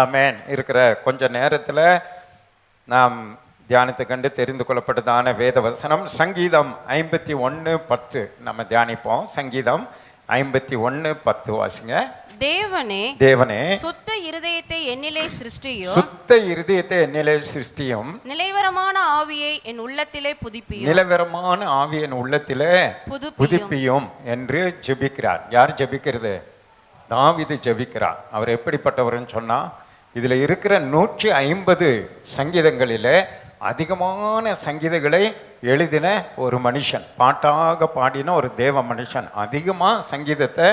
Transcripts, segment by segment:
ஆமேன். இருக்கிற கொஞ்ச நேரத்தில் நாம் தியானத்தை கண்டு தெரிந்து கொள்ளப்பட்டதான வேத வசனம் சங்கீதம் 51:10 நம்ம தியானிப்போம். சங்கீதம் 51:10 வாசிங்க. தேவனே சுத்த இருதயத்தை என்னிலே சிருஷ்டியும், சுத்த இருதயத்தை என்னிலே சிருஷ்டியும், நிலைவரமான ஆவியை என் உள்ளத்திலே புதுப்பியும், நிலைவரமான ஆவியை என் உள்ளத்திலே புதுப்பியும் என்று ஜெபிக்கிறார். யார் ஜெபிக்கிறது? தாவீது ஜெபிக்கிறார். அவர் எப்படிப்பட்டவர்னு சொன்னா, இதுல இருக்கிற 150 சங்கீதங்களிலே அதிகமான சங்கீதங்களை எழுதின ஒரு மனுஷன், பாட்டாக பாடின ஒரு தேவ மனுஷன், அதிகமாக சங்கீதத்தை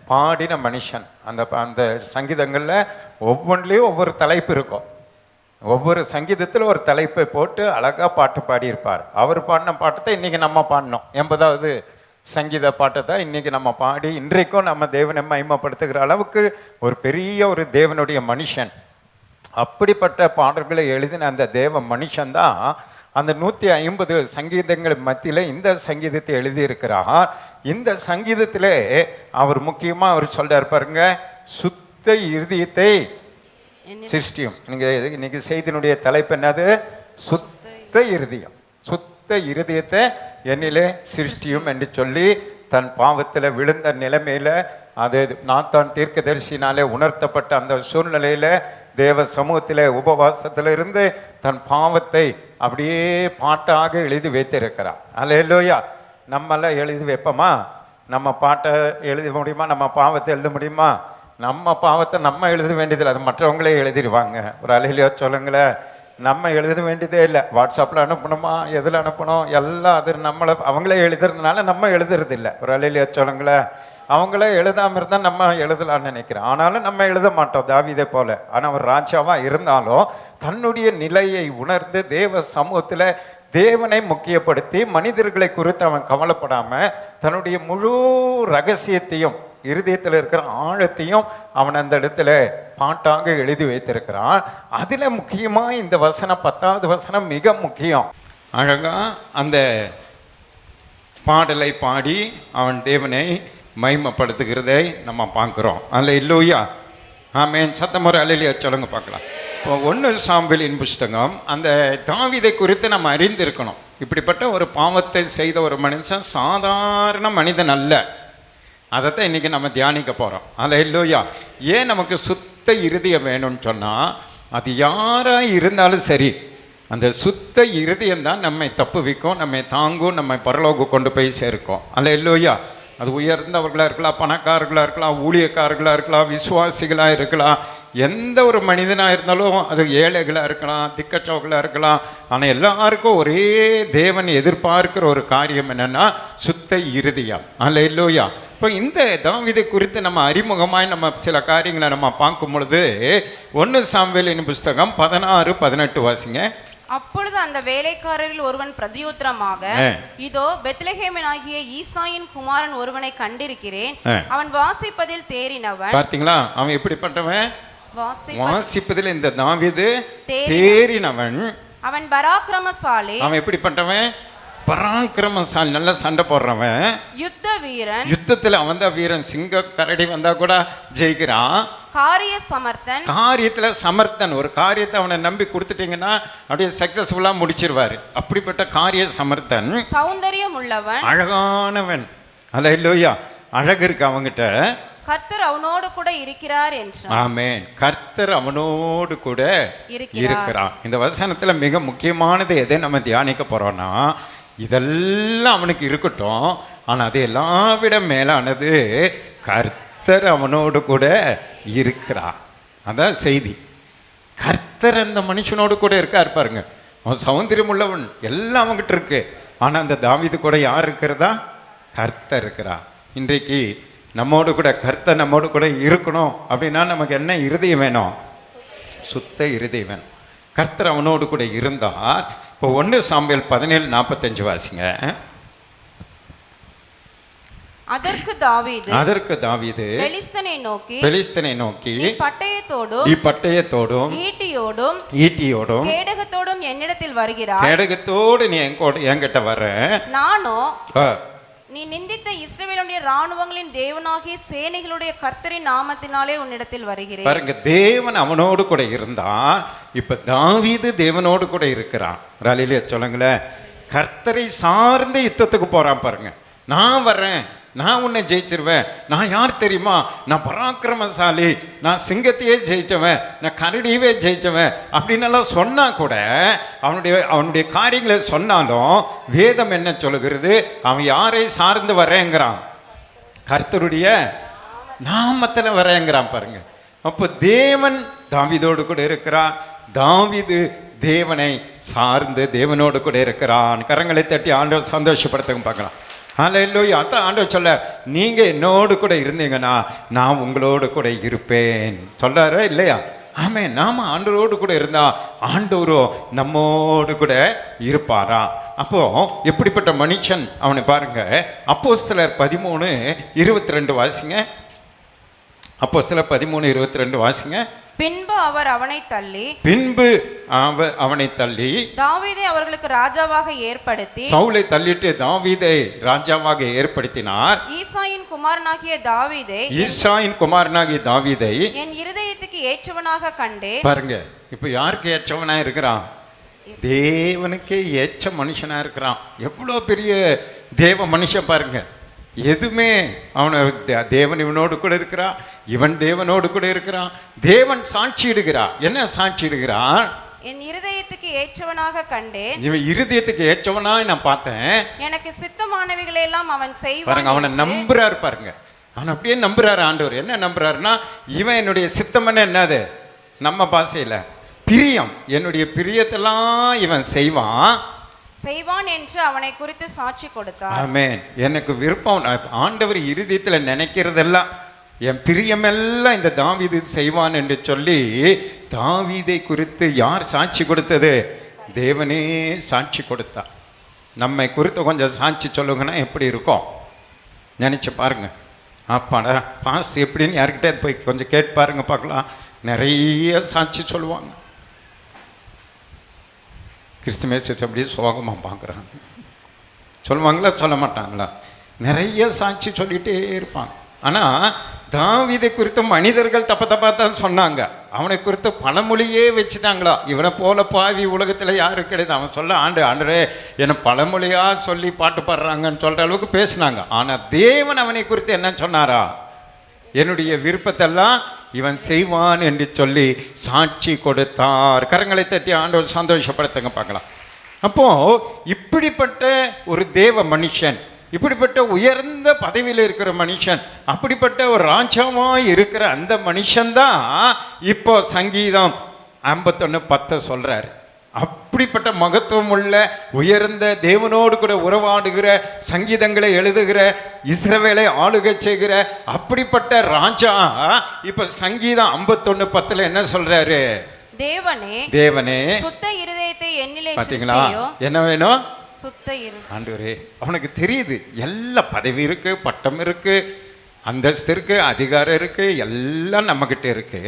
பாடின மனுஷன். அந்த சங்கீதங்களில் ஒவ்வொன்றிலையும் ஒவ்வொரு தலைப்பு இருக்கும். ஒவ்வொரு சங்கீதத்தில் ஒரு தலைப்பை போட்டு அழகாக பாட்டு பாடியிருப்பார். அவர் பாடின பாட்டை தான் இன்றைக்கி நம்ம பாடினோம். 80வது சங்கீத பாட்டை தான் இன்றைக்கி நம்ம பாடி இன்றைக்கும் நம்ம தேவனை மகிமைப்படுத்துகிற அளவுக்கு ஒரு பெரிய ஒரு தேவனுடைய மனுஷன். அப்படிப்பட்ட பாடல்களை எழுதின அந்த தேவ மனுஷன்தான் அந்த 150 சங்கீதங்கள் மத்தியில் இந்த சங்கீதத்தை எழுதியிருக்கிறார். இந்த சங்கீதத்திலே அவர் முக்கியமாக அவர் சொல்றார் பாருங்க, சுத்த இருதயத்தை சிருஷ்டியும். நீங்கள் இன்னைக்கு செய்தியினுடைய தலைப்பு என்னது? சுத்த இருதயம். சுத்த இருதயத்தை என்னிலே சிருஷ்டியும் என்று சொல்லி தன் பாவத்தில் விழுந்த நிலைமையில், அது நாத்தான் தீர்க்கதரிசினாலே உணர்த்தப்பட்ட அந்த சூழ்நிலையில் தேவ சமூகத்தில் உபவாசத்தில் இருந்து தன் பாவத்தை அப்படியே பாட்டாக எழுதி வைத்திருக்கிறார். அல்லேலூயா. நம்மளாம் எழுதி வைப்போமா? நம்ம பாட்டை எழுத முடியுமா? நம்ம பாவத்தை எழுத முடியுமா? நம்ம பாவத்தை நம்ம எழுத வேண்டியதில்லை, அது மற்றவங்களே எழுதிடுவாங்க. ஒரு அல்லேலூயா சொல்லுங்களேன். நம்ம எழுத வேண்டியதே இல்லை. வாட்ஸ்அப்பில் அனுப்பணுமா, எதில் அனுப்பணும், எல்லாம் அது நம்மளை அவங்களே எழுதுறதுனால நம்ம எழுதுறது இல்லை. ஒரு அல்லேலூயா சொல்லுங்களேன். அவங்களே எழுதாமல் இருந்தால் நம்ம எழுதலான்னு நினைக்கிறேன். ஆனாலும் நம்ம எழுத மாட்டோம் தாவீதை போல. ஆனால் அவர் ராஜாவாக இருந்தாலும் தன்னுடைய நிலையை உணர்ந்து தேவ சமூகத்தில் தேவனை முக்கியப்படுத்தி மனிதர்களை குறித்து அவன் கவலைப்படாமல் தன்னுடைய முழு ரகசியத்தையும் இருதயத்தில் இருக்கிற ஆழத்தையும் அவன் அந்த இடத்துல பாட்டாக எழுதி வைத்திருக்கிறான். அதில் முக்கியமாக இந்த வசனம் 10வது வசனம் மிக முக்கியம். அழகாக அந்த பாடலை பாடி அவன் தேவனை மகிமைப்படுத்துகிறதை நம்ம பார்க்குறோம். அல்லேலூயா. ஆமென். சத்தமுறை அல்லேலூயா சொல்லுங்க பார்க்கலாம். இப்போ 1 சாமுவேலின் புஸ்தகம், அந்த தாவீதை குறித்து நம்ம அறிந்திருக்கணும். இப்படிப்பட்ட ஒரு பாவத்தை செய்த ஒரு மனுஷன் சாதாரண மனிதன் அல்ல. அதைத்தான் இன்றைக்கி நம்ம தியானிக்க போகிறோம். அல்லேலூயா. ஏன் நமக்கு சுத்த இருதயம் வேணும்னு சொன்னால், அது யாராக இருந்தாலும் சரி, அந்த சுத்த இருதயம்தான் நம்மை தப்புவிக்கும், நம்மை தாங்கும், நம்மை பரலோகம் கொண்டு போய் சேர்க்கும். அல்லேலூயா. அது உயர்ந்தவர்களாக இருக்கலாம், பணக்காரர்களாக இருக்கலாம், ஊழியக்காரர்களாக இருக்கலாம், விசுவாசிகளாக இருக்கலாம், எந்த ஒரு மனிதனாக இருந்தாலும், அது ஏழைகளாக இருக்கலாம், திக்கச்சவர்களாக இருக்கலாம். ஆனால் எல்லாருக்கும் ஒரே தேவன் எதிர்பார்க்கிற ஒரு காரியம் என்னென்னா சுத்த இருதயம். அல்லேலூயா. இப்போ இந்த தாவீதை குறித்து நம்ம அறிமுகமாய் நம்ம சில காரியங்களை நம்ம பார்க்கும் பொழுது 1 சாமுவேலின் புஸ்தகம் 16-18 வாசிங்க. அப்பொழுது அந்த வேலைக்காரரில் ஒருவன் பிரதியுத்தரமாக, இதோ பெத்லெகேமனாகிய ஈசாயின் குமாரன் ஒருவனை கண்டிருக்கிறேன், அவன் வாசிப்பதில் தேறினவன். பார்த்தீங்களா, அவன் எப்படிப்பட்டவன்? வாசிப்பதில் இந்த தாவீது தேறினவன். அவன் பராக்கிரமசாலி. அவன் எப்படிப்பட்டவன்? பராக்கிரமசாலி, நல்ல சண்டை போடுறவன், யுத்த வீரன். யுத்தத்தில் அவன் தான் வீரன். சிங்க கரடி வந்தா கூட ஜெயிக்கிறான். காரிய சமர்த்தன். காரியத்தில் சமர்த்தன். ஒரு காரியத்தை அவனை நம்பி கொடுத்துட்டீங்கன்னா அப்படியே சக்சஸ்ஃபுல்லாக முடிச்சிருவாரு. அப்படிப்பட்ட காரிய சமர்த்தன். சௌந்தரியம் உள்ளவன், அழகானவன். அல்லேலூயா. அழகு இருக்கு அவங்கிட்ட. கர்த்தர் அவனோடு கூட இருக்கிறார் என்றார். ஆமென். கர்த்தர் அவனோடு கூட இருக்கிறான். இந்த வசனத்தில் மிக முக்கியமானது எதை நம்ம தியானிக்க போறோம்னா, இதெல்லாம் அவனுக்கு இருக்கட்டும், ஆனால் அது எல்லாம் விட மேலானது கர்த்தர் அவனோடு கூட இருக்கிறார். அதான் செய்தி. கர்த்தர் அந்த மனுஷனோடு கூட இருக்கார் பாருங்க. அவன் சௌந்தரியம் உள்ளவன், எல்லாம் அவங்ககிட்ட இருக்கு. ஆனால் அந்த தாவீது கூட யார் இருக்கிறதா? கர்த்தர் இருக்கிறா. இன்றைக்கு நம்மோடு கூட கர்த்தர் நம்மோடு கூட இருக்கணும் அப்படின்னா நமக்கு என்ன இருதயம் வேணும்? சுத்த இருதயம் வேணும். கர்த்தர் அவனோடு கூட இருந்தார். இப்போ 1 சாமுவேல் 17:45 வாசிங்க. அதற்கு தாவீது பெலிஸ்தனை நோக்கி பட்டயத்தோடும் ஈட்டியோடும் கேடகத்தோடும் என்னிடத்தில் வருகிறாய். கேடகத்தோடு நீ என்கிட்ட வர, நானோ நீ நிந்தித்த இஸ்ரவேலுடைய ராணுவங்களின் தேவனாகிய சேனைகளுடைய கர்த்தரின் நாமத்தினாலே உன்னிடத்தில் வருகிறேன். பாருங்க, தேவன் அவனோடு கூட இருந்தான். இப்ப தாவீது தேவனோடு கூட இருக்கிறான். ரலிலே சொல்லுங்களேன். கர்த்தரை சார்ந்து யுத்தத்துக்கு போறான். பாருங்க, நான் வர்றேன், நான் உன்னை ஜெயிச்சிருவேன், நான் யார் தெரியுமா, நான் பராக்கிரமசாலி, நான் சிங்கத்தையே ஜெயிச்சவன், நான் கரடியவே ஜெயிச்சவன் அப்படின்னு எல்லாம் சொன்னா கூட, அவனுடைய காரியங்களை சொன்னாலும் வேதம் என்ன சொல்லுகிறது, அவன் யாரை சார்ந்து வரேங்கிறான், கர்த்தருடைய நாமத்தில் வரேங்கிறான். பாருங்க, அப்போ தேவன் தாவீதோடு கூட இருக்கிறான், தாவீது தேவனை சார்ந்து தேவனோடு கூட இருக்கிறான். கரங்களை தட்டி ஆண்டவர் சந்தோஷப்படுத்த பார்க்கலாம். ஹல்லேலூயா. அதான் ஆண்டவர் சொல்ல, நீங்க என்னோடு கூட இருந்தீங்கன்னா நான் உங்களோடு கூட இருப்பேன் சொல்றாரா இல்லையா? ஆமென். நாம ஆண்டவரோடு கூட இருந்தா ஆண்டவரோ நம்மோடு கூட இருப்பாரா? அப்போ எப்படிப்பட்ட மனுஷன் அவனை பாருங்க. அப்போஸ்தலர் 13:22 வாசிங்க. அப்போஸ்தலர் 13:22 வாசிங்க. பின்பு அவர் அவனை தள்ளி தாவீதை அவர்களுக்கு ராஜாவாக ஏற்படுத்தி, சவுலை தள்ளிட்டு தாவீதை ராஜாவாக ஏற்படுத்தினார். ஈசாயின் குமாரனாகிய தாவீதை என் இருதயத்துக்கு ஏற்றவனாக கண்டேன். பாருங்க, இப்ப யாருக்கு ஏற்றவனா இருக்கிறான்? தேவனுக்கே ஏற்ற மனுஷனா இருக்கிறான். எவ்வளவு பெரிய தேவ மனுஷன் பாருங்க. எதுவுமே அவனை தேவன் இவனோடு கூட இருக்கிறான், இவன் தேவனோடு கூட இருக்கிறான். தேவன் சாட்சியிடுகிறான். என்ன சாட்சியிடுகிறான்? என் இருதயத்துக்கு ஏற்றவனாக கண்டேன். இவன் இருதயத்துக்கு ஏற்றவனா நான் பார்த்தேன். எனக்கு சித்தமானவைகளை எல்லாம் அவன் செய்வான். பாருங்க, அவனை நம்புறாரு. பாருங்க, அவன் அப்படியே நம்புறாரு. ஆண்டவர் என்ன நம்புறாருன்னா, இவன் என்னுடைய சித்தம்னு என்னது நம்ம பாசையில பிரியம், என்னுடைய பிரியத்தெல்லாம் இவன் செய்வான் என்று அவனை குறித்து சாட்சி கொடுத்தார். ஆமென். எனக்கு விருப்பம், ஆண்டவர் இருதயத்தில் நினைக்கிறதெல்லாம், என் பிரியமெல்லாம் இந்த தாவீது செய்வான் என்று சொல்லி தாவீதை குறித்து யார் சாட்சி கொடுத்தது? தேவனே சாட்சி கொடுத்தார். நம்மை குறித்து கொஞ்சம் சாட்சி சொல்லுங்கன்னா எப்படி இருக்கும் நினைச்சு பாருங்க. அப்பாடா பாஸ் எப்படின்னு யார்கிட்ட போய் கொஞ்சம் கேட்டு பாருங்க பார்க்கலாம். நிறைய சாட்சி சொல்லுவாங்க. கிறிஸ்துமேசு அப்படியே சோகமாக பார்க்குறாங்க. சொல்லுவாங்களா சொல்ல மாட்டாங்களா? நிறைய சாட்சி சொல்லிகிட்டே இருப்பாங்க. ஆனால் தாவீதை குறித்து மனிதர்கள் தப்பாக தான் சொன்னாங்க. அவனை குறித்து பழமொழியே வச்சுட்டாங்களா, இவனை போல பாவி உலகத்தில் யாரும் கிடையாது. அவன் சொல்ல ஆண்டரே என்னை பழமொழியாக சொல்லி பாட்டு பாடுறாங்கன்னு சொல்கிற அளவுக்கு பேசினாங்க. ஆனால் தேவன் அவனை குறித்து என்ன சொன்னாரா? என்னுடைய விருப்பத்தெல்லாம் இவன் செய்வான் என்று சொல்லி சாட்சி கொடுத்தார். கரங்களை தட்டி ஆண்டவர் சந்தோஷப்படுத்துங்க பார்க்கலாம். அப்போ இப்படிப்பட்ட ஒரு தேவ மனுஷன், இப்படிப்பட்ட உயர்ந்த பதவியில் இருக்கிற மனுஷன், அப்படிப்பட்ட ஒரு ராஜாவாக இருக்கிற அந்த மனுஷன்தான் இப்போ சங்கீதம் 51:10 சொல்றாரு. அப்படிப்பட்ட மகத்துவம் உள்ள உயர்ந்த தேவனோடு கூட உறவாடுகிற, சங்கீதங்களை எழுதுகிற, இஸ்ரவேலை ஆளுகை செய்கிற அப்படிப்பட்ட ராஜா இப்ப சங்கீதம் 51:10 என்ன சொல்றாரு? தேவனே சுத்த இருதயத்தை என்னிலே பாத்தீங்களா? என்ன வேணும்? சுத்த இருதயம். ஆண்டவரே, அவனுக்கு தெரியுது எல்லா பதவி இருக்கு, பட்டம் இருக்கு, அந்தஸ்து இருக்கு, அதிகாரம் இருக்கு, எல்லாம் நம்மகிட்ட இருக்கு.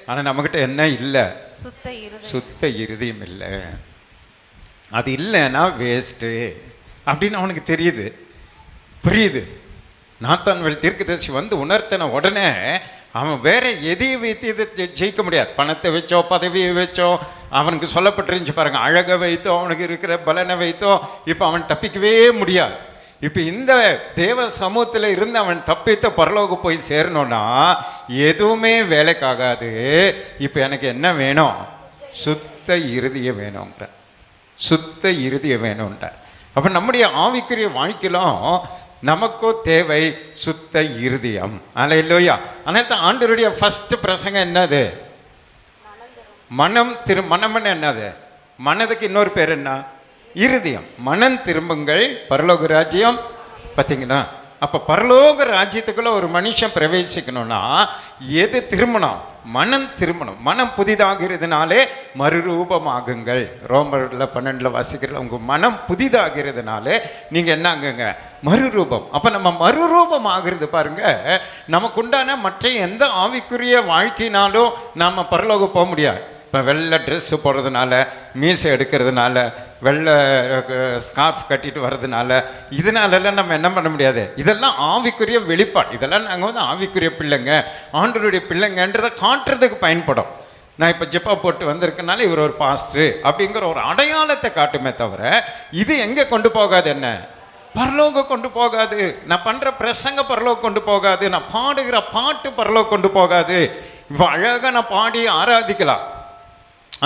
ஆனா நம்மகிட்ட என்ன இல்லை? சுத்த இருதயம் இல்லை. அது இல்லைன்னா வேஸ்ட்டு அப்படின்னு அவனுக்கு தெரியுது, புரியுது. நாத்தான்வேல் தீர்க்கதரிசி வந்து உணர்த்தின உடனே அவன் வேற எதையும் வைத்து இதை ஜெயிக்க முடியாது. பணத்தை வச்சோ, பதவியை வச்சோ, அவனுக்கு சொல்லப்பட்டிருந்துச்சு பாருங்க, அழகை வைத்தோ, அவனுக்கு இருக்கிற பலனை வைத்தோ இப்போ அவன் தப்பிக்கவே முடியாது. இப்போ இந்த தேவ சமூகத்தில் இருந்து அவன் தப்பித்த பரலோகம் போய் சேரணும்னா எதுவுமே வேலைக்காகாது. இப்போ எனக்கு என்ன வேணும்? சுத்த இருதயம் வேணுங்கிற, சுத்த இருதயம் வேணும்ன்ற. அப்போ நம்முடைய ஆவிக்குரிய வாழ்க்கையிலும் நமக்கோ தேவை சுத்த இருதயம். அல்லேலூயா. அதனால தான் ஆண்டவருடைய ஃபர்ஸ்ட் பிரசங்கம் என்னது? மனம்னு என்னது? மனதுக்கு இன்னொரு பேர் என்ன? இருதயம். மனம் திரும்புங்கள், பரலோக ராஜ்யம். பார்த்தீங்கன்னா, அப்போ பரலோக ராஜ்யத்துக்குள்ள ஒரு மனுஷன் பிரவேசிக்கணும்னா எது திரும்பணும்? மனம் திரும்பணும். மனம் புதிதாகிறதுனாலே மறுரூபமாகுங்கள். ரோமர்ல 12 வாசிக்கிறதுல உங்க மனம் புதிதாகிறதுனாலே நீங்க என்னங்க? மறுரூபம். அப்ப நம்ம மறுரூபம் ஆகிறது பாருங்க. நமக்கு உண்டான மற்ற எந்த ஆவிக்குரிய வாழ்க்கையினாலும் நாம பரலோகம் போக முடியாது. இப்போ வெள்ளை ட்ரெஸ்ஸு போடுறதுனால, மீசை எடுக்கிறதுனால, வெள்ளை ஸ்கார்ஃப் கட்டிட்டு வர்றதுனால, இதனாலலாம் நம்ம என்ன பண்ண முடியாது. இதெல்லாம் ஆவிக்குரிய வெளிப்பாடு. இதெல்லாம் நாங்கள் வந்து ஆவிக்குரிய பிள்ளைங்க, ஆண்டவருடைய பிள்ளைங்கன்றதை காட்டுறதுக்கு பயன்படும். நான் இப்போ ஜிப்பா போட்டு வந்திருக்கனால இவர் ஒரு பாஸ்டர் அப்படிங்கிற ஒரு அடையாளத்தை காட்டுமே தவிர, இது எங்கே கொண்டு போகாது, என்ன பரலோகம் கொண்டு போகாது. நான் பண்ணுற பிரசங்க பரலோகம் கொண்டு போகாது. நான் பாடுகிற பாட்டு பரலோகம் கொண்டு போகாது. இப்போ அழகாக நான் பாடி ஆராதிக்கலாம்.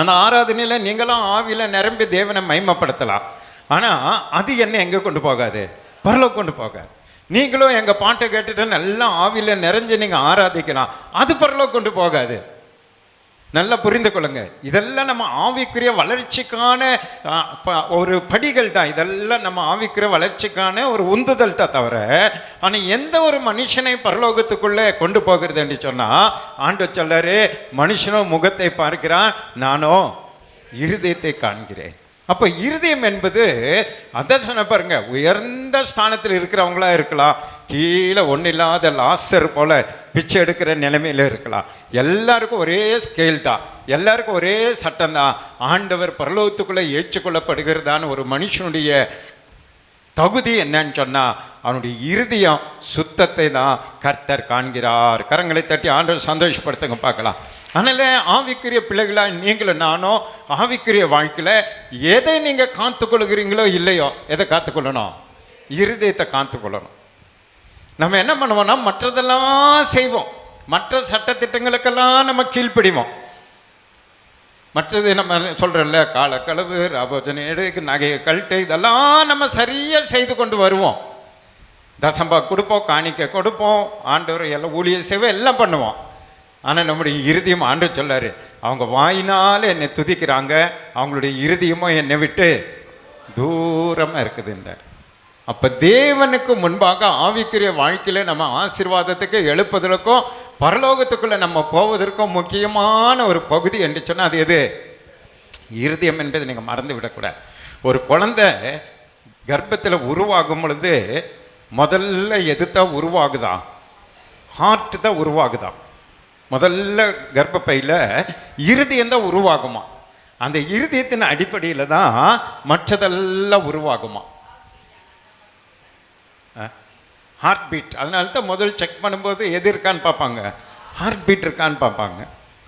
அந்த ஆராதனையில் நீங்களும் ஆவியில் நிரம்பி தேவனை மகிமைப்படுத்தலாம். ஆனால் அது என்ன எங்கே கொண்டு போகாது, பரலோகம் கொண்டு போகாது. நீங்களும் எங்கள் பாட்டை கேட்டுட்டு நல்லா ஆவியில் நிறைஞ்சு நீங்கள் ஆராதிக்கலாம், அது பரலோகம் கொண்டு போகாது. நல்லா புரிந்து கொள்ளுங்க. இதெல்லாம் நம்ம ஆவிக்குரிய வளர்ச்சிக்கான ஒரு படிகள் தான். இதெல்லாம் நம்ம ஆவிக்குரிய வளர்ச்சிக்கான ஒரு உந்துதல் தான் தவிர, ஆனால் எந்த ஒரு மனுஷனை பரலோகத்துக்குள்ளே கொண்டு போகிறது என்று சொன்னால், ஆண்டவர் சொல்றாரு, மனுஷனோ முகத்தை பார்க்கிறான், நானோ இருதயத்தை காண்கிறேன். அப்போ இருதயம் என்பது அதான் சொன்ன பாருங்க, உயர்ந்த ஸ்தானத்தில் இருக்கிறவங்களா இருக்கலாம், கீழே ஒன்றும் இல்லாத லாசர் போல பிச்சை எடுக்கிற நிலைமையில் இருக்கலாம். எல்லாருக்கும் ஒரே ஸ்கேல் தான், எல்லாருக்கும் ஒரே சட்டம் தான். ஆண்டவர் பரலோகத்துக்குள்ளே ஏற்றுக்கொள்ளப்படுகிறதான ஒரு மனுஷனுடைய தகுதி என்னன்னு சொன்னால், அவனுடைய இருதயம் சுத்தத்தை தான் கர்த்தர் காண்கிறார். கரங்களை தட்டி ஆண்டவர் சந்தோஷப்படுத்துங்க பார்க்கலாம். அதனால் ஆவிக்குரிய பிள்ளைகளாக நீங்களும் நானும் ஆவிக்குரிய வாழ்க்கையில் எதை நீங்கள் காத்துக்கொள்கிறீங்களோ இல்லையோ, எதை காத்துக்கொள்ளணும், இருதயத்தை காத்துக்கொள்ளணும். நம்ம என்ன பண்ணுவோம்னா மற்றதெல்லாம் செய்வோம், மற்ற சட்டத்திட்டங்களுக்கெல்லாம் நம்ம கீழ்ப்படிவோம். மற்றது நம்ம சொல்கிறோம்ல, காலக்களவு, ராபோஜனை எடுக்கு, நகையை கழட்டு, இதெல்லாம் நம்ம சரியாக செய்து கொண்டு வருவோம். தசம்பா கொடுப்போம், காணிக்கை கொடுப்போம், ஆண்டவர் எல்லாம் ஊழிய சேவை எல்லாம் பண்ணுவோம். ஆனால் நம்முடைய இருதயம், ஆண்டவர் சொல்லாரு, அவங்க வாயினால் என்னை துதிக்கிறாங்க, அவங்களுடைய இருதயமோ என்னை விட்டு தூரமாக இருக்குதுன்றார். அப்போ தேவனுக்கு முன்பாக ஆவிக்குரிய வாழ்க்கையில் நம்ம ஆசீர்வாதத்துக்கு எழுப்பதற்கும் பரலோகத்துக்குள்ளே நம்ம போவதற்கும் முக்கியமான ஒரு பகுதி என்று சொன்னால் அது எது, இருதயம் என்பதை நீங்கள் மறந்து விடக்கூடாது. ஒரு குழந்தை கர்ப்பத்தில் உருவாகும் பொழுது முதல்ல எது தான் உருவாகுதா, ஹார்ட் தான் உருவாகுதான். முதல்ல கர்ப்பப்பையில் இருதயம் தான் உருவாகுமா. அந்த இருதயத்தின் அடிப்படையில் தான் மற்றதெல்லாம் உருவாகுமா. ஹார்ட் பீட், அதனால தான் முதல் செக் பண்ணும்போது எது இருக்கான்னு பார்ப்பாங்க, ஹார்ட் பீட் இருக்கான்னு பார்ப்பாங்க.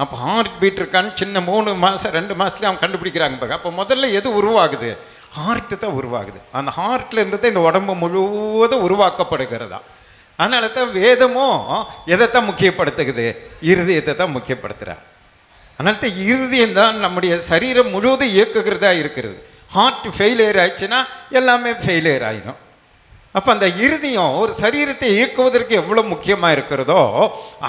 அப்போ ஹார்ட் பீட் இருக்கான்னு சின்ன 3 மாதம் 2 மாதத்துலேயே அவங்க கண்டுபிடிக்கிறாங்க பாருங்க. அப்போ முதல்ல எது உருவாகுது, ஹார்ட்டு தான் உருவாகுது. அந்த ஹார்ட்டில் இருந்து தான் இந்த உடம்பு முழுவதும் உருவாக்கப்படுகிறதா. அதனால தான் வேதமும் எதைத்தான் முக்கியப்படுத்துக்குது, இருதயத்தை தான் முக்கியப்படுத்துகிறா. அதனால தான் இருதயம் தான் நம்முடைய சரீரம் முழுவதும் இயக்குகிறதா இருக்கிறது. ஹார்ட் ஃபெயிலியர் ஆயிடுச்சுன்னா எல்லாமே ஃபெயிலியர் ஆகிடும். அப்போ அந்த இருதயம் ஒரு சரீரத்தை இயக்குவதற்கு எவ்வளோ முக்கியமாக இருக்கிறதோ,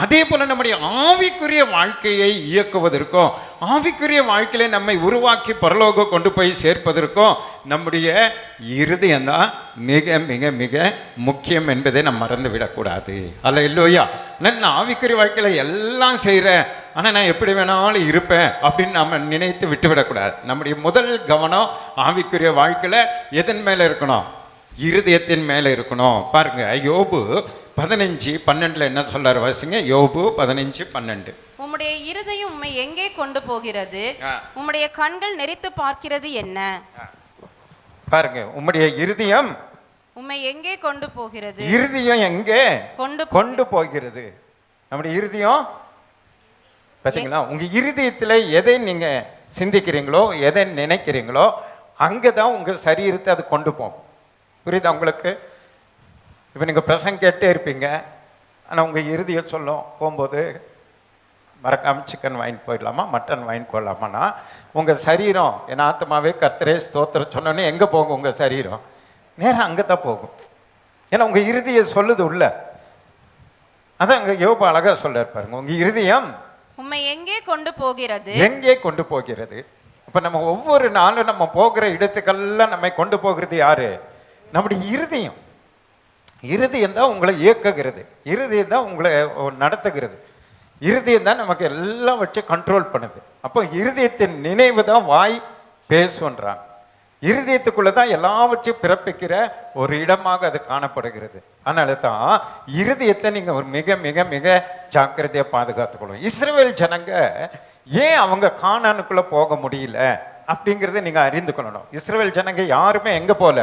அதே போல் நம்முடைய ஆவிக்குரிய வாழ்க்கையை இயக்குவதற்கும் ஆவிக்குரிய வாழ்க்கையை நம்மை உருவாக்கி பரலோகம் கொண்டு போய் சேர்ப்பதற்கும் நம்முடைய இருதயம்தான் மிக மிக மிக முக்கியம் என்பதை நம்ம மறந்து விடக்கூடாது. அல்ல இல்லையா? நான் ஆவிக்குரிய வாழ்க்கையில் எல்லாம் செய்கிறேன், ஆனால் நான் எப்படி வேணாலும் இருப்பேன் அப்படின்னு நம்ம நினைத்து விட்டுவிடக்கூடாது. நம்முடைய முதல் கவனம் ஆவிக்குரிய வாழ்க்கையில் எதன் மேலே இருக்கணும், இருதயத்தின் மேலே இருக்கணும். பாருங்க, யோபு 15:12 என்ன சொல்றாரு வாசிங்க. யோபு 15:12. உம்முடைய இருதயம் உம்மை எங்கே கொண்டு போகிறது, உம்முடைய கண்கள் நெரித்து பார்க்கிறது என்ன. பாருங்க, உம்முடைய இருதயம் உம்மை எங்கே கொண்டு போகிறது, இருதயம் எங்கே கொண்டு போகிறது. நம்முடைய இருதயம் பார்த்தீங்களா, உங்க இருதயத்தில் எதை நீங்க சிந்திக்கிறீங்களோ, எதை நினைக்கிறீங்களோ, அங்கே தான் உங்க சரீரத்தை அது கொண்டு போகும். புரியுதா உங்களுக்கு? இப்போ நீங்கள் பிரசங்க கேட்டே இருப்பீங்க, ஆனால் உங்கள் இருதயம் சொல்லும் போகும்போது மறக்காமல் சிக்கன் வாங்கிட்டு போயிடலாமா, மட்டன் வாங்கிட்டு போயிடலாமான்னா உங்கள் சரீரம், என் ஆத்மாவே கர்த்தரே ஸ்தோத்திரம் சொன்னோன்னே எங்கே போகும் உங்கள் சரீரம்? நேரம் அங்கே தான் போகும். ஏன்னா உங்கள் இருதயம் சொல்லுது உள்ள. அதான் அங்கே யோபு அழகாக சொல்ல பாருங்க, உங்கள் இருதயம் உம்மை எங்கே கொண்டு போகிறது, எங்கே கொண்டு போகிறது. இப்போ நம்ம ஒவ்வொரு நாளும் நம்ம போகிற இடத்துக்கெல்லாம் நம்மை கொண்டு போகிறது யாரு? நம்முடைய இருதயம். இருதயம் தான் உங்களை இயக்குகிறது, இருதயம் தான் உங்களை நடத்துகிறது, இருதயம் தான் நமக்கு எல்லாம் வச்சு கண்ட்ரோல் பண்ணுது. அப்போ இருதயத்தின் நினைவு தான் வாய் பேசுன்றாங்க. இருதயத்துக்குள்ளே தான் எல்லாவற்றையும் பிறப்பிக்கிற ஒரு இடமாக அது காணப்படுகிறது. அதனால தான் இருதயத்தை நீங்கள் ஒரு மிக மிக மிக ஜாக்கிரதையாக பாதுகாத்துக்கணும். இஸ்ரவேல் ஜனங்க ஏன் அவங்க கானானுக்குள்ள போக முடியல அப்படிங்கிறத நீங்க அறிந்து கொள்ளணும். இஸ்ரவேல் ஜனங்க யாருமே எங்க போல,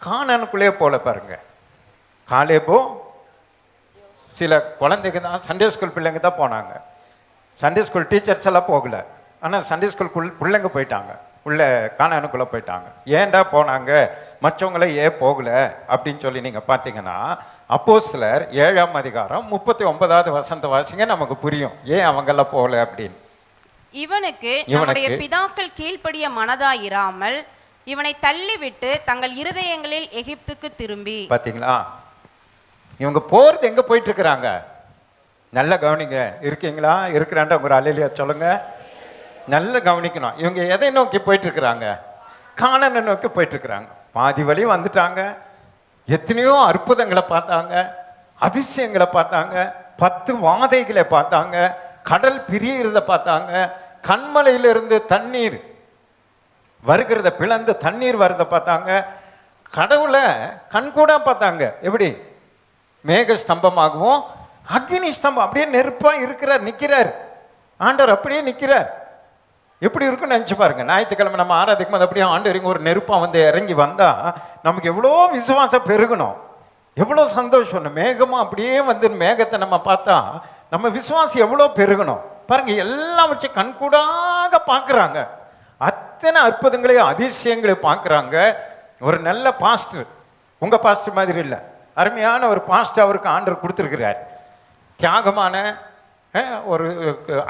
கானானுக்குள்ளே போல. பாருங்க, காலேபோ சில குழந்தைங்க தான், சண்டே ஸ்கூல் பிள்ளைங்க தான் போனாங்க. சண்டே ஸ்கூல் டீச்சர்ஸ் எல்லாம் போகல. ஆனால் சண்டே ஸ்கூல் பிள்ளைங்க போயிட்டாங்க, உள்ள கானானுக்குள்ளே போயிட்டாங்க. ஏன்டா போனாங்க, மற்றவங்கள ஏன் போகல அப்படின்னு சொல்லி நீங்கள் பார்த்தீங்கன்னா, அப்போஸ்தலர் 7ஆம் அதிகாரம் 39வது வசனத்தை வாசிங்க, நமக்கு புரியும் ஏன் அவங்கெல்லாம் போகல அப்படின்னு. இவனுக்கு நம்முடைய பிதாக்கள் கீழ்ப்படிய மனதாயிராமல் இவனை தள்ளிவிட்டு தங்கள் இருதயங்களில் எகிப்துக்கு திரும்பி. பார்த்தீங்களா, இவங்க போறது எங்க போயிட்டு இருக்கிறாங்க? நல்ல கவனிங்க. இருக்கீங்களா? இருக்கிறாண்ட ஒரு அல்லேலூயா சொல்லுங்க. நல்ல கவனிக்கணும். இவங்க எதை நோக்கி போயிட்டு இருக்கிறாங்க? கானானை நோக்கி போயிட்டு இருக்கிறாங்க. பாதி வழி வந்துட்டாங்க. எத்தனையோ அற்புதங்களை பார்த்தாங்க, அதிசயங்களை பார்த்தாங்க, 10 வாதைகளை பார்த்தாங்க, கடல் பிரியறத பார்த்தாங்க, கண்மலையிலிருந்து தண்ணீர் வருகிறத பிளந்து தண்ணீர் வரத பார்த்தாங்க, கடவுளை கண்கூடா பார்த்தாங்க. எப்படி? மேக ஸ்தம்பமாகவும் அக்னி ஸ்தம்பம் அப்படியே நெருப்பா இருக்கிறார், நிற்கிறார் ஆண்டவர், அப்படியே நிற்கிறார். எப்படி இருக்குன்னு நினச்சி பாருங்க. ஞாயிற்றுக்கிழமை நம்ம ஆராதிக்கும் போது அப்படியே ஆண்டவர் ஒரு நெருப்பா வந்து இறங்கி வந்தா நமக்கு எவ்வளோ விசுவாசம் பெருகணும், எவ்வளோ சந்தோஷம். மேகமா அப்படியே வந்து மேகத்தை நம்ம பார்த்தா நம்ம விசுவாசம் எவ்வளோ பெருகணும் பாருங்க. எல்லாம் வச்சு கண்கூடாக பார்க்குறாங்க, அத்தனை அற்புதங்களையும் அதிசயங்களையும் பார்க்குறாங்க. ஒரு நல்ல பாஸ்டர், உங்க பாஸ்டர் மாதிரி இல்லை, அருமையான ஒரு பாஸ்டர் அவருக்கு ஆண்டவர் கொடுத்துருக்கிறார். தியாகமான ஒரு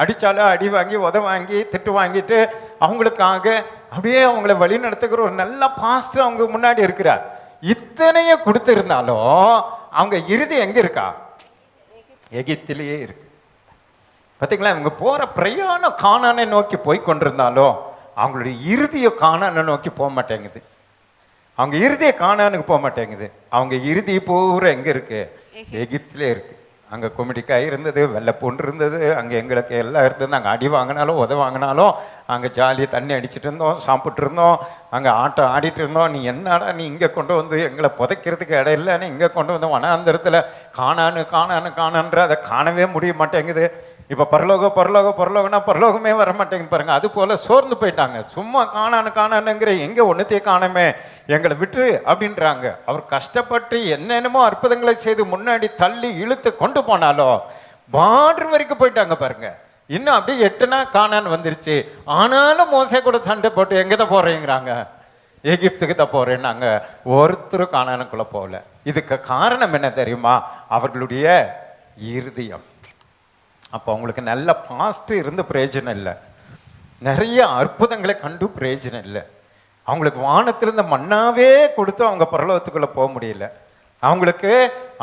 அடித்தாலும் அடி வாங்கி உத வாங்கி திட்டு வாங்கிட்டு அவங்களுக்காக அப்படியே அவங்கள வழி நடத்துகிற ஒரு நல்ல பாஸ்டர் அவங்க முன்னாடி இருக்கிறார். இத்தனையே கொடுத்திருந்தாலும் அவங்க இறுதி எங்க இருக்கா? எகிப்திலேயே இருக்கு. பார்த்தீங்களா, இவங்க போற பிரயாணம் கானானை நோக்கி போய் கொண்டிருந்தாலும் அவங்களுடைய இறுதியை கானானை நோக்கி போக மாட்டேங்குது. அவங்க இறுதியை கானானுக்கு போக மாட்டேங்குது. அவங்க இறுதி பூரா எங்க இருக்கு? எகிப்திலே இருக்கு. அங்கே குமிடிக்காய் இருந்தது, வெள்ளைப்பூண்டு இருந்தது, அங்கே எங்களுக்கு எல்லாம் இருந்தது. அங்கே அடி வாங்கினாலும் உத வாங்கினாலும் அங்கே ஜாலியாக தண்ணி அடிச்சுட்டு இருந்தோம், சாப்பிட்டு இருந்தோம், அங்கே ஆட்டம் ஆடிட்டு இருந்தோம். நீ என்னடா நீ இங்கே கொண்டு வந்து எங்களை புதைக்கிறதுக்கு இடம் இல்லைன்னு இங்கே கொண்டு வந்து வனாந்தரத்தில் காணான்ற அதை காணவே முடிய மாட்டேங்குது. இப்போ பரலோகம்னா பரலோகமே வர மாட்டேங்குது பாருங்க. அது போல சோர்ந்து போயிட்டாங்க. சும்மா காணானுங்கிற எங்கே ஒன்றுத்தையே காணமே, எங்களை விட்டு அப்படின்றாங்க. அவர் கஷ்டப்பட்டு என்னென்னமோ அற்புதங்களை செய்து முன்னாடி தள்ளி இழுத்து கொண்டு போனாலும் பார்டர் வரைக்கும் போயிட்டாங்க பாருங்க. இன்னும் அப்படியே 8 நாள் கானான் வந்துருச்சு. ஆனாலும் மோசே கூட சண்டை போட்டு எங்கே தான் போறேங்கிறாங்க, எகிப்துக்கு தான் போறேன்னாங்க. ஒருத்தரும் கானானுக்குள்ள போகல. இதுக்கு காரணம் என்ன தெரியுமா? அவர்களுடைய இருதயம். அப்போ அவங்களுக்கு நல்ல பாஸ்ட் இருந்து பிரயோஜனம் இல்லை, நிறைய அற்புதங்களை கண்டு பிரயோஜனம் இல்லை. அவங்களுக்கு வானத்திலிருந்த மண்ணாவே கொடுத்து அவங்க பரலோகத்துக்குள்ள போக முடியல. அவங்களுக்கு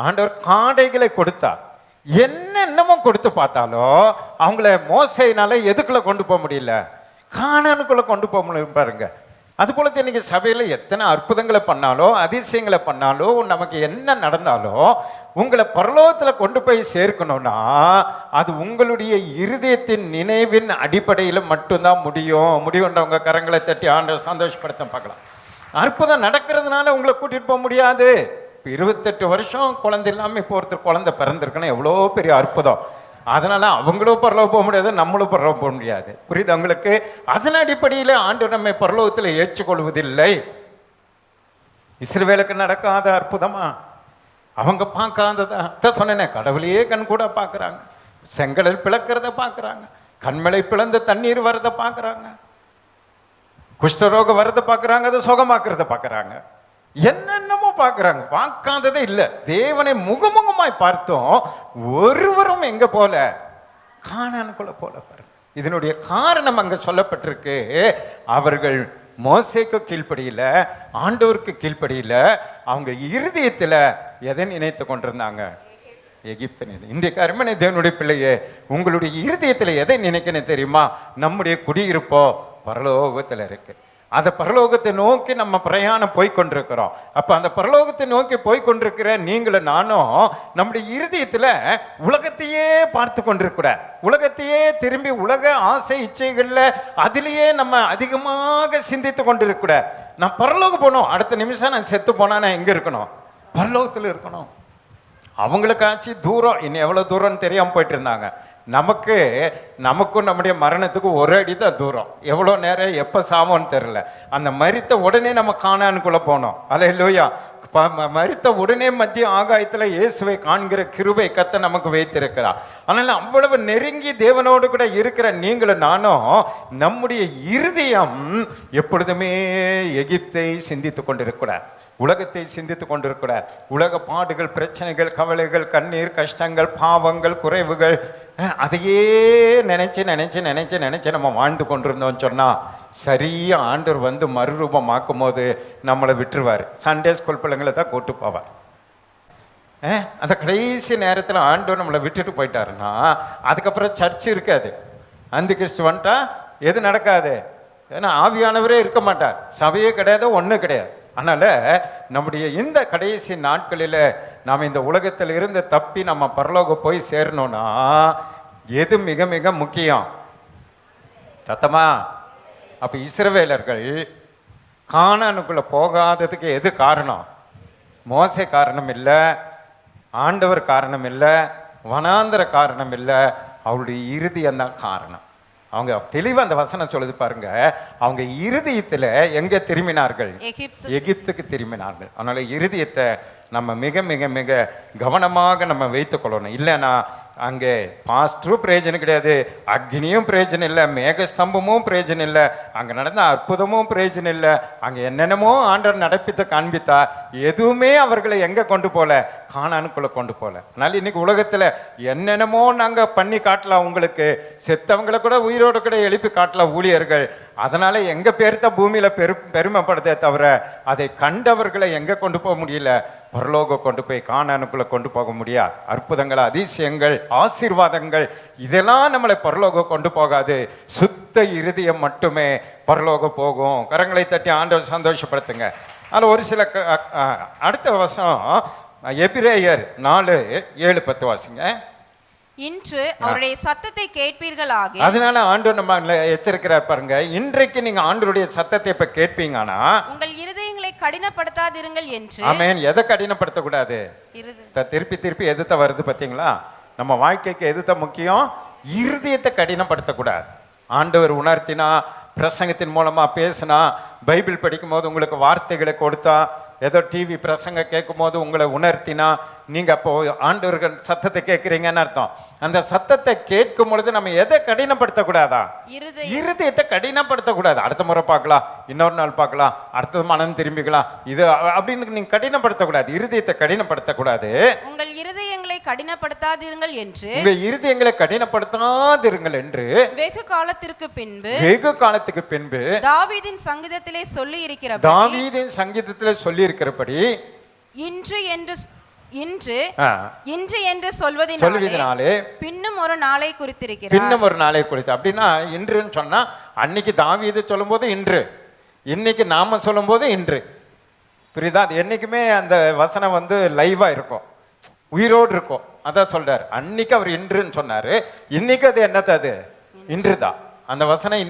ஆண்டவர் காடைகளை கொடுத்தார், என்னென்னமோ கொடுத்து பார்த்தாலும் அவங்கள மோசையினால எதுக்குள்ள கொண்டு போக முடியல? கானானுக்குள்ள கொண்டு போக முடியும் பாருங்க. அதுபோல இன்னைக்கு சபையில் எத்தனை அற்புதங்களை பண்ணாலும் அதிசயங்களை பண்ணாலும் நமக்கு என்ன நடந்தாலும் உங்களை பரலோகத்தில் கொண்டு போய் சேர்க்கணும்னா அது உங்களுடைய இருதயத்தின் நினைவின் அடிப்படையில் மட்டும்தான் முடியும்ன்றவங்க கரங்களை தட்டி ஆண்டவர் சந்தோஷப்படுத்த பார்க்கலாம். அற்புதம் நடக்கிறதுனால உங்களை கூட்டிட்டு போக முடியாது. 28 வருஷம் குழந்தை இல்லாமல் இப்போ ஒருத்தர் குழந்தை பிறந்திருக்குன்னா எவ்வளோ பெரிய அற்புதம். அதனால அவங்களும் பரலோகம் போக முடியாது, நம்மளும் பரலோகம் போக முடியாது. புரியுது உங்களுக்கு? அதன் அடிப்படையில் ஆண்டவர் நம்மை பரலோகத்தில் ஏற்றுக்கொள்வதில்லை. இஸ்ரவேலுக்கு நடக்காத அற்புதமா? அவங்க பார்க்காததா? சொன்னேனே, கடவுளையே கண் கூட பார்க்குறாங்க, செங்கடல் பிளக்கிறத பார்க்குறாங்க, கண்மலை பிளந்த தண்ணீர் வரதை பார்க்குறாங்க, குஷ்டரோகம் வரதை பார்க்குறாங்க, அதை சுகமாக்குறத பார்க்குறாங்க, என்னென்னமோ பார்க்குறாங்க. பார்க்காததே இல்லை. தேவனை முகமுகமாய் பார்த்தோம், ஒருவரும் எங்க போல? கானானுக்குள்ள போல பாருங்க. இதனுடைய காரணம் அங்க சொல்லப்பட்டிருக்கு. அவர்கள் மோசேக்கு கீழ்ப்படியில, ஆண்டவருக்கு கீழ்ப்படியில, அவங்க இருதயத்துல எதை நினைத்து கொண்டிருந்தாங்க? எகிப்து. இன்றைக்கு அருமையான தேவனுடைய பிள்ளையே, உங்களுடைய இருதயத்துல எதை நினைக்கணும் தெரியுமா? நம்முடைய குடியிருப்போ பரலோகத்துல இருக்கு. அந்த பரலோகத்தை நோக்கி நம்ம பிரயாணம் போய்கொண்டிருக்கிறோம். அப்ப அந்த பரலோகத்தை நோக்கி போய்கொண்டிருக்கிற நீங்களும் நானும் நம்முடைய இருதயத்துல உலகத்தையே பார்த்து கொண்டிருக்கூட, உலகத்தையே திரும்பி உலக ஆசை இச்சைகள்ல அதிலேயே நம்ம அதிகமாக சிந்தித்து கொண்டிருக்கூட. நான் பரலோகம் போனோம், அடுத்த நிமிஷம் நான் செத்து போனா நான் எங்க இருக்கணும்? பரலோகத்தில் இருக்கணும். அவங்களுக்காச்சு தூரம், இன்னும் எவ்வளவு தூரம்னு தெரியாம போயிட்டு இருந்தாங்க. நமக்கும் நம்முடைய மரணத்துக்கும் ஒரு அடி தான் தூரம். எவ்வளோ நேரம் எப்போ சாவோன்னு தெரில. அந்த மரித்த உடனே நம்ம கானானுக்குள்ளே போனோம். அல்லேலூயா. மரித்த உடனே மத்திய ஆகாயத்தில் இயேசுவை காண்கிற கிருபை கர்த்தர் நமக்கு வைத்திருக்கிறார். அதனால அவ்வளவு நெருங்கி தேவனோடு கூட இருக்கிற நீங்களும் நானும் நம்முடைய இருதயம் எப்பொழுதுமே எகிப்தை சிந்தித்து கொண்டிருக்கிறார், உலகத்தை சிந்தித்து கொண்டிருக்கிறார். உலக பாடுகள், பிரச்சனைகள், கவலைகள், கண்ணீர், கஷ்டங்கள், பாவங்கள், குறைவுகள், அதையே நினைச்சு நினைச்சு நினைச்சு நினைச்சு நம்ம வாழ்ந்து கொண்டிருந்தோம்னு சொன்னா சரியா ஆண்டவர் வந்து மறுரூபமாக்கும் போது நம்மளை விட்டுருவார். சண்டே ஸ்கூல் பிள்ளைங்களை தான் கூட்டு போவார். அந்த கடைசி நேரத்தில் ஆண்டவர் நம்மளை விட்டுட்டு போயிட்டாருன்னா அதுக்கப்புறம் சர்ச் இருக்காது. அந்த கிறிஸ்து வந்துட்டா எது நடக்காது. ஏன்னா ஆவியானவரே இருக்க மாட்டார், சபையே கிடையாது, ஒன்றும் கிடையாது. அதனால் நம்முடைய இந்த கடைசி நாட்களில் நாம் இந்த உலகத்தில் இருந்து தப்பி நம்ம பரலோகம் போய் சேரணும்னா எது மிக மிக முக்கியம்? சத்தமா? அப்போ இஸ்ரவேலர்கள் கானானுக்குள்ளே போகாததுக்கு எது காரணம்? மோசே காரணம் இல்லை, ஆண்டவர் காரணம் இல்லை, வனாந்தர காரணம் இல்லை, அவருடைய இருதயம்தான் காரணம். அவங்க தெளிவாக அந்த வசனம் சொல்லுது பாருங்க. அவங்க இருதயத்தில் எங்கே திரும்பினார்கள்? எகிப்துக்கு திரும்பினார்கள். அதனால இருதயத்தை நம்ம மிக மிக மிக கவனமாக நம்ம வைத்துக்கொள்ளணும். இல்லைன்னா அங்கே பாஸ்டரும் பிரயோஜனம் கிடையாது, அக்னியும் பிரயோஜனம் இல்லை, மேகஸ்தம்பமும் பிரயோஜனம் இல்லை, அங்கே நடந்த அற்புதமும் பிரயோஜனம் இல்லை, அங்கே என்னென்னமோ ஆண்டவர் நடப்பித்த காண்பித்தா எதுவுமே அவர்களை எங்கே கொண்டு போகல? கானானுக்குள்ளே கொண்டு போகல. அதனால் இன்னைக்கு உலகத்தில் என்னென்னமோ நாங்கள் பண்ணி காட்டலாம், உங்களுக்கு செத்தவங்களை கூட உயிரோடு கூட எழுப்பி காட்டலாம் ஊழியர்கள். அதனால் எங்கள் பேர்த்த பூமியில் பெருமைப்படுதே தவிர அதை கண்டவர்களை எங்கே கொண்டு போக முடியல? பரலோகம் கொண்டு போய் கானானுக்குள்ளே கொண்டு போக முடியாது. அற்புதங்கள், அதிசயங்கள், ஆசீர்வாதங்கள் இதெல்லாம் நம்மளை பரலோகம் கொண்டு போகாது. சுத்த இருதயம் மட்டுமே பரலோகம் போகும். கரங்களை தட்டி ஆண்டவர் சந்தோஷப்படுத்துங்க. அதில் ஒரு சில அடுத்த வருஷம் எபிரேயர் 4:7-10 வாசிங்க. இன்று அவருடைய சத்தத்தை கேட்பீர்களாக. அதனால ஆண்டவர் நம்ம எச்சரிக்கிறார் பாருங்க. இன்றைக்கு நீங்க ஆண்டவருடைய சத்தத்தை இப்ப கேட்பீங்கன்னா உங்கள் இருதயங்களை கடினப்படுத்தாதீர்கள் என்று. ஆமென். எதை கடினப்படுத்தக்கூடாது? திருப்பி திருப்பி எதுத்த வருது பார்த்தீங்களா? நம்ம வாழ்க்கைக்கு எதுத்த முக்கியம்? இருதயத்தை கடினப்படுத்தக்கூடாது. ஆண்டவர் உணர்த்தினா, பிரசங்கத்தின் மூலமா பேசினா, பைபிள் படிக்கும் போது உங்களுக்கு வார்த்தைகளை கொடுத்தா, ஏதோ டிவி பிரசங்க கேட்கும் போது உங்களை உணர்த்தினா, நீங்கள் அப்போ ஆண்டவர்கள் சத்தத்தை கேட்குறீங்கன்னு அர்த்தம். அந்த சத்தத்தை கேட்கும் பொழுது நம்ம எதை கடினப்படுத்தக்கூடாதா? இருதயத்தை கடினப்படுத்தக்கூடாது. அடுத்த முறை பார்க்கலாம், இன்னொரு நாள் பார்க்கலாம், அடுத்தது மனம் திரும்பிக்கலாம், இது அப்படின்னு நீங்கள் கடினப்படுத்தக்கூடாது. இருதயத்தை கடினப்படுத்தக்கூடாது. உங்கள் இருதயங்களை கடினப்படுத்தாதீர்கள் என்று. உங்கள் இருதயங்களை கடினப்படுத்தாதீர்கள் என்று வெகு காலத்துக்கு பின்பு தாவீதின் சங்கீதத்திலே சொல்லி இருக்கிறபடி இன்று என்று சொல்வதினாலே பின்னும் ஒரு நாளை குறித்து. அப்படின்னா இன்றுன்னு சொன்னா அன்னைக்கு தாவீது சொல்லும் போது இன்று, இன்னைக்கு நாம சொல்லும் போது இன்று. புரியுதா? அது என்னைக்குமே அந்த வசனம் வந்து லைவா இருக்கும், உயிரோடு இருக்கும். அதான் சொல்றாரு. அன்னைக்கு அவர் இன்றுன்னு சொன்னாரு, இன்னைக்கு அது என்னது? அது இன்றுதான். அந்த வசனம்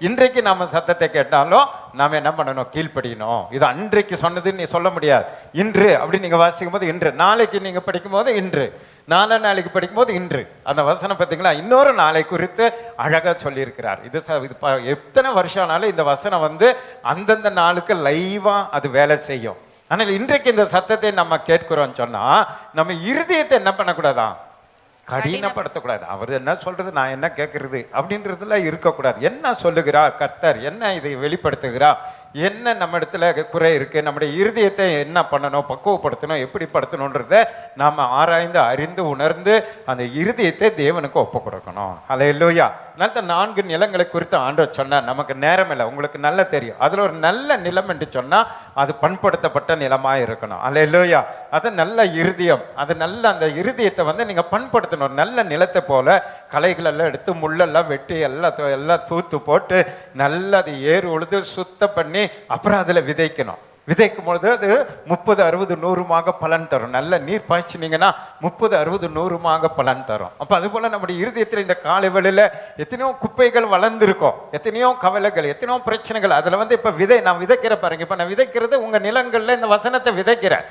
இன்றைக்கு நாம சத்தத்தை கேட்டாலும் நாம என்ன பண்ணணும்? கீழ்ப்படியணும். இது அன்றைக்கு சொன்னதுன்னு நீ சொல்ல முடியாது. இன்று அப்படி நீங்க வாசிக்கும் போது இன்று, நாளைக்கு நீங்க படிக்கும் போது இன்று, நாளைக்கு படிக்கும் போது இன்று. அந்த வசனம் பார்த்தீங்களா? இன்னொரு நாளை குறித்து அழகா சொல்லியிருக்கிறார். இது எத்தனை வருஷம் ஆனாலும் இந்த வசனம் வந்து அந்தந்த நாளுக்கு லைவா அது வேலை செய்யும். ஆனால் இன்றைக்கு இந்த சத்தத்தை நம்ம கேட்கிறோம்னு சொன்னா நம்ம இருதயத்தை என்ன பண்ணக்கூடாதான்? கடினப்படுத்தக்கூடாது. அவர் என்ன சொல்றது, நான் என்ன கேட்கறது அப்படின்றதுல இருக்கக்கூடாது. என்ன சொல்லுகிறார் கர்த்தர், என்ன இதை வெளிப்படுத்துகிறார், என்ன நம்ம இடத்துல குறை இருக்கு, நம்முடைய இருதயத்தை என்ன பண்ணணும், பக்குவப்படுத்தணும், எப்படி படுத்தணுன்றத நாம் ஆராய்ந்து அறிந்து உணர்ந்து அந்த இருதயத்தை தேவனுக்கு ஒப்பு கொடுக்கணும். அல்லேலூயா. அதனால 4 நிலங்களை குறித்து ஆண்டவர் சொன்னார். நமக்கு நேரம் இல்லை, உங்களுக்கு நல்லா தெரியும். அதில் ஒரு நல்ல நிலம் என்று சொன்னால் அது பண்படுத்தப்பட்ட நிலமாக இருக்கணும். அல்லேலூயா. அது நல்ல இருதயம், அது நல்ல அந்த இருதயத்தை வந்து நீங்கள் பண்படுத்தணும். ஒரு நல்ல நிலத்தை போல களைகளெல்லாம் எடுத்து முள்ளெல்லாம் வெட்டி எல்லாம் தூத்து போட்டு நல்லா அது ஏறு உழுது சுத்தம் பண்ணி அப்புறம் அதில் விதைக்கணும். விதைக்கும் பொழுது அது 30, 60, 100மாக பலன் தரும். நல்ல நீர் பாய்ச்சினீங்கன்னா 30, 60, 100மாக பலன் தரும். அப்போ அதுபோல் நம்முடைய இருதயத்தில் இந்த காலை வேளையில் எத்தனையோ குப்பைகள் வளர்ந்துருக்கோம், எத்தனையோ கவலைகள், எத்தனையோ பிரச்சனைகள். அதில் இப்போ நான் விதைக்கிற பாருங்க, இப்போ நான் விதைக்கிறது உங்கள் நிலங்களில் இந்த வசனத்தை விதைக்கிறேன்.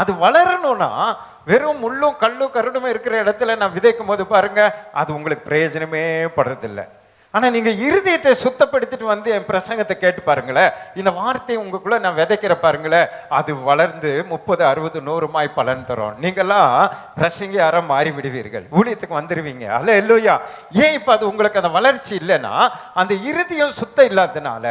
அது வளரணும்னா வெறும் முள்ளும் கல்லும் கருடுமே இருக்கிற இடத்துல நான் விதைக்கும் போது பாருங்க, அது உங்களுக்கு பிரயோஜனமே படுறதில்லை. ஆனால் நீங்கள் இருதயத்தை சுத்தப்படுத்திட்டு வந்து என் பிரசங்கத்தை கேட்டு பாருங்களேன், இந்த வார்த்தையை உங்களுக்குள்ள நான் விதைக்கிற பாருங்களேன், அது வளர்ந்து 30, 60, 100 பலன் தரும். நீங்கள்லாம் பிரசங்க யாரும் மாறி விடுவீர்கள், ஊழியத்துக்கு வந்துடுவீங்க. அல்ல இல்லையா? ஏன் இப்போ அது உங்களுக்கு அந்த வளர்ச்சி இல்லைன்னா, அந்த இருதயம் சுத்தம் இல்லாததுனால,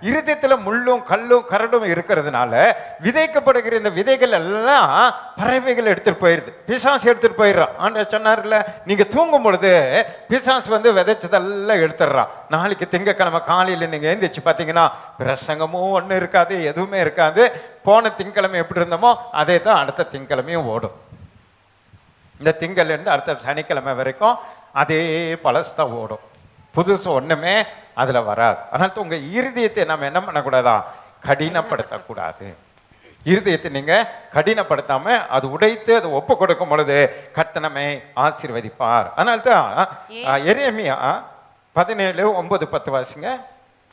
இருதயத்தில் முள்ளும் கல்லும் கரடும் இருக்கிறதுனால விதைக்கப்படுகிற இந்த விதைகள் எல்லாம் பறவைகள் எடுத்துட்டு போயிடுது, பிசாசு எடுத்துட்டு போயிடுறான். ஆண்டவர் சொன்னார்ல, நீங்கள் தூங்கும் பொழுது பிசாசு வந்து விதைச்சதெல்லாம் எடுத்துடுறான். நாளைக்கு திங்கக்கிழமை காலையில் நீங்கள் எழுந்திரிச்சு பார்த்தீங்கன்னா பிரசங்கமும் ஒன்றும் இருக்காது, எதுவுமே இருக்காது. போன திங்கக்கிழமை எப்படி இருந்தோமோ அதே தான் அடுத்த திங்கக்கிழமையும் ஓடும். இந்த திங்கள்லேருந்து அடுத்த சனிக்கிழமை வரைக்கும் அதே பழசுதான் ஓடும், புதுசு ஒன்றுமே அதில் வராது. அதனால உங்கள் இருதயத்தை நம்ம என்ன பண்ணக்கூடாதா? கடினப்படுத்தக்கூடாது. இருதயத்தை நீங்கள் கடினப்படுத்தாமல் அது உடைத்து அதை ஒப்பு கொடுக்கும் பொழுது கர்த்தர் நம்மை ஆசீர்வதிப்பார். அதனால தான் எரேமியா 17, 9, 10 வாசிங்க.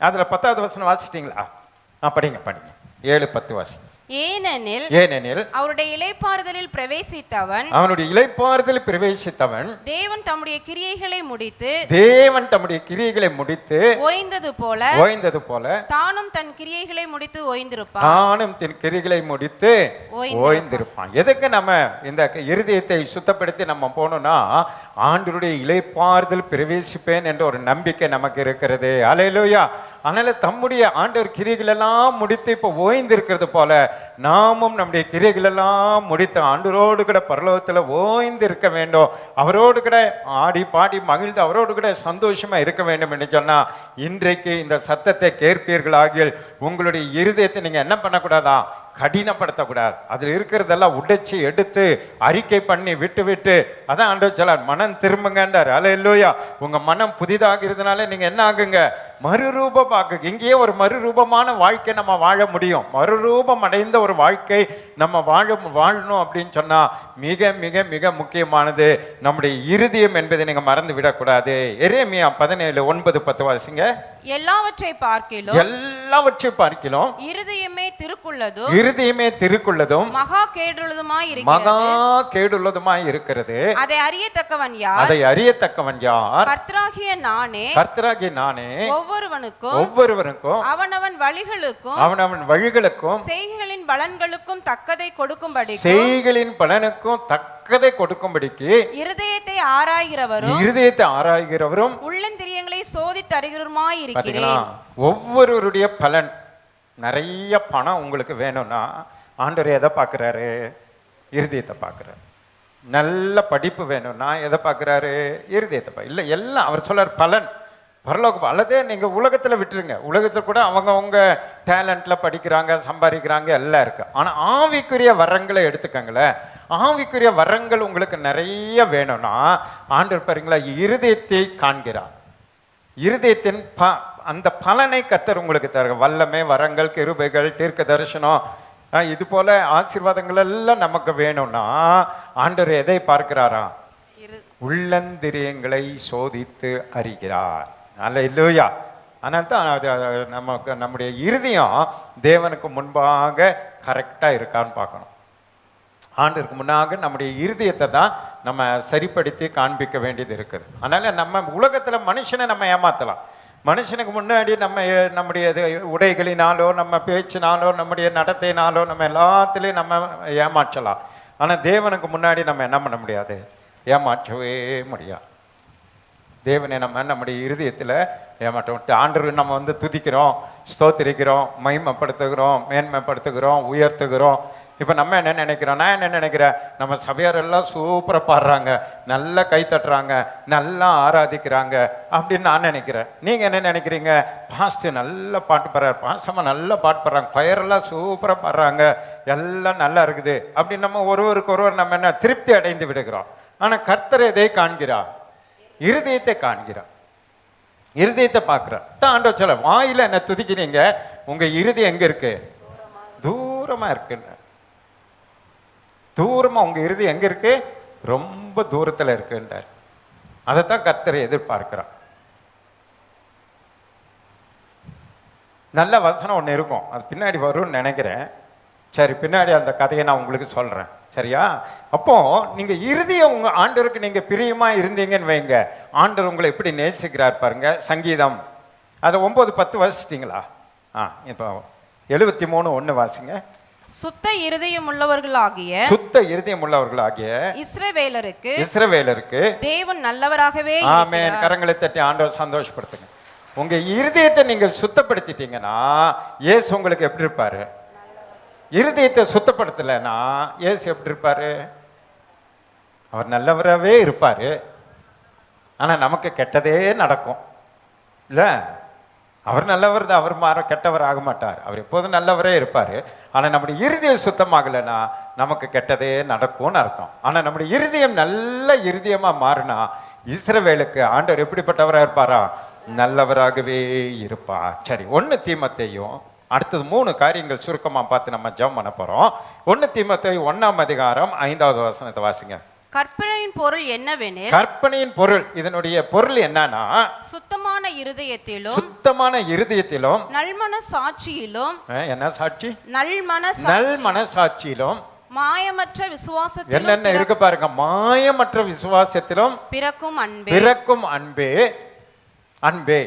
அதில் 10வது வசனம் வாசிட்டீங்களா? படிங்க 7, 10 வாசிங்க. ஏனெனில் அவருடைய இளைப்பாறுதலில் பிரவேசித்தவன் தேவன் தம்முடைய கிரியைகளை முடித்து ஓய்ந்தது போல தானும் தன் கிரியைகளை முடித்து ஓய்ந்திருப்பான். எதுக்கு நம்ம இந்த இருதயத்தை சுத்தப்படுத்தி நம்ம போனோம்னா, ஆண்டவருடைய இளைப்பாறுதல் பிரவேசிப்பேன் என்ற ஒரு நம்பிக்கை நமக்கு இருக்கிறது. அல்லேலூயா. அதனால தம்முடைய ஆண்டவர் கிரியைகள் எல்லாம் முடித்து இப்போ ஓய்ந்திருக்கிறது போல நாமும் நம்முடைய கிரியைகள் எல்லாம் முடித்து ஆண்டவரோடு கூட பரலோகத்தில் ஓய்ந்து இருக்க வேண்டும். அவரோடு கூட ஆடி பாடி மகிழ்ந்து அவரோடு கூட சந்தோஷமா இருக்க வேண்டும் என்று சொன்னா, இன்றைக்கு இந்த சத்தத்தை கேட்பீர்களாகில் உங்களுடைய இருதயத்தை நீங்க என்ன பண்ணக்கூடாதா? கடினப்படுத்தக்கூடாது. அதில் இருக்கிறதெல்லாம் உடைச்சி எடுத்து அறிக்கை பண்ணி விட்டு அதான் ஆண்டவர் சொல்லார், மனம் திரும்புங்கன்றார். அல்லேலூயா. உங்க மனம் புதிதாகிறதுனால நீங்க என்ன ஆகுங்க? மறுரூபம் ஆகுங்க. இங்கேயே ஒரு மறுரூபமான வாழ்க்கை நம்ம வாழ முடியும். மறுரூபம் அடைந்த ஒரு வாழ்க்கை நம்ம வாழணும் அப்படின்னு சொன்னா மிக மிக மிக முக்கியமானது நம்முடைய இருதயம் என்பதை நீங்க மறந்து விடக்கூடாது. எரேமியா 17, 9, 10 வாசிங்க. எல்லாவற்றை பார்க்கிலும் இருதயமே திருக்குள்ளதும் மகா கேடுள்ளதுமாய் இருக்கிறது. அதை அறியத்தக்கவன் யார்? கர்த்தராகிய நானே ஒவ்வொருவனுக்கும் அவனவன் வழிகளுக்கும் செய்கைகளின் பலன்களுக்கும் தக்கதை கொடுக்கும்படிக்கு இருதயத்தை ஆராய்கிறவரும் உள்ளந்திரியங்களை சோதித்து அறிகிறவருமாய் இருக்கிறேன். ஒவ்வொருவருடைய பலன், நிறைய பணம் உங்களுக்கு வேணும்னா ஆண்டவர் எதை பார்க்குறாரு? இருதயத்தை பார்க்குறாரு. நல்ல படிப்பு வேணும்னா எதை பார்க்குறாரு? இருதயத்தை இல்லை எல்லாம் அவர் சொல்றார் பலன் பரலோகம். அல்லதே நீங்கள் உலகத்தில் விட்டுருங்க, உலகத்தில் கூட அவங்க டேலண்ட்டில் படிக்கிறாங்க, சம்பாதிக்கிறாங்க, எல்லாம் இருக்கு. ஆனால் ஆவிக்குரிய வரங்களை எடுத்துக்கங்களேன். ஆவிக்குரிய வரங்கள் உங்களுக்கு நிறைய வேணும்னா ஆண்டவர் பாருங்களா இருதயத்தை காண்கிறார். இருதயத்தின் அந்த பலனை கர்த்தர் உங்களுக்கு தருங்க. வல்லமை, வரங்கள், கிருபைகள், தீர்க்க தரிசனம், இது போல ஆசீர்வாதங்கள் எல்லாம் நமக்கு வேணும்னா ஆண்டவர் எதை பார்க்கிறாரா? உள்ளந்திரியங்களை சோதித்து அறிகிறார். அல்லேலூயா. அதனால தான் நம்முடைய இருதயம் தேவனுக்கு முன்பாக கரெக்டாக இருக்கான்னு பார்க்கணும். ஆண்டவருக்கு முன்னாக நம்முடைய இருதயத்தை தான் நம்ம சரிப்படுத்தி காண்பிக்க வேண்டியது இருக்குது. அதனால் நம்ம உலகத்தில் மனுஷனை நம்ம ஏமாற்றலாம். மனுஷனுக்கு முன்னாடி நம்முடைய உடைகளினாலோ நம்ம பேச்சினாலோ நம்முடைய நடத்தையினாலோ நம்ம எல்லாத்துலேயும் நம்ம ஏமாற்றலாம். ஆனால் தேவனுக்கு முன்னாடி நம்ம என்ன பண்ண முடியாது? ஏமாற்றவே முடியாது. தேவனை நம்முடைய இருதயத்தில் ஏமாற்றம். ஆண்டவர் நம்ம துதிக்கிறோம், ஸ்தோத்திரிக்கிறோம், மகிமைப்படுத்துகிறோம், மேன்மைப்படுத்துகிறோம், உயர்த்துகிறோம். இப்போ நம்ம என்ன நினைக்கிறோம்? நான் என்ன நினைக்கிறேன்? நம்ம சபையாரெல்லாம் சூப்பராக பாடுறாங்க, நல்லா கை தட்டுறாங்க, நல்லா ஆராதிக்கிறாங்க அப்படின்னு நான் நினைக்கிறேன். நீங்கள் என்ன நினைக்கிறீங்க? பாஸ்ட்டு நல்ல பாட்டு பாடுறாரு, பாஸ்டமாக நல்ல பாட்டு பாடுறாங்க, பயிரெல்லாம் சூப்பராக பாடுறாங்க, எல்லாம் நல்லா இருக்குது அப்படின்னு நம்ம ஒருவருக்கு நம்ம என்ன திருப்தி அடைந்து விடுகிறோம். ஆனால் கர்த்தர் எதை காண்கிறார்? இருதயத்தை காண்கிறார். இருதயத்தை பார்க்குறார். தான் ஆண்டவர் சொல்ல, வாயில் என்ன துதிக்கிறீங்க? உங்கள் இருதயம் எங்கே இருக்கு? தூரமா இருக்குன்னு. தூரமா உங்க இறுதி எங்க இருக்கு? ரொம்ப தூரத்துல இருக்குன்றார். அதைத்தான் கர்த்தர் எதிர்பார்க்கிறார். நல்ல வசனம் ஒன்று இருக்கும், அது பின்னாடி வரும்னு நினைக்கிறேன். சரி, பின்னாடி அந்த கதையை நான் உங்களுக்கு சொல்றேன், சரியா? அப்போ நீங்க இறுதியை உங்க ஆண்டவருக்கு நீங்க பிரியமா இருந்தீங்கன்னு வைங்க, ஆண்டவர் உங்களை எப்படி நேசிக்கிறார் பாருங்க. சங்கீதம் அதை 9-10 வாசிச்சிட்டீங்களா? இப்போ 73:1 வாசிங்க. சுத்த இருதயம் உள்ளவர்களாகிய இஸ்ரவேலருக்கு தேவன் நல்லவராகவே ஆமென். கரங்களை தட்டி ஆண்டவர் சந்தோஷப்படுத்துங்க. உங்க இருதயத்தை நீங்க சுத்தப்படுத்திட்டீங்கன்னா இயேசு உங்களுக்கு எப்படி இருப்பாரு? இருதயத்தை சுத்தப்படுத்தலைன்னா இயேசு எப்படி இருப்பாரு? அவர் நல்லவராகவே இருப்பாரு. ஆனா நமக்கு கெட்டதே நடக்கும் இல்ல. அவர் நல்லவர் தான், அவர் கெட்டவர் ஆக மாட்டார். அவர் எப்போதும் நல்லவரே இருப்பார். ஆனால் நம்முடைய இருதயம் சுத்தமாகலைன்னா நமக்கு கெட்டதே நடக்கும்னு அர்த்தம். ஆனால் நம்முடைய இருதயம் நல்ல இருதயமாக மாறினா இஸ்ரவேலுக்கு ஆண்டவர் எப்படிப்பட்டவராக இருப்பாரா? நல்லவராகவே இருப்பார். சரி, 1 தீமோத்தேயும் அடுத்தது 3 காரியங்கள் சுருக்கமாக பார்த்து நம்ம ஜெபம் பண்ண போகிறோம். 1 தீமோத்தேயு 1:5 வசனத்தை வாசிங்க. கற்பனையின் பொருள் என்னவெனில், கற்பனையின் பொருள், இதனுடைய பொருள் என்னன்னா சுத்தமான இருதயத்திலும் நல்மன சாட்சியிலும், என்ன சாட்சி? நல்மன சாட்சியிலும் மாயமற்ற விசுவாசத்திலும், என்னென்ன இருக்கு பாருங்க, மாயமற்ற விசுவாசத்திலும் பிறக்கும் அன்பே.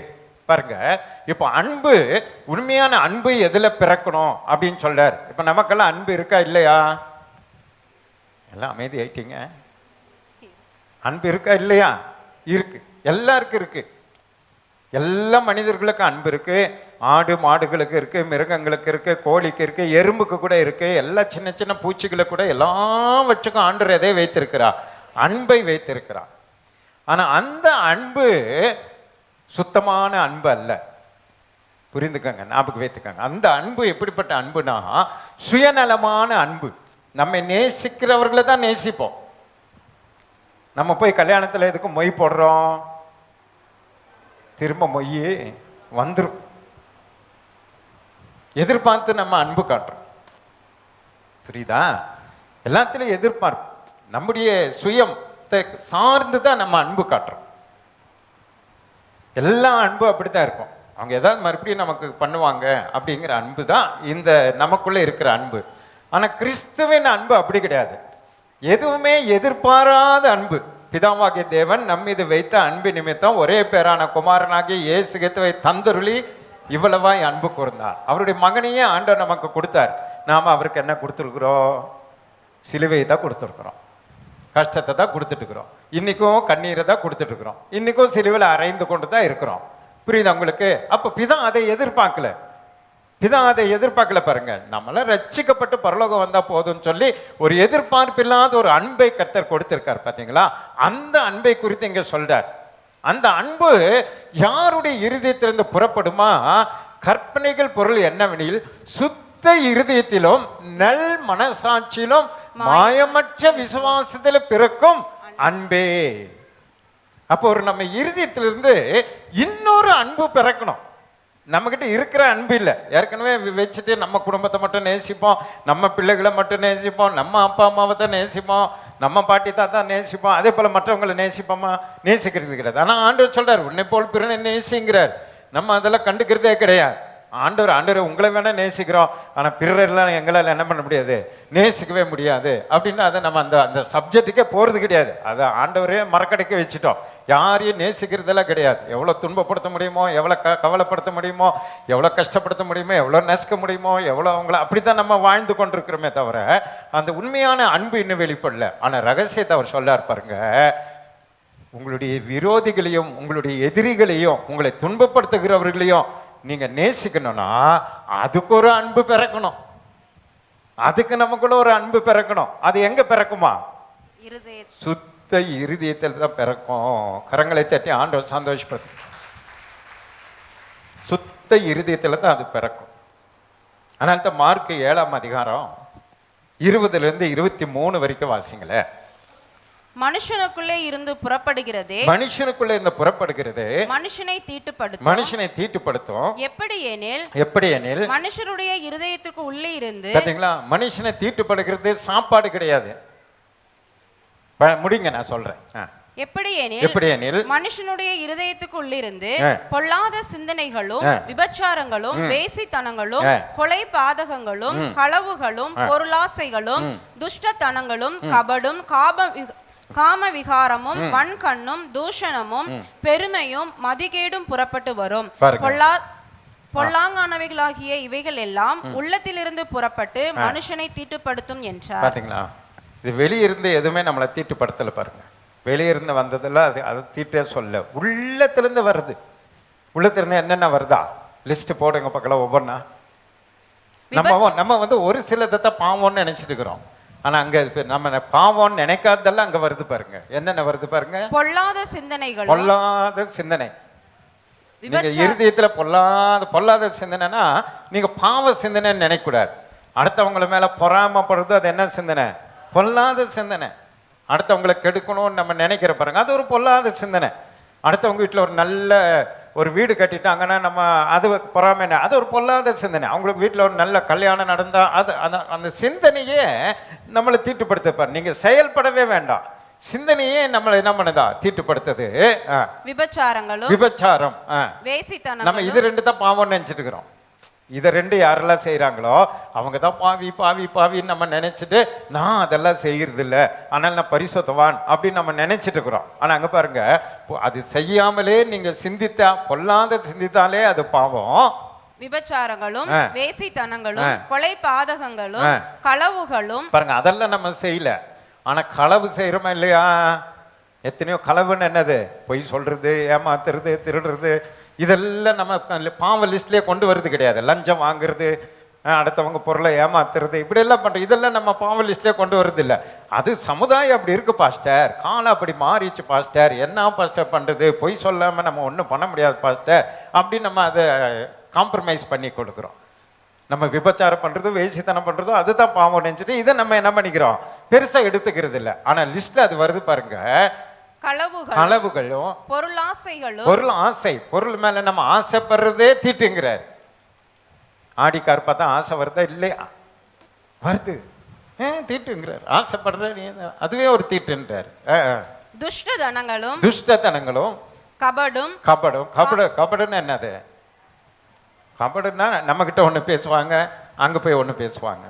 பாருங்க, இப்போ அன்பு, உண்மையான அன்பு எதுல பிறக்கணும் அப்படின்னு சொல்றார். இப்ப நமக்கெல்லாம் அன்பு இருக்கா இல்லையா? எல்லாம் அமைதி ஆயிட்டீங்க. அன்பு இருக்கா இல்லையா? இருக்கு, எல்லாருக்கும் இருக்கு. எல்லா மனிதர்களுக்கும் அன்பு இருக்கு. ஆடு மாடுகளுக்கு இருக்கு, மிருகங்களுக்கு இருக்கு, கோழிக்கு இருக்கு, எறும்புக்கு கூட இருக்கு, எல்லா சின்ன சின்ன பூச்சிகளை கூட எல்லாவற்றுக்கும் ஆண்டவர் எதை வைத்திருக்கிறா? அன்பை வைத்திருக்கிறா. ஆனா அந்த அன்பு சுத்தமான அன்பு அல்ல. புரிந்துக்கங்க, ஞாபகம் வைத்துக்கங்க. அந்த அன்பு எப்படிப்பட்ட அன்புனா சுயநலமான அன்பு. நம்ம நேசிக்கிறவர்களை தான் நேசிப்போம். நம்ம போய் கல்யாணத்தில் எதுக்கு மொய் போடுறோம்? திரும்ப மொய் வந்துடும். எதிர்பார்த்து நம்ம அன்பு காட்டுறோம். புரியுதா? எல்லாத்திலையும் எதிர்பார்ப்பு, நம்முடைய சுயத்தை சார்ந்து தான் நம்ம அன்பு காட்டுறோம். எல்லா அன்பும் அப்படித்தான் இருக்கும். அவங்க ஏதாவது மறுபடியும் நமக்கு பண்ணுவாங்க அப்படிங்கிற அன்பு தான் இந்த நமக்குள்ள இருக்கிற அன்பு. ஆனா கிறிஸ்துவின் அன்பு அப்படி கிடையாது. எதுவுமே எதிர்பாராத அன்பு. பிதாவாகிய தேவன் நம்மீது வைத்த அன்பு நிமித்தம் ஒரே பேரான குமாரனாகிய இயேசு கிறிஸ்துவை தந்தருளி இவ்வளவாய் அன்பு கூர்ந்தார். அவருடைய மகனையே ஆண்டவர் நமக்கு கொடுத்தார். நாம அவருக்கு என்ன கொடுத்துருக்குறோம்? சிலுவையை தான் கொடுத்துருக்குறோம், கஷ்டத்தை தான் கொடுத்துட்டு இருக்கிறோம், இன்னைக்கும் கண்ணீரை தான் கொடுத்துட்டு இருக்கிறோம், இன்னைக்கும் சிலுவையில் அரைந்து கொண்டு தான் இருக்கிறோம். புரியுது உங்களுக்கு? அப்ப பிதா அதை எதிர்பார்க்கல. பாருங்க. நம்மள ரட்சிக்கப்பட்டு பரலோகம் வந்தா போதும்னு சொல்லி ஒரு எதிர்பார்ப்பில்லாத ஒரு அன்பை கர்த்தர் கொடுத்திருக்கார். பாத்தீங்களா? அந்த அன்பை குறித்து இங்க சொல்றார். அந்த அன்பு யாருடைய இருதயத்திலிருந்து புறப்படுமா? கற்பனைகள் பொருள் என்னவெனில், சுத்த இருதயத்திலும் நல் மனசாட்சியிலும் மாயமற்ற விசுவாசத்தில் பிறக்கும் அன்பே. அப்போ ஒரு நம்ம இருதயத்திலிருந்து இன்னொரு அன்பு பிறக்கணும். நம்மக்கிட்ட இருக்கிற அன்பு இல்லை, ஏற்கனவே வச்சுட்டு நம்ம குடும்பத்தை மட்டும் நேசிப்போம், நம்ம பிள்ளைகளை மட்டும் நேசிப்போம், நம்ம அப்பா அம்மாவை தான் நேசிப்போம், நம்ம பாட்டி தாத்தா நேசிப்போம், அதே போல் மற்றவங்களை நேசிப்போமா? நேசிக்கிறது கிடையாது. ஆனால் ஆண்டவர் சொல்கிறார், உன்னை போல் பிறனை நேசிங்கிறார். நம்ம அதெல்லாம் கண்டுக்கிறதே கிடையாது. ஆண்டவர் உங்களை வேணா நேசிக்கிறோம், ஆனால் பிறரெல்லாம் எங்களால் என்ன பண்ண முடியாது, நேசிக்கவே முடியாது அப்படின்னு அதை நம்ம அந்த சப்ஜெக்டுக்கே போகிறது கிடையாது. அதை ஆண்டவரே மறக்கடைக்க வச்சுட்டோம். யாரையும் நேசிக்கிறதெல்லாம் கிடையாது. எவ்வளோ துன்பப்படுத்த முடியுமோ, எவ்வளோ கவலைப்படுத்த முடியுமோ, எவ்வளோ கஷ்டப்படுத்த முடியுமோ, எவ்வளோ நெசுக்க முடியுமோ, எவ்வளோ அவங்கள அப்படித்தான் நம்ம வாழ்ந்து கொண்டிருக்கிறோமே தவிர அந்த உண்மையான அன்பு இன்னும் வெளிப்படல. ஆனால் ரகசியத்தை அவர் சொல்லார் பாருங்க, உங்களுடைய விரோதிகளையும் உங்களுடைய எதிரிகளையும் உங்களை துன்பப்படுத்துகிறவர்களையும் நீங்க நேசிக்கணும்னா அதுக்கு ஒரு அன்பு பிறக்கணும். அதுக்கு நமக்குள்ள ஒரு அன்பு பிறக்கணும். அது எங்க பிறக்குமா? சுத்த இருதயத்தில் தான் பிறக்கும். கரங்களை தட்டி ஆண்டவர் சந்தோஷப்படுத்து. சுத்த இருதயத்தில் தான் அது பிறக்கும். அதனால தான் மார்க் 7 அதிகாரம் 20 to 23 வரைக்கும் வாசிங்களேன். மனுஷனுக்குள்ளே இருந்து புறப்படுகிறதே மனுஷனுக்குள்ள இருந்து புறப்படுகிறது மனுஷனை தீட்டுப்படுத்தும். எப்படி எனில் மனுஷருடைய இருதயத்துக்கு உள்ளே இருந்து. பாத்தீங்களா, மனுஷனை தீட்டுப்படுகிறது சாப்பாடு கிடையாது. முடிங்க, நான் சொல்றேன். எப்படி எனில் மனுஷனுடைய இருதயத்துக்கு உள்ளிருந்து பொல்லாத சிந்தனைகளும் விபச்சாரங்களும் வேசித்தனங்களும் கொலை பாதகங்களும் களவுகளும் பொருளாசைகளும் துஷ்டத்தனங்களும் கபடும் காம விகாரமும் வன்கண்ணும் தூஷணமும் பெருமையும் மதிகேடும் புறப்பட்டு வரும். பொல்லாங்கானவைகளாகிய இவைகள் எல்லாம் உள்ளத்திலிருந்து புறப்பட்டு மனுஷனை தீட்டுப்படுத்தும் என்றார். பாத்தீங்களா, இது வெளியிருந்து எதுவுமே நம்மளை தீட்டுப்படுத்தல. பாருங்க, வெளியிருந்து வந்ததெல்லாம் அது தீட்டே சொல்ல, உள்ளத்திலிருந்து வருது. உள்ளத்திலிருந்து என்னென்ன வருதா லிஸ்ட் போடுங்க பக்கம் ஒவ்வொன்றா. நம்ம வந்து ஒரு சிலதை பாவம்னு நினைச்சிட்டு இருக்கிறோம். ஆனா அங்க நம்ம பாவம்னு நினைக்காததெல்லாம் அங்க வருது. பாருங்க என்னென்ன வருது பாருங்க. பொல்லாத சிந்தனைகள். பொல்லாத சிந்தனை. நீங்க இருதயத்துல பொல்லாத சிந்தனைனா நீங்க பாவ சிந்தனை நினைக்க கூடாது. அடுத்தவங்களை மேல பொறாமப்படுறது அது என்ன சிந்தனை? பொல்லாத சிந்தனை. அடுத்தவங்களை கெடுக்கணும்னு நம்ம நினைக்கிற பாருங்க, அது ஒரு பொல்லாத சிந்தனை. அடுத்தவங்க வீட்டில் ஒரு நல்ல ஒரு வீடு கட்டிட்டாங்கன்னா நம்ம அது பொறாமை, அது ஒரு பொல்லாத சிந்தனை. அவங்களுக்கு வீட்டில் ஒரு நல்ல கல்யாணம் நடந்தால் அது அந்த சிந்தனையே நம்மளை தீட்டுப்படுத்தப்பார். நீங்கள் செயல்படவே வேண்டாம், சிந்தனையே நம்மளை என்ன பண்ணுதா தீட்டுப்படுத்துது. விபச்சாரம், நம்ம இது ரெண்டு தான் பாவம்னு நினச்சிட்டு இருக்கிறோம். இதை ரெண்டு யாரெல்லாம் செய்கிறாங்களோ அவங்க தான் பாவின்னு நம்ம நினச்சிட்டு நான் அதெல்லாம் செய்கிறது இல்லை, ஆனால் நான் பரிசுத்தவான் அப்படின்னு நம்ம நினச்சிட்டு இருக்கிறோம். ஆனால் அங்கே பாருங்க, அது செய்யாமலே நீங்கள் பொல்லாத சிந்தித்தாலே அது பாவம். விபச்சாரங்களும் வேசித்தனங்களும் கொலை பாதகங்களும் களவுகளும் பாருங்க, அதெல்லாம் நம்ம செய்யல. ஆனால் களவு செய்கிறோமா இல்லையா? எத்தனையோ களவுன்னு என்னது? பொய் சொல்றது, ஏமாத்துறது, திருடுறது, இதெல்லாம் நம்ம பாவ லிஸ்ட்லேயே கொண்டு வருது கிடையாது. லஞ்சம் வாங்குறது, அடுத்தவங்க பொருளை ஏமாத்துறது, இப்படியெல்லாம் பண்ணுறது, இதெல்லாம் நம்ம பாவ லிஸ்ட்லேயே கொண்டு வருது இல்லை. அது சமுதாயம் அப்படி இருக்குது பாஸ்டர், காலம் அப்படி மாறிச்சு பாஸ்டர், என்ன பாஸ்டர் பண்ணுறது, பொய் சொல்லாமல் நம்ம ஒன்றும் பண்ண முடியாது பாஸ்டர் அப்படின்னு நம்ம அதை காம்ப்ரமைஸ் பண்ணி கொடுக்குறோம். நம்ம விபச்சாரம் பண்ணுறதோ வேசித்தனம் பண்ணுறதோ அதுதான் பாவம் நினச்சிட்டு இதை நம்ம என்ன பண்ணிக்கிறோம், பெருசாக எடுத்துக்கிறது இல்லை. ஆனால் லிஸ்ட்டில் அது வருது பாருங்க. களவுகளும் பொருள் ஆசை, பொருள் மேல நம்ம ஆசைப்படுறதே தீட்டுங்கிறார். ஆடிக்கார் பார்த்தா ஆசை வருதா இல்லையா? வருது, தீட்டுங்கிறார். ஆசைப்படுற அதுவே ஒரு தீட்டுன்றார். துஷ்டத்தனங்களும் கபடுன்னு என்னது? கபடுன்னா நம்ம கிட்ட ஒண்ணு பேசுவாங்க, அங்க போய் ஒண்ணு பேசுவாங்க,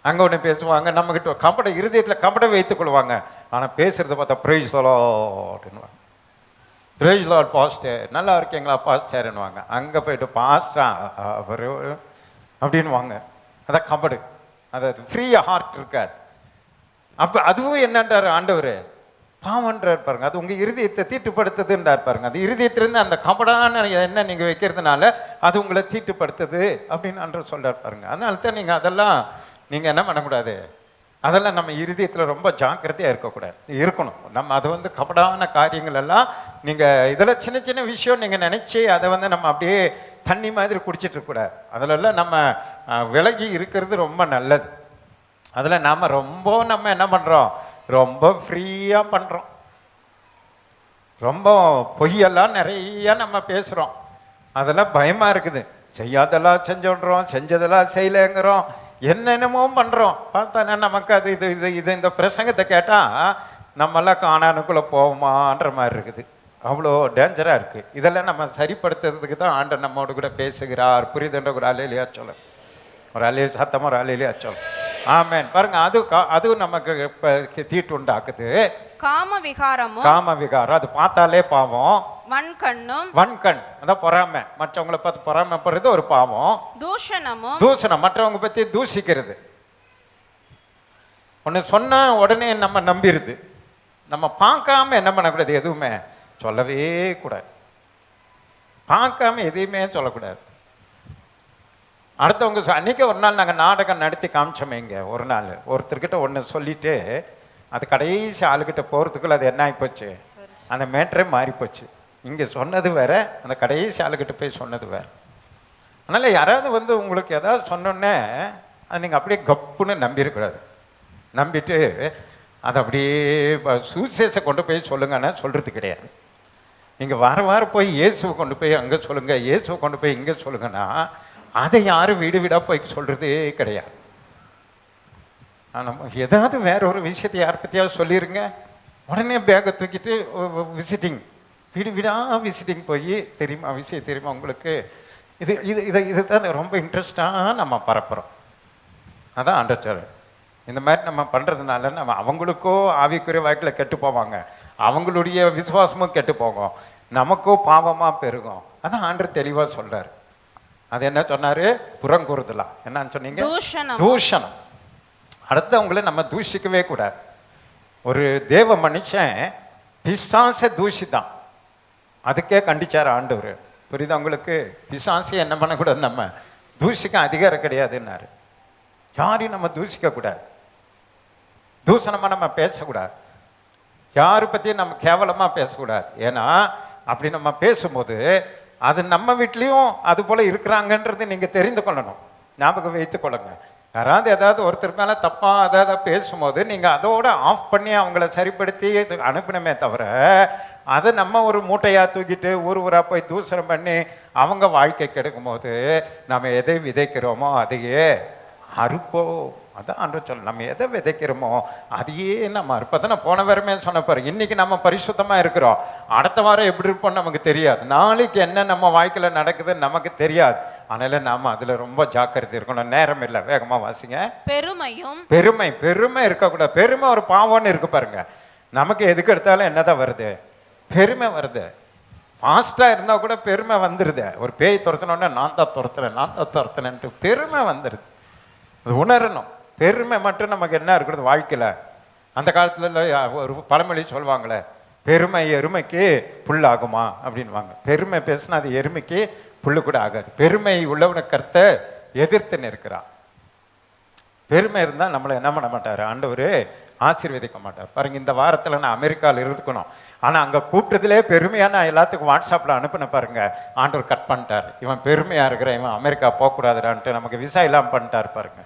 அங்கே ஒன்று பேசுவாங்க, நம்மக்கிட்ட கபட இருதயத்தில் கபட வைத்துக் கொள்வாங்க. ஆனால் பேசுகிறத பார்த்தா ப்ரைஸ் லார்ட்னுவாங்க, ப்ரைஸ் லார்ட் பாஸ்டர், நல்லா இருக்கீங்களா பாஸ்டர்னுவாங்க. அங்கே போய்ட்டு பாஸ்டா அவர் அப்படின்வாங்க. அதான் கபடு, அதாவது ஃப்ரீயாக ஹார்ட் இருக்காது. அப்போ அதுவும் என்னன்றார் ஆண்டவர், பாவன்றார் பாருங்க. அது உங்கள் இருதயத்தை தீட்டுப்படுத்துதுன்றார் பாருங்க. அது இருதயத்திலேருந்து அந்த கபடான என்ன நீங்கள் வைக்கிறதுனால அது உங்களை தீட்டுப்படுத்துது அப்படின்னு அன்று சொல்கிறார் பாருங்க. அதனால தான் நீங்கள் அதெல்லாம் நீங்கள் என்ன பண்ணக்கூடாது, அதெல்லாம் நம்ம இருதயத்தில் ரொம்ப ஜாக்கிரதையாக இருக்கணும். நம்ம அது வந்து கபடான காரியங்கள் எல்லாம் நீங்கள் இதில் சின்ன சின்ன விஷயம் நீங்கள் நினச்சி அதை வந்து நம்ம அப்படியே தண்ணி மாதிரி குடிச்சிட்டு இருக்கக்கூடாது. அதிலெல்லாம் நம்ம விலகி இருக்கிறது ரொம்ப நல்லது. அதில் நாம் நம்ம என்ன பண்ணுறோம், ரொம்ப ஃப்ரீயாக பண்ணுறோம். ரொம்ப பொய்யெல்லாம் நிறைய நம்ம பேசுகிறோம். அதெல்லாம் பயமாக இருக்குது. செய்யாதெல்லாம் செஞ்சோன்றோம், செஞ்சதெல்லாம் செய்யலைங்கிறோம், என்னென்னமோ பண்ணுறோம். பார்த்தா நமக்கு அது இது இந்த பிரசங்கத்தை கேட்டால் நம்மெல்லாம் காணானுக்குள்ளே போவோமான்ற மாதிரி இருக்குது. அவ்வளோ டேஞ்சராக இருக்குது. இதெல்லாம் நம்ம சரிப்படுத்துறதுக்கு தான் ஆண்டவர் நம்மோடு கூட பேசுகிறார். புரியுதுன்ற ஒரு அலையிலையா சொல்ல, ஒரு அலைய சத்தமாக ஒரு அலையிலையா சொல்ல. ஆமேன். பாருங்க, அது நமக்கு தீட்டு உண்டாக்குது. காம விகாரம் அது பார்த்தாலே பாவம். வன்கண் அதான் பொறாமை, மற்றவங்களை பார்த்து பொறாமைப்படுறது ஒரு பாவம். தூஷணம் மற்றவங்க பத்தி தூஷிக்கிறது. ஒன்று சொன்னா உடனே நம்ம நம்பிடுது. நம்ம பார்க்காம என்ன பண்ணக்கூடாது, எதுவுமே சொல்லவே கூடாது. பார்க்காம எதையுமே சொல்லக்கூடாது. அடுத்தவங்க அன்றைக்கி ஒரு நாள் நாங்கள் நாடகம் நடத்தி காமிச்சோமே. இங்கே ஒரு நாள் ஒருத்தர்கிட்ட ஒன்று சொல்லிட்டு அது கடைசி ஆளுக்கிட்ட போகிறதுக்குள்ள அது என்ன ஆகிப்போச்சு, அந்த மேட்டரே மாறிப்போச்சு. இங்கே சொன்னது வேறு, அந்த கடைசி ஆளுக்கிட்ட போய் சொன்னது வேறு. அதனால் யாராவது வந்து உங்களுக்கு ஏதாவது சொன்னோன்னே அது நீங்கள் அப்படியே கப்புன்னு நம்பிடக்கூடாது. நம்பிட்டு அது அப்படியே சுவிசேஷ கொண்டு போய் சொல்லுங்கன்னா சொல்கிறது கிடையாது. நீங்கள் வாரம் போய் இயேசுவை கொண்டு போய் அங்கே சொல்லுங்கள், இயேசுவை கொண்டு போய் இங்கே சொல்லுங்கன்னா அதை யாரும் வீடு வீடாக போய் சொல்கிறதே கிடையாது. நம்ம ஏதாவது வேற ஒரு விஷயத்தை யார் பற்றியாவது சொல்லிடுங்க, உடனே பேக்கை தூக்கிட்டு விசிட்டிங், வீடு வீடாக விசிட்டிங் போய் தெரியுமா விஷயம் தெரியுமா உங்களுக்கு, இது இது இதை இதுதான் ரொம்ப இன்ட்ரெஸ்டாக நம்ம பரப்புகிறோம். அதான் ஆண்டவர் இந்த மாதிரி நம்ம பண்ணுறதுனால நம்ம அவங்களுக்கோ ஆவிக்குரிய வாய்க்கில் கெட்டு போவாங்க, அவங்களுடைய விசுவாசமும் கெட்டு போகும், நமக்கோ பாவமாக பெருகும். அதான் ஆண்டவர் தெளிவாக சொல்கிறார். அது என்ன சொன்னார்? புறங்கூறுதலாம். என்னன்னு சொன்னீங்க? தூஷணம். அடுத்தவங்கள நம்ம தூஷிக்கவே கூடாது. ஒரு தேவ மனுஷன் பிசாசை தூஷித்தான், அதுக்கே கண்டிச்சார் ஆண்டவர். புரியுதா உங்களுக்கு? பிசாசை என்ன பண்ணக்கூடாது, நம்ம தூஷிக்க அதிகாரம் கிடையாதுன்னாரு. யாரையும் நம்ம தூஷிக்கக்கூடாது, தூஷணமாக நம்ம பேசக்கூடாது, யாரை பற்றியும் நம்ம கேவலமாக பேசக்கூடாது. ஏன்னா அப்படி நம்ம பேசும்போது அது நம்ம வீட்லேயும் அது போல் இருக்கிறாங்கன்றது நீங்கள் தெரிந்து கொள்ளணும், ஞாபகம் வைத்து கொள்ளுங்க. யாராவது ஏதாவது ஒருத்தர் மேலே தப்பாக அதாவது பேசும்போது நீங்கள் அதோட ஆஃப் பண்ணி அவங்கள சரிப்படுத்தி அனுப்பினமே தவிர அதை நம்ம ஒரு மூட்டையாக தூக்கிட்டு ஊராக போய் தூசணம் பண்ணி அவங்க வாழ்க்கை கெடுக்கும் போது நம்ம எதை விதைக்கிறோமோ அதையே அறுப்போம். அதான் ஆண்டவர் சொல்ல, நம்ம எதை விதைக்கிறோமோ அதையே நம்ம அறுப்பதை நான் போன வாரமே சொன்னப்பாரு. இன்னைக்கு நம்ம பரிசுத்தமாக இருக்கிறோம், அடுத்த வாரம் எப்படி இருப்போம்னு நமக்கு தெரியாது, நாளைக்கு என்ன நம்ம வாழ்க்கையில் நடக்குதுன்னு நமக்கு தெரியாது. அதனால நாம அதில் ரொம்ப ஜாக்கிரதை இருக்கணும். நேரம் இல்லை, வேகமாக வாசிங்க. பெருமை இருக்கக்கூடாது. பெருமை ஒரு பாவம்னு இருக்கு பாருங்க. நமக்கு எதுக்கு எடுத்தாலும் என்னதான் வருது? பெருமை வருது. ஃபாஸ்ட்டாக இருந்தால் கூட பெருமை வந்துடுது. ஒரு பேய் துரத்தினோடனே நான் தான் துரத்துனேன்ட்டு பெருமை வந்துடுது. அது உணரணும். பெருமை மட்டும் நமக்கு என்ன இருக்கிறது வாழ்க்கையில்? அந்த காலத்தில் ஒரு பழமொழி சொல்லுவாங்களே, பெருமை எருமைக்கு புல்லாகுமா அப்படின்வாங்க. பெருமை பேசினா அது எருமைக்கு புல்லு கூட ஆகாது. பெருமை உள்ளவனை கருத்தை எதிர்த்து நிற்கிறான். பெருமை இருந்தால் நம்மளை என்ன பண்ண மாட்டார் ஆண்டவர், ஆசீர்வதிக்க மாட்டார். பாருங்க, இந்த வாரத்தில் நான் அமெரிக்காவில் இருக்கணும், ஆனால் அங்கே கூப்பிட்டதுலே பெருமையாக நான் எல்லாத்துக்கும் வாட்ஸ்அப்பில் அனுப்பின பாருங்க, ஆண்டவர் கட் பண்ணிட்டார். இவன் பெருமையாக இருக்கிற இவன் அமெரிக்கா போகக்கூடாதுடான்ட்டு நமக்கு விசா இல்லாமல் பண்ணிட்டார் பாருங்க.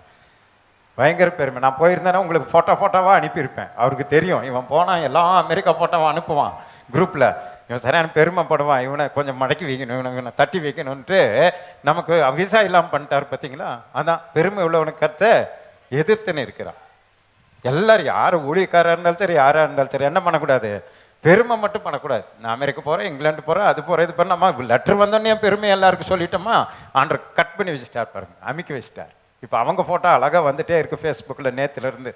பயங்கர பெருமை. நான் போயிருந்தேன்னா உங்களுக்கு ஃபோட்டோவாக அனுப்பியிருப்பேன். அவருக்கு தெரியும் இவன் போனால் எல்லாம் அமெரிக்கா ஃபோட்டோவாக அனுப்புவான் குரூப்பில். இவன் சரியான பெருமைப்படுவான், இவனை கொஞ்சம் மடக்கி வைக்கணும், இவனை தட்டி வைக்கணுன்ட்டு நமக்கு விசா இல்லாமல் பண்ணிட்டார் பார்த்தீங்களா? அதான் பெருமை உள்ளவனுக்கு கருத்தை எதிர்த்துன்னு இருக்கிறான். எல்லாரும் யார் ஊழியக்காராக இருந்தாலும் சரி, யாராக இருந்தாலும் சரி, என்ன பண்ணக்கூடாது? பெருமை மட்டும் பண்ணக்கூடாது. நான் அமெரிக்கா போகிறேன், இங்கிலாந்து போகிறேன், அது போகிறேன், இது பண்ண நம்ம லெட்டர் வந்தோடனே பெருமை எல்லாருக்கும் சொல்லிட்டோமா, ஆண்டர் கட் பண்ணி வச்சுட்டார் பாருங்க, அமைக்க வச்சுட்டார். இப்போ அவங்க ஃபோட்டோ அழகாக வந்துட்டே இருக்குது ஃபேஸ்புக்கில். நேற்றுலேருந்து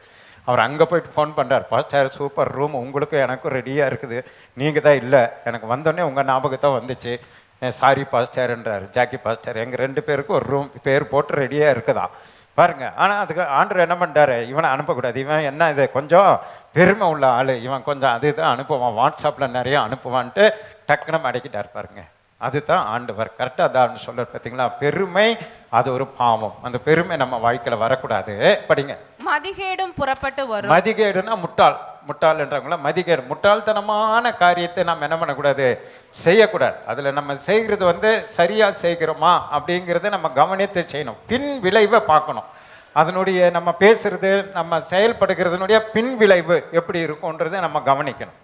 அவர் அங்கே போயிட்டு ஃபோன் பண்ணுறார், பாஸ்டர் சூப்பர் ரூம் உங்களுக்கும் எனக்கும் ரெடியாக இருக்குது, நீங்கள் தான் இல்லை, எனக்கு வந்தோடனே உங்கள் ஞாபகத்தான் வந்துச்சு, சாரி பாஸ்டர்ன்றார். ஜாக்கி பாஸ்டர் எங்கள் 2 பேருக்கும் ஒரு ரூம் பேர் போட்டு ரெடியாக இருக்குதா பாருங்க. ஆனால் அதுக்கு ஆண்டவர் என்ன பண்ணிட்டாரு, இவனை அனுப்பக்கூடாது, இவன் என்ன இது கொஞ்சம் பெருமை உள்ள ஆள், இவன் கொஞ்சம் அது தான் அனுப்புவான், வாட்ஸ்அப்பில் நிறைய அனுப்புவான்ட்டு டக்குன்னு அடக்கிட்டார் பாருங்க. அதுதான் ஆண்டவர் கரெக்டாக தான் சொல்ல பார்த்தீங்களா? பெருமை அது ஒரு பாவம். அந்த பெருமை நம்ம வாழ்க்கையில் வரக்கூடாது. படிங்க. மதிகேடும் புறப்பட்டு வரும். மதிகேடுனா முட்டாள்ன்றவங்கள மதிகேடு, முட்டாள்தனமான காரியத்தை நம்ம என்ன பண்ணக்கூடாது, செய்யக்கூடாது. அதில் நம்ம செய்கிறது சரியாக செய்கிறோமா அப்படிங்கிறத நம்ம கவனித்து செய்யணும். பின் விளைவை பார்க்கணும். அதனுடைய நம்ம பேசுறது நம்ம செயல்படுகிறதுனுடைய பின் விளைவு எப்படி இருக்கும்ன்றதை நம்ம கவனிக்கணும்.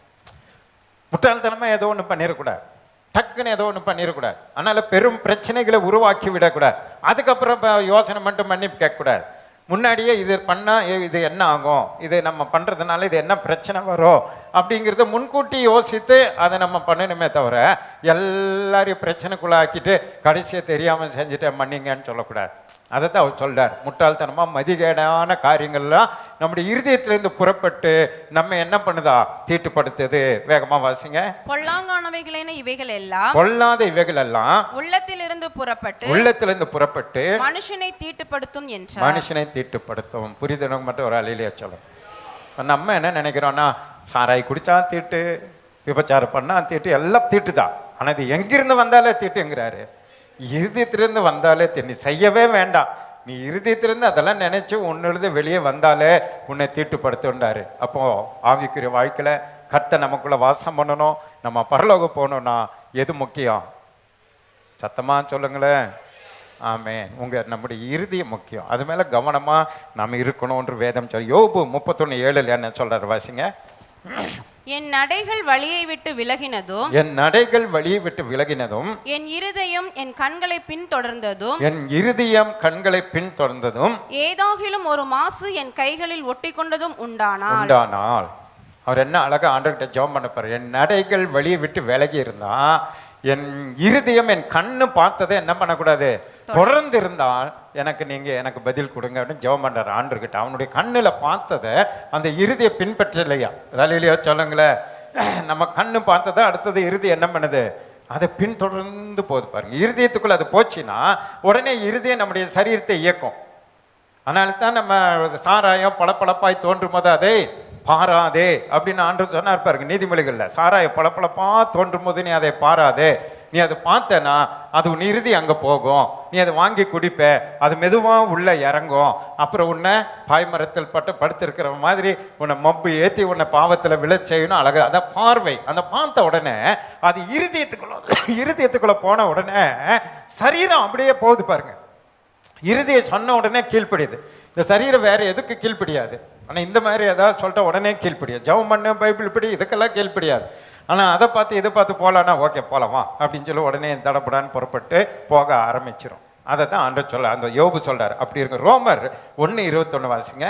முட்டாள்தனமாக ஏதோ ஒன்று பண்ணிடக்கூடாது, டக்குன்னு ஏதோ ஒன்று பண்ணிடக்கூடாது. அதனால் பெரும் பிரச்சனைகளை உருவாக்கி விடக்கூடாது. அதுக்கப்புறம் யோசனை மட்டும் மன்னிப்பு கேட்கக்கூடாது. முன்னாடியே இது பண்ணால் இது என்ன ஆகும், இது நம்ம பண்ணுறதுனால இது என்ன பிரச்சனை வரும் அப்படிங்கிறத முன்கூட்டி யோசித்து அதை நம்ம பண்ணணுமே தவிர எல்லாரையும் பிரச்சனைக்குள்ளாக்கிட்டு கடைசியை தெரியாமல் செஞ்சுட்டு மன்னிங்கன்னு சொல்லக்கூடாது. அதை தான் அவர் சொல்றார். முட்டாள்தனமாக மதிகேடான காரியங்கள்லாம் நம்முடைய இருதயத்திலிருந்து புறப்பட்டு நம்ம என்ன பண்ணுதா, தீட்டுப்படுத்துது. வேகமாக வாசிங்க. பொல்லாங்கானவைகளேன இவைகள் எல்லாம், பொல்லாத இவைகள் எல்லாம் உள்ளத்திலிருந்து புறப்பட்டு மனுஷனை தீட்டுப்படுத்தும் என்றார். மனுஷனை தீட்டுப்படுத்தும். புரிதனுக்கு மட்டும் ஒரு அலையிலேயே சொல்லும். நம்ம என்ன நினைக்கிறோன்னா, சாராய் குடிச்சா தீட்டு, விபச்சாரம் பண்ணா தீட்டு, எல்லாம் தீட்டு தான். ஆனால் இது எங்கிருந்து வந்தாலே தீட்டுங்கிறாரு. இருதயத்திலிருந்து வந்தாலே நீ செய்யவே வேண்டாம், நீ இருதயத்திலிருந்து அதெல்லாம் நினைச்சு உன்னிருந்து வெளியே வந்தாலே உன்னை தீட்டுப்படுத்துண்டாரு. அப்போ ஆவிக்குரிய வாழ்க்கையில கர்த்தர் நமக்குள்ள வாசம் பண்ணணும். நம்ம பரலோகம் போகணும்னா எது முக்கியம்? சத்தமா சொல்லுங்களேன். ஆமென். நம்முடைய இருதயம் முக்கியம். அது மேல கவனமா நாம் இருக்கணும்ன்ற வேதம் சொல்லி யோபு 31:7 என்ன சொல்றாரு வாசிங்க. என் நடைகள் வழியை விட்டு விலகினதும் என் நடைகள் வழியை விட்டு விலகினதும் என் இருதயம் என் கண்களை பின்தொடர்ந்ததும் என் இருதயம் கண்களை பின்தொடர்ந்ததும் ஏதாகிலும் ஒரு மாசு என் கைகளில் ஒட்டி கொண்டதும் உண்டானால் அவர் என்ன அழகா ஆண்டவர்கிட்ட ஜெபம் பண்ண போறார். என் நடைகள் வழியை விட்டு விலகி இருந்தா என் இருதயம் என் கண்ணு பார்த்ததை என்ன பண்ணக்கூடாது, தொடர்ந்து இருந்தால் எனக்கு பதில் கொடுங்க அப்படின்னு ஜெபம் பண்றாரு ஆண்டவர்கிட்ட. அவனுடைய கண்ணுல பார்த்ததை அந்த இருதய பின்பற்றலையா, இல்லையா சொல்லுங்களேன். நம்ம கண்ணு பார்த்ததை அடுத்தது இருதயம் என்ன பண்ணுது, அதை பின்தொடர்ந்து போகுது பாருங்க. இருதயத்துக்குள்ள அது போச்சுன்னா உடனே இருதயம் நம்முடைய சரீரத்தை இயக்கும். அதனால தான் நம்ம சாராயம் பளபளப்பாய் தோன்றும் போது அதை பாராதே அப்படின்னு ஆண்டவர் சொன்னார் பாருங்க நீதிமொழிகள்ல. சாராயம் பளபளப்பா தோன்றும் போது நீ அதை பாராதே, நீ அதை பார்த்தனா அது உன் இறுதி அங்கே போகும், நீ அதை வாங்கி குடிப்ப, அது மெதுவாக உள்ள இறங்கும், அப்புறம் உன்னை பாய்மரத்தில் படுத்திருக்கிற மாதிரி உன்னை மப்பு ஏற்றி உன்னை பாவத்தில் விழச் செய்யணும். அழகு அதான் பார்வை. அந்த பார்த்த உடனே அது இருதயத்துக்குள்ள போன உடனே சரீரம் அப்படியே போகுது பாருங்க. இருதயம் சொன்ன உடனே கீழ்ப்படியுது. இந்த சரீரம் வேற எதுக்கு கீழ்ப்படியாது. ஆனால் இந்த மாதிரி ஏதாவது சொல்லிட்ட உடனே கீழ்ப்படியாது. ஜெபம் பண்ண பைபிள் படி இதுக்கெல்லாம் கீழ்ப்படியாது. ஆனால் அதை பார்த்து இதை பார்த்து போகலான்னா ஓகே போகலாமா அப்படின்னு சொல்லி உடனே தடப்படான்னு புறப்பட்டு போக ஆரம்பிச்சிடும். அதை தான் ஆண்டவர் சொல்ல அந்த யோபு சொல்றாரு. அப்படி இருக்கு. ரோமர் 1:21 வாசிங்க.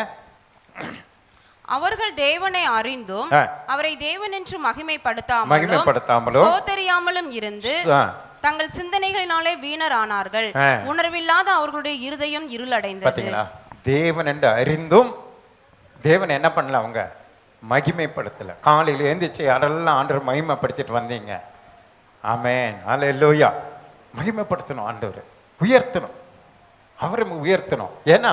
அவர்கள் தேவனை அறிந்தும் அவரை தேவன் என்று மகிமைப்படுத்தாமலும் ஸ்தோத்திரியாமலும் இருந்து தங்கள் சிந்தனைகளினாலே வீணர் ஆனார்கள். உணர்வில்லாத அவர்களுடைய இருதயம் இருளடைந்தது. தேவன் என்று அறிந்தும் தேவன் என்ன பண்ணல, அவங்க மகிமைப்படுத்தல. காலையில் எழுந்திரிச்சு யாரெல்லாம் ஆண்டவர் மகிமைப்படுத்திட்டு வந்தீங்க. ஆமென் அல்லேலூயா. மகிமைப்படுத்தணும், ஆண்டவர் உயர்த்தணும், அவரை உயர்த்தணும். ஏன்னா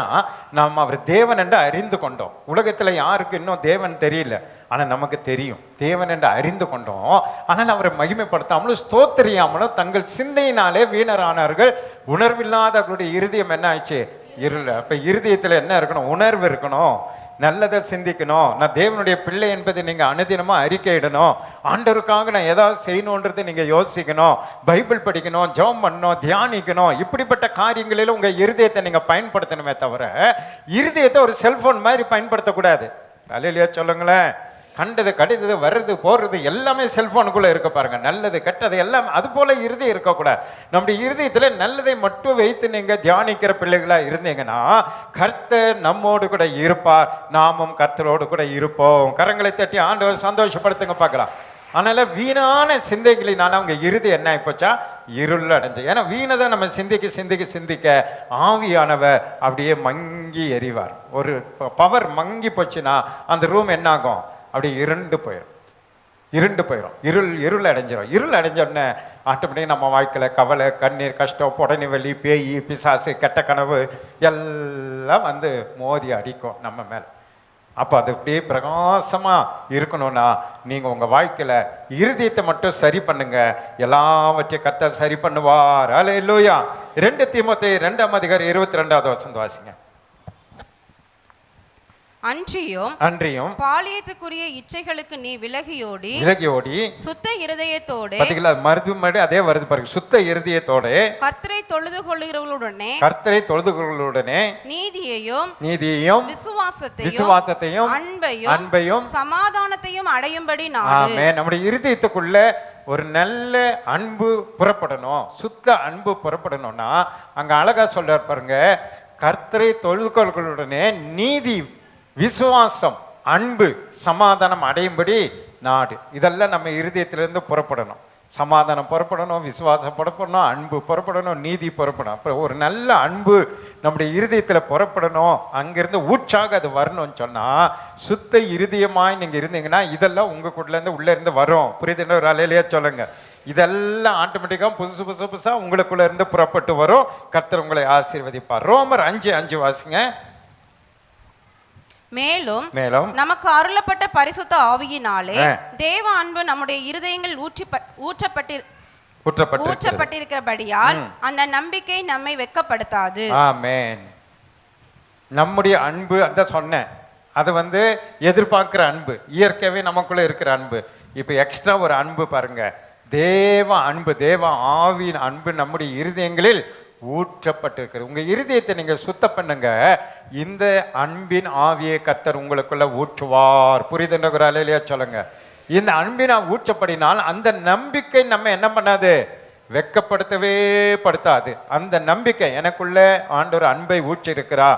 நாம் அவர் தேவன் என்று அறிந்து கொண்டோம். உலகத்தில் யாருக்கு இன்னும் தேவன் தெரியல, ஆனால் நமக்கு தெரியும். தேவன் என்று அறிந்து கொண்டோம், ஆனால் அவரை மகிமைப்படுத்தாமலும் ஸ்தோத்திரியாமலும் தங்கள் சிந்தையினாலே வீணரானார்கள். உணர்வில்லாத அவர்களுடைய இருதயம் என்ன ஆயிடுச்சு, இருள். அப்போ இருதயத்தில் என்ன இருக்கணும், உணர்வு இருக்கணும், நல்லதை சிந்திக்கணும். நான் தேவனுடைய பிள்ளை என்பதை நீங்கள் அனுதினமாக அறிக்கையிடணும். ஆண்டவருக்காக நான் ஏதாவது செய்யணுன்றதை நீங்கள் யோசிக்கணும், பைபிள் படிக்கணும், ஜெபம் பண்ணணும், தியானிக்கணும். இப்படிப்பட்ட காரியங்களில் உங்கள் இருதயத்தை நீங்கள் பயன்படுத்தணுமே தவிர இருதயத்தை ஒரு செல்ஃபோன் மாதிரி பயன்படுத்தக்கூடாது. அல்லேலூயா சொல்லுங்களேன். கண்டது கடிதது வர்றது போடுறது எல்லாமே செல்ஃபோனுக்குள்ளே இருக்க பாருங்க. நல்லது கெட்டது எல்லாம் அது போல இருதயம் இருக்கக்கூடாது. நம்முடைய இருதயத்தில் நல்லதை மட்டும் வைத்து நீங்கள் தியானிக்கிற பிள்ளைகளாக இருந்தீங்கன்னா கர்த்தர் நம்மோடு கூட இருப்பார், நாமும் கர்த்தரோடு கூட இருப்போம். கரங்களை தட்டி ஆண்டவர் சந்தோஷப்படுத்துங்க பார்க்கலாம். அதனால வீணான சிந்தைகளினால அவங்க இருதயம் என்ன ஆயிப்போச்சா, இருள் அடைஞ்சு. ஏன்னா வீணதை நம்ம சிந்திக்க ஆவியானவர் அப்படியே மங்கி எறிவார். ஒரு பவர் மங்கி போச்சுன்னா அந்த ரூம் என்ன ஆகும், அப்படியே இருண்டு போயிடும். இருள் அடைஞ்சிடும். இருள் அடைஞ்சோடனே ஆட்டோமேட்டிக்காக நம்ம வாழ்க்கையில் கவலை, கண்ணீர், கஷ்டம், புடனி வலி, பேய், பிசாசு, கெட்ட கனவு எல்லாம் வந்து மோதி அடிக்கும் நம்ம மேலே. அப்போ அது அப்படியே பிரகாசமாக இருக்கணும்னா நீங்கள் உங்கள் வாழ்க்கையில் இருதயத்தை மட்டும் சரி பண்ணுங்க, எல்லாவற்றையும் கர்த்தர் சரி பண்ணுவார். அல்லேலூயா. 2 தீமோத்தேயு 2:22 வாசிங்க. அன்றியும் பாலியத்துக்குரிய இச்சைகளுக்கு நீ விலகியோடி சுத்த இருதயத்தோடு, மறுபடி அதே வருது பாருங்க, சுத்த இருதயத்தோடு கர்த்தரை தொழுது கொள்ளுகிறவர்களுடனே நீதியையும் விசுவாசத்தையும் அன்பையும் சமாதானத்தையும் அடையும்படி நாடு. நம்முடைய இருதயத்துக்குள்ள ஒரு நல்ல அன்பு புறப்படணும், சுத்த அன்பு புறப்படணும்னா அங்க அழகா சொல்றார் பாருங்க, கர்த்தரை தொழுதுகளுடனே நீதி, விசுவாசம், அன்பு, சமாதானம் அடையும்படி நாடு. இதெல்லாம் நம்ம இருதயத்திலிருந்து புறப்படணும். சமாதானம் புறப்படணும், விசுவாசம் புறப்படணும், அன்பு புறப்படணும், நீதி புறப்படணும். அப்புறம் ஒரு நல்ல அன்பு நம்முடைய இருதயத்தில் புறப்படணும். அங்கிருந்து ஊற்றாக அது வரணும்னு சொன்னால் சுத்த இருதயமாய் நீங்கள் இருந்தீங்கன்னா இதெல்லாம் உங்களுக்குள்ளேருந்து உள்ளே இருந்து வரும். புரியுதுன்னு ஒரு அலையிலேயே சொல்லுங்க. இதெல்லாம் ஆட்டோமேட்டிக்காக புதுசாக உங்களுக்குள்ள இருந்து புறப்பட்டு வரும். கர்த்தர் உங்களை ஆசீர்வதிப்பார். ரோமர் 5:5 வாசிங்க. மேலும் நமக்கு அருளப்பட்ட பரிசுத்த ஆவியினாலே தேவ அன்பு நம்முடைய இருதயங்கள் ஊற்றப்பட்டிருக்கிறபடியால் அந்த நம்பிக்கை நம்மை வெட்கப்படுத்தாது. ஆமென். நம்முடைய அன்பு அத சொன்னேன், அது வந்து எதிர்பார்க்கிற அன்பு, இயற்கையாகவே நமக்குள்ள இருக்கிற அன்பு. இப்போ எக்ஸ்ட்ரா ஒரு அன்பு பாருங்க, தேவ அன்பு, தேவ ஆவியின் அன்பு நம்முடைய இருதயங்களில் ஊற்றப்பட்டிருக்கிறது. உங்க இருதயத்தை நீங்க சுத்தம் பண்ணுங்க, இந்த அன்பின் ஆவியை கர்த்தர் உங்களுக்குள்ள ஊற்றுவார். புரியுதுன்ற அலையிலேயே சொல்லுங்க. இந்த அன்பினா ஊற்றப்படினால் அந்த நம்பிக்கை நம்ம என்ன பண்ணாது, வெட்கப்படுத்தவே படுத்தாது. அந்த நம்பிக்கை எனக்குள்ள ஆண்டவர் அன்பை ஊற்றி இருக்கிறா,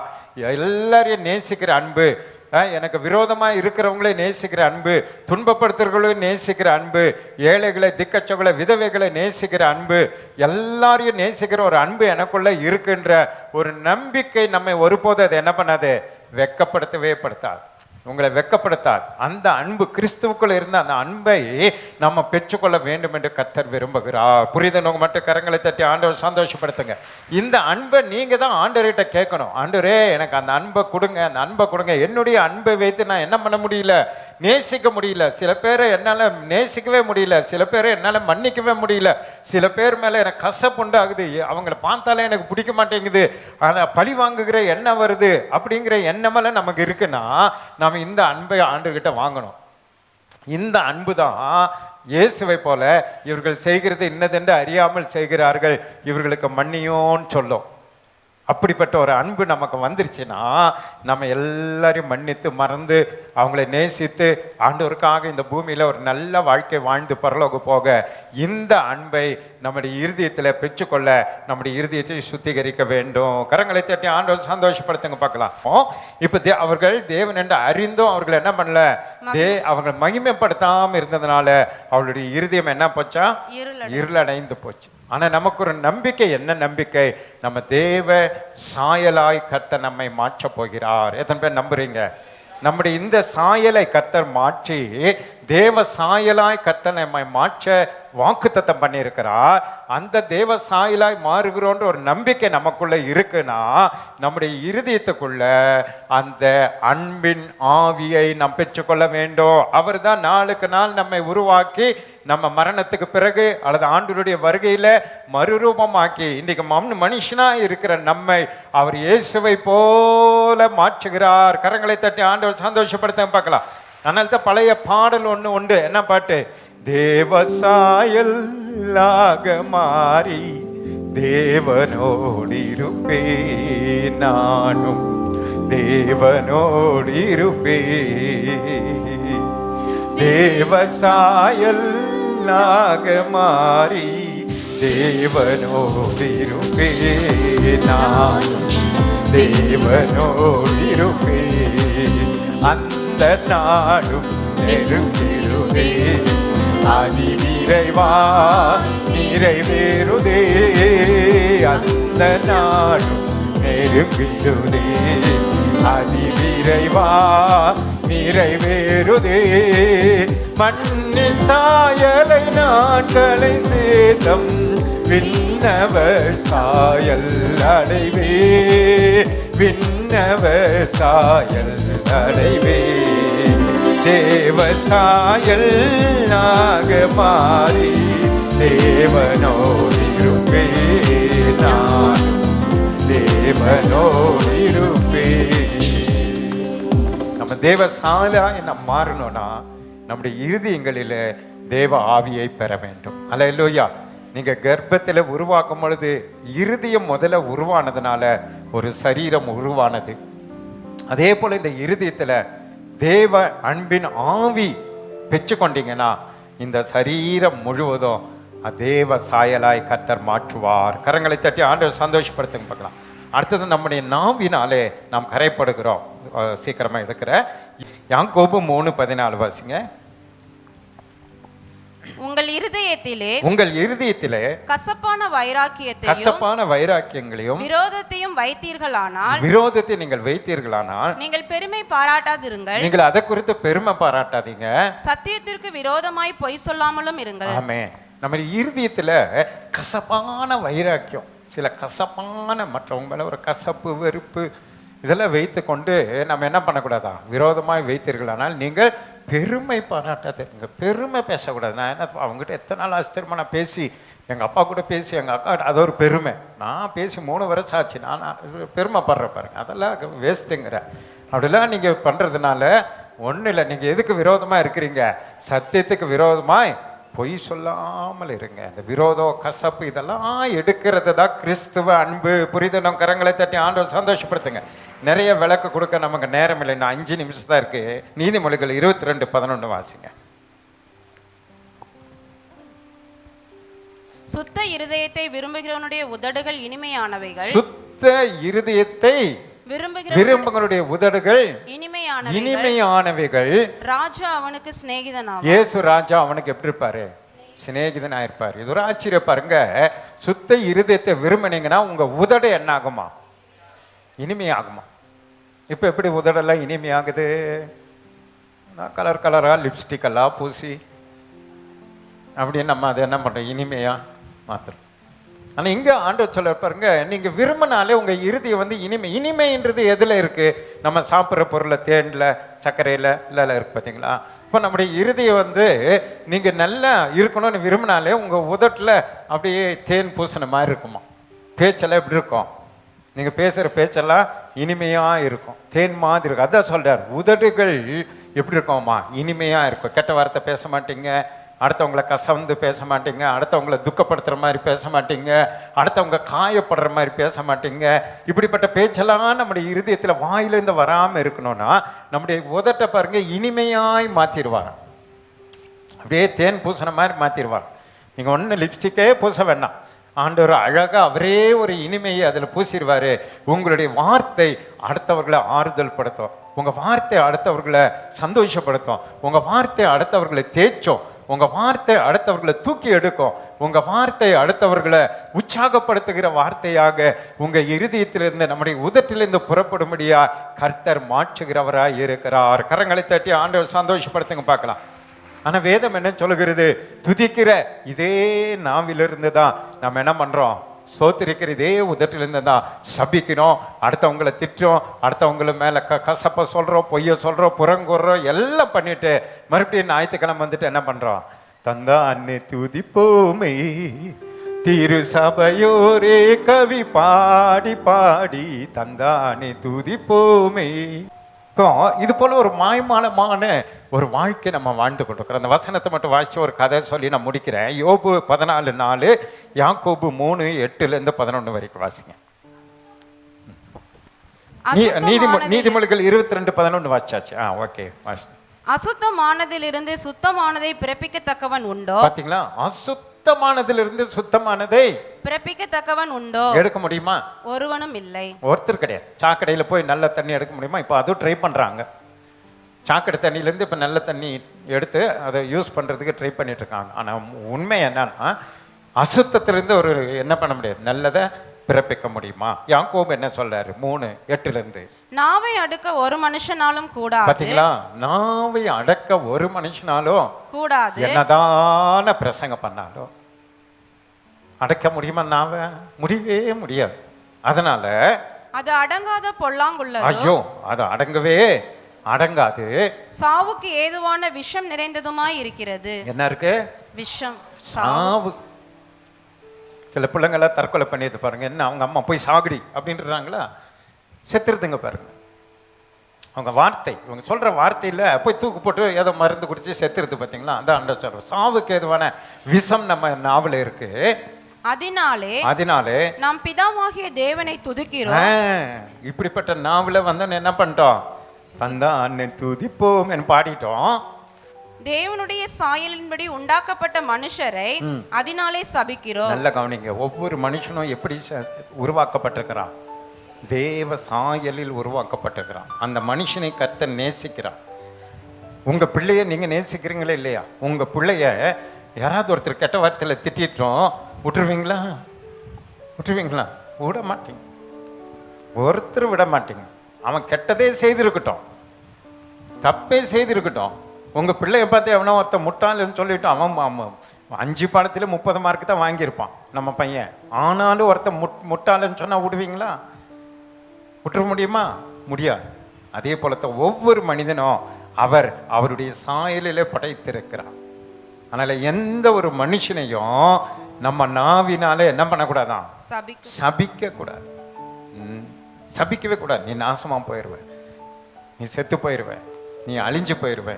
எல்லாரையும் நேசிக்கிற அன்பு, எனக்கு விரோதமா இருக்கிறவங்களே நேசிக்கிற அன்பு, துன்பப்படுத்துறவங்களையும் நேசிக்கிற அன்பு, ஏழைகளை திக்கச்சவங்களை விதவைகளை நேசிக்கிற அன்பு, எல்லாரையும் நேசிக்கிற ஒரு அன்பு எனக்குள்ள இருக்குன்ற ஒரு நம்பிக்கை நம்மை ஒருபோது அதை என்ன பண்ணாது, வெட்கப்படுத்தவே படுத்தாது, உங்களை வெட்கப்படுத்தாது. அந்த அன்பு கிறிஸ்துவுக்குள்ள இருந்த அந்த அன்பை நம்ம பெற்றுக்கொள்ள வேண்டும் என்று கர்த்தர் விரும்புகிறார். புரியுதுன்னு மட்டும் கரங்களை தட்டி ஆண்டவர் சந்தோஷப்படுத்துங்க. இந்த அன்பை நீங்க தான் ஆண்டவர்கிட்ட கேட்கணும். ஆண்டவரே எனக்கு அந்த அன்பை கொடுங்க, அந்த அன்பை கொடுங்க. என்னுடைய அன்பை வைத்து நான் என்ன பண்ண முடியல, நேசிக்க முடியல. சில பேரை என்னால் நேசிக்கவே முடியல, சில பேரை என்னால் மன்னிக்கவே முடியல, சில பேர் மேலே எனக்கு கசப்புண்டாகுது, அவங்கள பார்த்தாலே எனக்கு பிடிக்க மாட்டேங்குது, ஆனால் பழி வாங்குகிற எண்ணம் வருது. அப்படிங்கிற எண்ணமெல்லாம் நமக்கு இருக்குன்னா நாம் இந்த அன்பை ஆண்டவர்கிட்ட வாங்கணும். இந்த அன்பு தான் இயேசுவை போல இவர்கள் செய்கிறது இன்னதென்று அறியாமல் செய்கிறார்கள், இவர்களுக்கு மன்னியோன்னு சொல்லும். அப்படிப்பட்ட ஒரு அன்பு நமக்கு வந்துருச்சுன்னா நம்ம எல்லாரையும் மன்னித்து மறந்து அவங்கள நேசித்து ஆண்டவருக்காக இந்த பூமியில் ஒரு நல்ல வாழ்க்கை வாழ்ந்து பரலோக போக இந்த அன்பை நம்முடைய இருதயத்தில் பெற்றுக்கொள்ள நம்முடைய இருதயத்தை சுத்திகரிக்க வேண்டும். கரங்களை தட்டி ஆண்டவர் சந்தோஷப்படுத்துங்க பார்க்கலாம். இப்போ அவர்கள் தேவன் என்று அறிந்தும் அவர்கள் என்ன பண்ணல, அவர்கள் மகிமைப்படுத்தாமல் இருந்ததுனால அவளுடைய இருதயம் என்ன போச்சா, இருளடைந்து போச்சு. ஆனால் நமக்கு ஒரு நம்பிக்கை, என்ன நம்பிக்கை, நம்ம தேவ சாயலாய் கர்த்தர் நம்மை மாற்றப் போகிறார். எத்தனை பேர் நம்புறீங்க? நம்முடைய இந்த சாயலை கர்த்தர் மாற்றி தேவ சாயலாய் கர்த்தர் நம்மை மாற்ற வாக்குத்தத்தம் பண்ணியிருக்கிறார். அந்த தேவ சாயலாய் மாறுகிறோன்ற ஒரு நம்பிக்கை நமக்குள்ள இருக்குன்னா நம்முடைய இருதயத்துக்குள்ள அந்த அன்பின் ஆவியை நாம் பெற்றுக்கொள்ள வேண்டும். அவர் தான் நாளுக்கு நாள் நம்மை உருவாக்கி நம்ம மரணத்துக்கு பிறகு அல்லது ஆண்டவருடைய வருகையில மறுரூபமாக்கி இன்றைக்கு மனுஷனா இருக்கிற நம்மை அவர் இயேசுவை போல மாற்றுகிறார். கரங்களை தட்டி ஆண்டவர் சந்தோஷப்படுத்த பார்க்கலாம். அதனால தான் பழைய பாடல் ஒன்று உண்டு. என்ன பாட்டு? தேவசாயல்லாக மாறி தேவனோடிருப்பே, நானும் தேவனோடிருப்பே. தேவசாயல்லாக மாறி தேவனோடிருப்பே, நானும் தேவனோடிருப்பே. அந்த நாடும் நெருங்கிருதே, அதிவிரைவா நிறைவேறுதே. அந்த நாடும் நெருங்கிருதே, அதிவிரைவா நிறைவேறுதே. மண்ணின் சாயலை நான் களைந்தேதம் விண்ணவர் சாயல் அடைவே, விண்ணவர் சாயல் அடைவே. தேவ சாயல் நாக மாறி தேவனோடிருப்பே, நான் தேவனோடிருப்பே. நம்ம தேவ சாயலாய் நம்ம மாறணும்னா நம்முடைய இருதயங்களில் தேவ ஆவியை பெற வேண்டும். அல்லேலூயா. நீங்க கர்ப்பத்தில் உருவாக்கும் பொழுது இருதயம் முதல்ல உருவானதுனால ஒரு சரீரம் உருவானது. அதே போல இந்த இருதயத்துல தேவ அன்பின் ஆவி பெற்றுக்கொண்டீங்கன்னா இந்த சரீரம் முழுவதும் தேவ சாயலாய் கர்த்தர் மாற்றுவார். கரங்களை தட்டி ஆண்டவர் சந்தோஷப்படுத்துங்க பார்க்கலாம். அடுத்தது நம்முடைய நாவினாலே நாம் கரைப்படுகிறோம். சீக்கிரமா எடுக்கிற யாக்கோபு 3:14 வாசிங்க. உங்கள் இருதயத்திலே கசப்பான வைராக்கியங்களையும் விரோதத்தையும் வைத்தீர்களானால், விரோதத்தை நீங்கள் வைத்தீர்களானால் நீங்கள் பெருமை பாராட்டாதிருங்கள். நீங்கள் அதை குறித்து பெருமை பாராட்டாதீங்க. சத்தியத்திற்கு விரோதமாய் பொய் சொல்லாமலும் இருங்கள். ஆமென். நம்ம இருதயத்துல கசப்பான வைராக்கியம், சில கசப்பான மற்றவங்க மேல ஒரு கசப்பு வெறுப்பு இதெல்லாம் வைத்து கொண்டு நம்ம என்ன பண்ணக்கூடாதா, விரோதமாய் வைத்தீர்களானால் நீங்கள் பெருமை பாராட்டாதீங்க. பெருமை பேசக்கூடாது. நான் என்ன அவங்ககிட்ட எத்தனை நாள் ஆச்சரியமா நான் பேசி, எங்கள் அப்பா கூட பேசி, எங்கள் அக்கா, அது ஒரு பெருமை. நான் பேசி 3 வருஷம் ஆச்சு, நான் பெருமை படுற பாருங்க, அதெல்லாம் வேஸ்ட்டுங்கிற. அப்படிலாம் நீங்கள் பண்ணுறதுனால ஒன்றும் இல்லை. நீங்கள் எதுக்கு விரோதமாக இருக்கிறீங்க? சத்தியத்துக்கு விரோதமாய் பொய் சொல்லாமல் இருங்க. இந்த விரோதம், கசப்பு இதெல்லாம் எடுக்கிறது தான் கிறிஸ்துவ அன்பு. புரிதலும் கரங்களை தட்டி ஆண்டவர் சந்தோஷப்படுத்துங்க. நிறைய விளக்கு கொடுக்க நமக்கு நேரம் இல்லை. இன்னும் 5 நிமிஷம் தான் இருக்கு. நீதிமொழிகள் 22:11 வாசிங்க. சுத்த இருதயத்தை விரும்புகிறவனுடைய உதடுகள் இனிமையானவைகள். சுத்த இருதயத்தை விரும்புகிறவனுடைய உதடுகள் இனிமையானவைகள். ராஜா அவனுக்கு சிநேகிதனாவான். இயேசு ராஜா அவனுக்கு எப்படி இருப்பாரு? சிநேகிதனா இருப்பாரு. இது ஒரு ஆச்சரிய பாருங்க. சுத்த இருதயத்தை விரும்பினீங்கன்னா உங்க உதடு என்ன ஆகுமா? இனிமையாகுமா? இப்ப எப்படி உதடெல்லாம் இனிமையாகுது? கலர் கலரா லிப்ஸ்டிக் எல்லாம் பூசி அப்படின்னு நம்ம அதை என்ன பண்றோம்? இனிமையா மாத்திரம். ஆனால் இங்கே ஆண்டவர் சொல்ல பாருங்க, நீங்கள் விரும்பினாலே உங்கள் இருதயம் வந்து இனிமைன்றது எதில் இருக்குது? நம்ம சாப்பிட்ற பொருளை, தேனில், சர்க்கரையில் இல்லை இருக்குது பார்த்தீங்களா? இப்போ நம்முடைய இருதயம் வந்து நீங்கள் நல்லா இருக்கணும்னு விரும்பினாலே உங்கள் உதட்டில் அப்படியே தேன் பூசின மாதிரி இருக்குமா? பேச்செல்லாம் எப்படி இருக்கும்? நீங்கள் பேசுகிற பேச்செல்லாம் இனிமையாக இருக்கும், தேன் மாதிரி இருக்கும். அதான் சொல்கிறார், உதடுகள் எப்படி இருக்கும்மா? இனிமையாக இருக்கும். கெட்ட வார்த்தை பேச மாட்டீங்க, அடுத்தவங்களை கசந்து பேச மாட்டீங்க, அடுத்தவங்களை துக்கப்படுத்துகிற மாதிரி பேச மாட்டீங்க, அடுத்தவங்க காயப்படுற மாதிரி பேச மாட்டீங்க. இப்படிப்பட்ட பேச்செல்லாம் நம்முடைய இருதயத்தில் வாயிலேருந்து வராமல் இருக்கணும்னா நம்முடைய உதட்டை பாருங்க இனிமையாய் மாற்றிடுவார். அப்படியே தேன் பூசின மாதிரி மாற்றிடுவார். நீங்கள் ஒன்றும் லிப்ஸ்டிக்கே பூச வேண்டாம். ஆண்டவர் அழகாக அவரே ஒரு இனிமையை அதில் பூசிடுவார். உங்களுடைய வார்த்தை அடுத்தவர்களை ஆறுதல் படுத்தும், உங்கள் வார்த்தை அடுத்தவர்களை சந்தோஷப்படுத்தும், உங்கள் வார்த்தை அடுத்தவர்களை தேய்ச்சோம், உங்கள் வார்த்தை அடுத்தவர்களை தூக்கி எடுக்கும், உங்கள் வார்த்தை அடுத்தவர்களை உற்சாகப்படுத்துகிற வார்த்தையாக உங்கள் இருதயத்திலிருந்து நம்முடைய உதட்டிலிருந்து புறப்படும்படியா கர்த்தர் மாற்றுகிறவராக இருக்கிறார். கரங்களை தட்டி ஆண்டவர் சந்தோஷப்படுத்துங்க பார்க்கலாம். ஆனால் வேதம் என்ன சொல்லுகிறது? துதிக்கிற இதே நாவிலிருந்து தான் நம்ம என்ன பண்ணுறோம்? சோத்திருக்கிற இதே உதட்டிலிருந்து தான் சபிக்கிறோம், அடுத்தவங்களை திட்டுறோம், அடுத்தவங்கள மேலே கசப்பை சொல்கிறோம், பொய்யை சொல்கிறோம், புறங்குறோம், எல்லாம் பண்ணிட்டு மறுபடியும் ஞாயிற்றுக்கிழமை வந்துட்டு என்ன பண்ணுறோம்? தந்தானே துதிப்போமே திரு சபையோரே கவி பாடி பாடி தந்தானே துதிப்போமே. இப்போ இது போல ஒரு மாய்மாலமான ஒரு வாழ்க்கை நம்ம வாழ்ந்து கொண்டிருக்கிறோம். அந்த வசனத்தை மட்டும் வாசிச்சு ஒரு கதை சொல்லி நான் முடிக்கிறேன். யோபு 14:4, யாக்கோபு 3:8-11 வரைக்கும் வாசிங்க. நீதிமொழிகள் 22:11 வாசிச்சாச்சு. ஓகே, வாசி. அசுத்தமானதிலிருந்து சுத்தமானதை பிறப்பிக்கத்தக்கவன் உண்டோ? பாத்தீங்களா? அசுத்தமானதிலிருந்து சுத்தமானதை பிறப்பிக்கத்தக்கவன் உண்டோ? எடுக்க முடியுமா? ஒருவனும் இல்லை. ஒருத்தர் கிடையாது. சாக்கடையில போய் நல்ல தண்ணி எடுக்க முடியுமா? இப்போ அதுவும் ட்ரை பண்றாங்க. சாக்கடை தண்ணியிலேருந்து இப்போ நல்ல தண்ணி எடுத்து அதை யூஸ் பண்ணுறதுக்கு ட்ரை பண்ணிட்டு இருக்காங்க. ஆனால் உண்மை என்னன்னா, அசுத்தத்திலிருந்து ஒரு என்ன பண்ண முடியாது, நல்லதை பிறப்பிக்க முடியுமா? யாக்கோபு என்ன சொல்றாரு? 3:8 நாவை அடக்க ஒரு மனுஷனாலும் கூடாது. பாத்தீங்களா? நாவை அடக்க ஒரு மனுஷனாலும் கூடாது. என்னதான பிரசங்கம் பண்ணாலும் அடக்க முடியுமா? நாவை முடியவே முடியாது. அதனால அது அடங்காத பொல்லாங்குள்ளது. ஐயோ, அது அடங்கவே அடங்காது. சாவுக்கு ஏதுவான விஷம் நிறைந்ததுமாய் இருக்கிறது. என்ன இருக்கு? விஷம், சாவு. சில பிள்ளைங்களாம் தற்கொலை பண்ணிட்டு பாருங்க. என்ன, அவங்க அம்மா போய் சாகுடி அப்படின்றாங்களா? செத்துருதுங்க பாருங்க. அவங்க வார்த்தை, இவங்க சொல்ற வார்த்தையில் போய் தூக்கு போட்டு ஏதோ மருந்து குடிச்சு செத்துருது. பார்த்தீங்களா? அதான் அந்த சொல்ற சாவுக்கு ஏதுவான விஷம் நம்ம நாவல இருக்கு. அதனாலே நாம் பிதாவாகிய தேவனை துதிக்கிறோம். இப்படிப்பட்ட நாவல வந்து என்ன பண்ணிட்டோம்? தந்தான் துதிப்போம் என்று பாடிட்டோம். தேவனுடைய சாயலின்படி உண்டாக்கப்பட்ட மனுஷரை அதனாலே சபிக்கிறோம். நல்ல கவனிங்க. ஒவ்வொரு மனுஷனும் எப்படி உருவாக்கப்பட்டிருக்கிறான்? தேவ சாயலில் உருவாக்கப்பட்டிருக்கிறான். அந்த மனுஷனை கர்த்தர் நேசிக்கிறான். உங்க பிள்ளைய நீங்க நேசிக்கிறீங்களா இல்லையா? உங்க பிள்ளைய யாராவது ஒருத்தர் கெட்ட வார்த்தையில திட்டிட்டோம், விட்டுருவீங்களா? விட்டுருவீங்களா? விட மாட்டீங்க. ஒருத்தர் விட மாட்டீங்க. அவன் கெட்டதே செய்திருக்கட்டும், தப்பே செய்திருக்கட்டும், உங்க பிள்ளைய பார்த்து எவனோ ஒருத்தன் முட்டாள்னு சொல்லிட்டு அவன் 5 பாடத்தில் 30 மார்க் தான் வாங்கியிருப்பான் நம்ம பையன். ஆனாலும் ஒருத்தன் முட்டாள்னு சொன்னா விடுவீங்களா? விட்டுற முடியுமா? முடியாது. அதே போலத்தான் ஒவ்வொரு மனிதனும் அவருடைய சாயலிலே படைத்திருக்கிறார். அதனால எந்த ஒரு மனுஷனையும் நம்ம நாவினாலே என்ன பண்ணக்கூடாதான்? சபிக்க கூடாது. சபிக்கவே கூடாது. நீ நாசமா போயிடுவ, நீ செத்து போயிடுவ, நீ அழிஞ்சு போயிடுவ.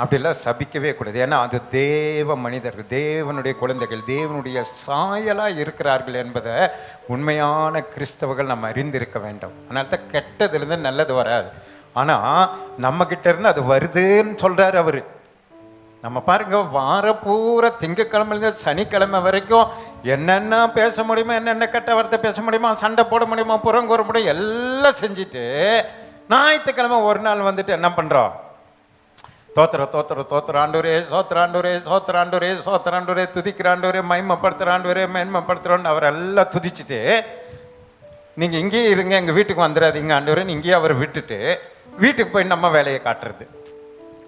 அப்படிலாம் சபிக்கவே கூடாது. ஏன்னா அது தேவ மனிதர்கள், தேவனுடைய குழந்தைகள், தேவனுடைய சாயலாக இருக்கிறார்கள் என்பதை உண்மையான கிறிஸ்தவர்கள் நம்ம அறிந்திருக்க வேண்டும். அதனால தான் கெட்டதுலேருந்து நல்லது வராது. ஆனால் நம்மக்கிட்ட இருந்து அது வருதுன்னு சொல்கிறார் அவர். நம்ம பாருங்க, வார பூரா திங்கக்கிழமையிலேருந்து சனிக்கிழமை வரைக்கும் என்னென்ன பேச முடியுமோ, என்னென்ன கெட்ட வார்த்தை பேச முடியுமோ, சண்டை போட முடியுமோ, புறங்கூற முடியும், எல்லாம் செஞ்சுட்டு ஞாயிற்றுக்கிழமை ஒரு நாள் வந்துட்டு என்ன பண்ணுறோம்? தோத்திராண்டவரே சோத்திராண்டவரே சோத்திராண்டவரே சோத்திராண்டவரே துதிக்கிறாண்டவரே மகிமைப்படுத்துறாண்டவரே மேன்மைப்படுத்துறோன்னு அவர் எல்லாம் துதிச்சுட்டு, நீங்கள் இங்கேயே இருங்க, எங்கள் வீட்டுக்கு வந்துடாதீங்க ஆண்டவரேன்னு இங்கேயே அவரை விட்டுட்டு வீட்டுக்கு போய் நம்ம வேலையை காட்டுறது.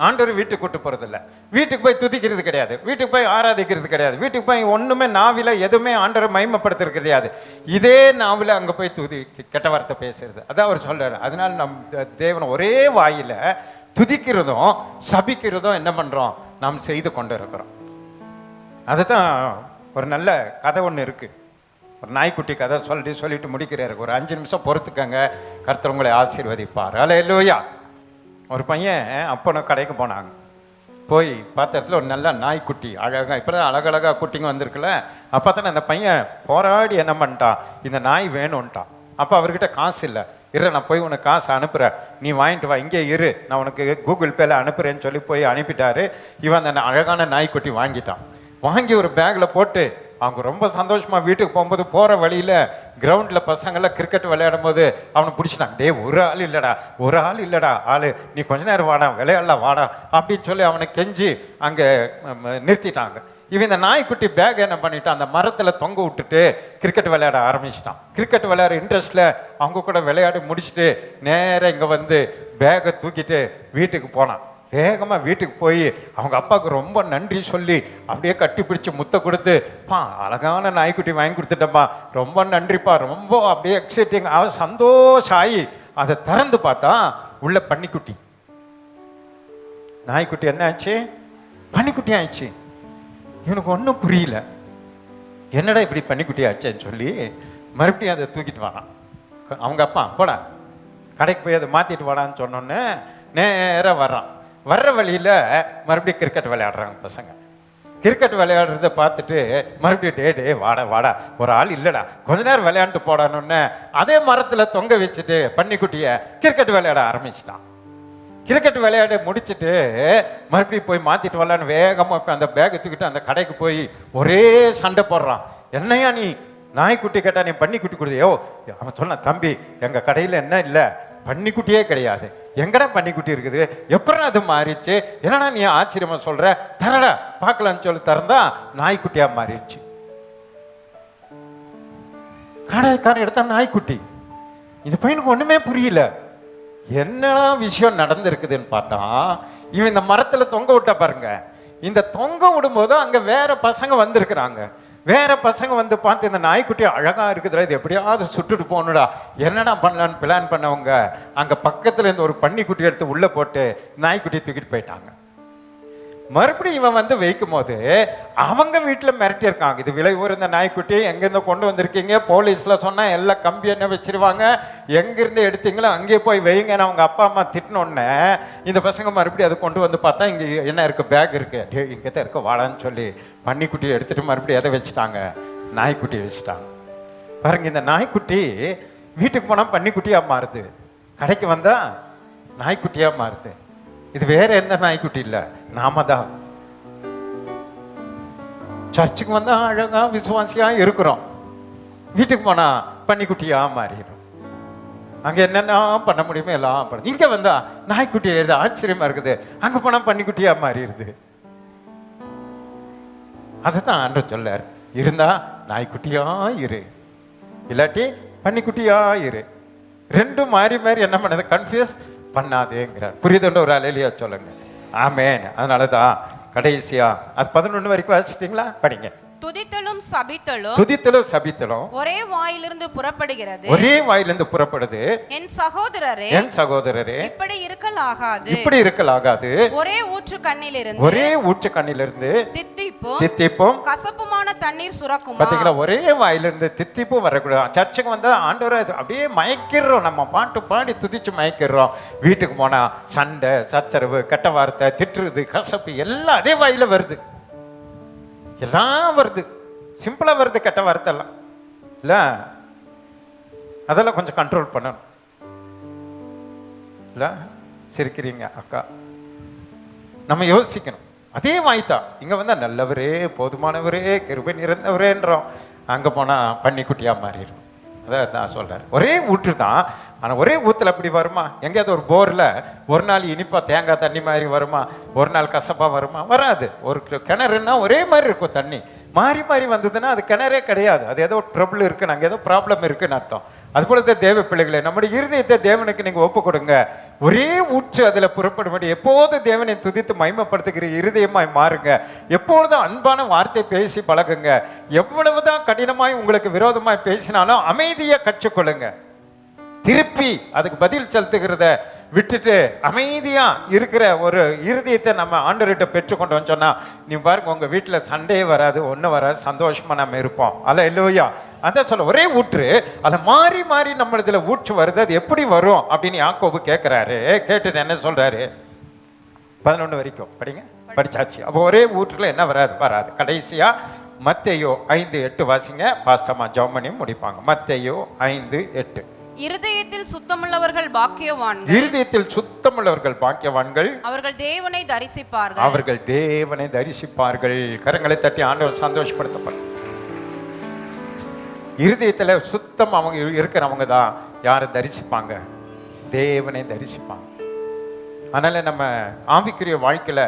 ஆண்டவர் வீட்டுக்கு கூட்டு போகிறதில்ல, வீட்டுக்கு போய் துதிக்கிறது கிடையாது, வீட்டுக்கு போய் ஆராதிக்கிறது கிடையாது, வீட்டுக்கு போய் ஒன்றுமே நாவில் எதுவுமே ஆண்டவரை மகிமைப்படுத்துறது கிடையாது. இதே நாவில் அங்கே போய் கெட்ட வார்த்தை பேசுறது. அதான் அவர் சொல்கிறார். அதனால் நம் தேவன் ஒரே வாயில் துதிக்கிறதும் சபிக்கிறதும் என்ன பண்ணுறோம்? நாம் செய்து கொண்டு இருக்கிறோம். அதுதான் ஒரு நல்ல கதை ஒன்று இருக்குது. ஒரு நாய்க்குட்டி கதை சொல்லிட்டு முடிக்கிறாரு. ஒரு 5 நிமிஷம் பொறுத்துக்கங்க, கர்த்தர் உங்களை ஆசீர்வதிப்பார். அல்லேலூயா. ஒரு பையன் அப்பனும் கடைக்கு போனாங்க. போய் பார்த்த இடத்துல ஒரு நல்ல நாய்க்குட்டி, அழகாக, இப்போ தான் அழகழகாக குட்டிங்க வந்திருக்குல்ல. அப்போ தானே அந்த பையன் போராடி என்ன பண்ணிட்டான், இந்த நாய் வேணும்ட்டான். அப்போ அவர்கிட்ட காசு இல்லை. நான் போய் உனக்கு காசு அனுப்புகிறேன், நீ வாங்கிட்டு வா, இங்கே இரு, நான் உனக்கு கூகுள் பேல அனுப்புகிறேன்னு சொல்லி போய் அனுப்பிட்டாரு. இவன் அந்த அழகான நாய்க்குட்டி வாங்கிட்டான். வாங்கி ஒரு பேக்கில் போட்டு அவங்க ரொம்ப சந்தோஷமாக வீட்டுக்கு போகும்போது போகிற வழியில் கிரவுண்டில் பசங்கள்லாம் கிரிக்கெட் விளையாடும் போது அவனை பிடிச்சிட்டாங்க. டே ஒரு ஆள் இல்லைடா ஆள், நீ கொஞ்ச நேரம் வாடா, விளையாடலாம் வாடா அப்படின்னு சொல்லி அவனை கெஞ்சி அங்கே நிறுத்திட்டாங்க. இவன் இந்த நாய்க்குட்டி பேக் என்ன பண்ணிட்டான், அந்த மரத்தில் தொங்க விட்டுட்டு கிரிக்கெட் விளையாட ஆரம்பிச்சிட்டான். கிரிக்கெட் விளையாட இன்ட்ரெஸ்ட்டில் அவங்க கூட விளையாடி முடிச்சுட்டு நேராக இங்கே வந்து பேக்கை தூக்கிட்டு வீட்டுக்கு போனான். வேகமாக வீட்டுக்கு போய் அவங்க அப்பாவுக்கு ரொம்ப நன்றி சொல்லி அப்படியே கட்டி பிடிச்சி முத்த கொடுத்து, பா அழகான நாய்க்குட்டி வாங்கி கொடுத்துட்டப்பா, ரொம்ப நன்றிப்பா, ரொம்ப அப்படியே எக்ஸைட்டிங். அவன் சந்தோஷம் ஆகி அதை திறந்து பார்த்தா உள்ள பன்னிக்குட்டி. நாய்க்குட்டி என்ன ஆச்சு? பன்னிக்குட்டி ஆயிடுச்சு. இவனுக்கு ஒன்றும் புரியல, என்னடா இப்படி பன்னிக்குட்டி ஆச்சேன்னு சொல்லி மறுபடியும் அதை தூக்கிட்டு வரான். அவங்க அப்பா போடா கடைக்கு போய் அதை மாற்றிட்டு வாடான்னு சொன்னோன்னே நேராக வர்றான். வர்ற வழியில் மறுபடியும் கிரிக்கெட் விளையாடுறாங்க பசங்க. கிரிக்கெட் விளையாடுறத பார்த்துட்டு மறுபடியும் டே வாடா ஒரு ஆள் இல்லைடா, கொஞ்ச நேரம் விளையாண்டுட்டு போடானோன்னு அதே மரத்தில் தொங்க வச்சுட்டு பன்னிக்குட்டியை கிரிக்கெட் விளையாட ஆரம்பிச்சிட்டான். கிரிக்கெட் விளையாட முடிச்சுட்டு மறுபடியும் போய் மாற்றிட்டு வரலான்னு வேகமாக இப்போ அந்த பேக்கை தூக்கிட்டு அந்த கடைக்கு போய் ஒரே சண்டை போடுறான். என்னையா நீ நாய்க்குட்டி கேட்டா நீ பன்னிக்குட்டி கொடுத்தியோ? அவன் சொன்னான், தம்பி எங்கள் கடையில் என்ன இல்லை, பன்னிக்குட்டியே கிடையாது, எங்கடா பன்னிக்குட்டி இருக்குது, எப்படா அது மாறிச்சு, என்னடா நீ ஆச்சரியமா சொல்ற, தரடா பார்க்கலான்னு சொல்லி திறந்தா நாய்க்குட்டியா மாறிடுச்சு. கடைக்காரன் எடுத்தா நாய்க்குட்டி. இந்த பையனுக்கு ஒண்ணுமே புரியல, என்னடா விஷயம் நடந்திருக்குதுன்னு பார்த்தா இவன் இந்த மரத்துல தொங்க விட்டா பாருங்க. இந்த தொங்க விடும்போது அங்க வேற பசங்க வந்திருக்கிறாங்க. வேற பசங்க வந்து பார்த்து இந்த நாய்க்குட்டி அழகா இருக்குதுடா, இது எப்படியாவது சுட்டுட்டு போகணுடா, என்னடா பண்ணலான்னு பிளான் பண்ணவங்க அங்க பக்கத்துல இருந்து ஒரு பன்னிக்குட்டி எடுத்து உள்ள போட்டு நாய்க்குட்டி தூக்கிட்டு போயிட்டாங்க. மறுபடியும் இவன் வந்து வைக்கும் போது அவங்க வீட்டில் மிரட்டியிருக்காங்க, இது விலை உயர்ந்த நாய்க்குட்டி எங்கேருந்து கொண்டு வந்திருக்கீங்க, போலீஸ்ல சொன்னா எல்லாம் கம்பி என்ன வச்சிருவாங்க, எங்கிருந்து எடுத்தீங்களோ அங்கேயே போய் வைங்கன்னு அவங்க அப்பா அம்மா திட்டினோடனே இந்த பசங்க மறுபடியும் அதை கொண்டு வந்து பார்த்தா இங்கே என்ன இருக்கு, பேக் இருக்கு, இங்கே தான் இருக்க வாடான்னு சொல்லி பன்னிக்குட்டியை எடுத்துட்டு மறுபடியும் எதை வச்சுட்டாங்க, நாய்க்குட்டியை வச்சுட்டாங்க. பாருங்க, இந்த நாய்க்குட்டி வீட்டுக்கு போனால் பன்னிக்குட்டியா மாறுது, கடைக்கு வந்தா நாய்க்குட்டியா மாறுது. இது வேற எந்த நாய்க்குட்டி இல்லை, நாம தான். சர்ச்சுக்கு வந்தா அழகா விசுவாசியா இருக்கிறோம், வீட்டுக்கு போனா பன்னிக்குட்டியா மாறிடும். அங்க என்னென்ன பண்ண முடியுமோ எல்லாம் பண்ண, இங்க வந்தா நாய்க்குட்டி எழுது ஆச்சரியமா இருக்குது, அங்க போனா பன்னிக்குட்டியா மாறிடுது. அதுதான் ஆண்டவர் சொல்லார், இருந்தா நாய்க்குட்டியா இரு, இல்லாட்டி பன்னிக்குட்டியா இரு, ரெண்டும் மாறி மாறி என்ன பண்ணது, கன்ஃபியூஸ் பண்ணாதேங்கிறார். புரியுதுன்ற ஒரு அலையிலையா சொல்லுங்க. ஆமேன். அதனாலதான் கடைசியா அது 11 வரைக்கும் வாசிச்சிட்டீங்களா, படிங்க. துதித்தலும் சபித்தலும், துதித்தலும் சபித்தலும் ஒரே வாயிலிருந்து புறப்படுகிறது, ஒரே வாயிலிருந்து புறப்படுது. என் சகோதரரே, என் சகோதரரே, இப்படி இருக்கலாகாது, இப்படி இருக்கலாகாது. ஒரே ஊற்று கண்ணிலிருந்து, ஒரே ஊற்று கண்ணிலிருந்து தித்திப்பும் தித்திப்பும் கசப்புமான தண்ணீர் சுரக்கும். பாத்தீங்களா, ஒரே வாயிலிருந்து தித்திப்பும் வரக்கூடாது. சர்ச்சுக்கு வந்தா ஆண்டவரை அப்படியே மயக்கிறோம், நம்ம பாட்டு பாடி துதிச்சு மயக்கிறோம். வீட்டுக்கு போனா சண்டை சச்சரவு, கெட்ட வார்த்தை, திட்டுறது, கசப்பு எல்லாம் அதே வாயில வருது, எல்லாம் வருது, சிம்பிளா வருது கெட்ட வார்த்தை எல்லாம் இல்ல. அதெல்லாம் கொஞ்சம் கண்ட்ரோல் பண்ணணும் இல்ல. சிரிக்கிறீங்க அக்கா, நம்ம யோசிக்கணும். அதே வாய்த்தா இங்க வந்தா நல்லவரே, போதுமானவரே, கிருபை நிறைந்தவரேன்றோம். அங்க போனா பன்னிக்குட்டியா மாறிடும். அதான் நான் சொல்றேன், ஒரே ஊற்று தான். ஆனா ஒரே ஊத்துல அப்படி வருமா? எங்கேயாவது ஒரு போர்ல ஒரு நாள் இனிப்பா தேங்காய் தண்ணி மாதிரி வருமா? ஒரு நாள் கசப்பா வருமா? வராது. ஒரு கிணறுன்னா ஒரே மாதிரி இருக்கும் தண்ணி. மாறி மாறி வந்ததுன்னா அது கிணறே கிடையாது. அது ஏதோ ட்ரபிள் இருக்குன்னு, அங்கே ஏதோ ப்ராப்ளம் இருக்குன்னு அர்த்தம். அது போல தேவ பிள்ளைகளே, நம்முடைய இருதயத்தை தேவனுக்கு நீங்க ஒப்பு கொடுங்க. ஒரே ஊற்று அதுல புறப்படும்படி எப்போது தேவனை துதித்து மகிமைப்படுத்துகிற இருதயமாய் மாறுங்க. எப்பொழுதும் அன்பான வார்த்தை பேசி பழகுங்க. எவ்வளவுதான் கடினமாய் உங்களுக்கு விரோதமாய் பேசினாலும் அமைதியா கற்றுக்கொள்ளுங்க. திருப்பி அதுக்கு பதில் செலுத்துகிறத விட்டுட்டு அமைதியா இருக்கிற ஒரு இருதயத்தை நம்ம ஆண்டவர்கிட்ட பெற்றுக்கொண்டோம் சொன்னா, நீ பாருங்க, உங்க வீட்டுல சண்டையே வராது, ஒன்றும் வராது, சந்தோஷமா நம்ம இருப்போம். அல்ல இல்லையா? அதான் சொல்ல, ஒரே ஊற்று அதை மாறி மாறி நம்ம இதுல ஊற்று வருது. அது எப்படி வரும் அப்படின்னு யாக்கோபு கேட்கிறாரு. கேட்டுட்டு என்ன சொல்றாரு? 11 வரைக்கும் படிங்க, படிச்சாச்சு. அப்போ ஒரே ஊற்றுல என்ன வராது? வராது. கடைசியா மத்தேயு 5:8 வாசிங்க. பாஸ்டமா ஜெபம் பண்ணி முடிப்பாங்க. மத்தேயு 5:8. இருதயத்தில் சுத்தமுள்ளவர்கள் பாக்கியவான்கள். இருதயத்தில் சுத்தமுள்ளவர்கள் பாக்கியவான்கள், அவர்கள் தேவனை தரிசிப்பார்கள். அவர்கள் தேவனை தரிசிப்பார்கள். கரங்களை தட்டி ஆண்டவர் சந்தோஷப்படுத்தப்படும். இருதயத்துல சுத்தம் அவங்க இருக்கிறவங்க தான் யாரை தரிசிப்பாங்க? தேவனை தரிசிப்பாங்க. அதனால நம்ம ஆவிக்குரிய வாழ்க்கையில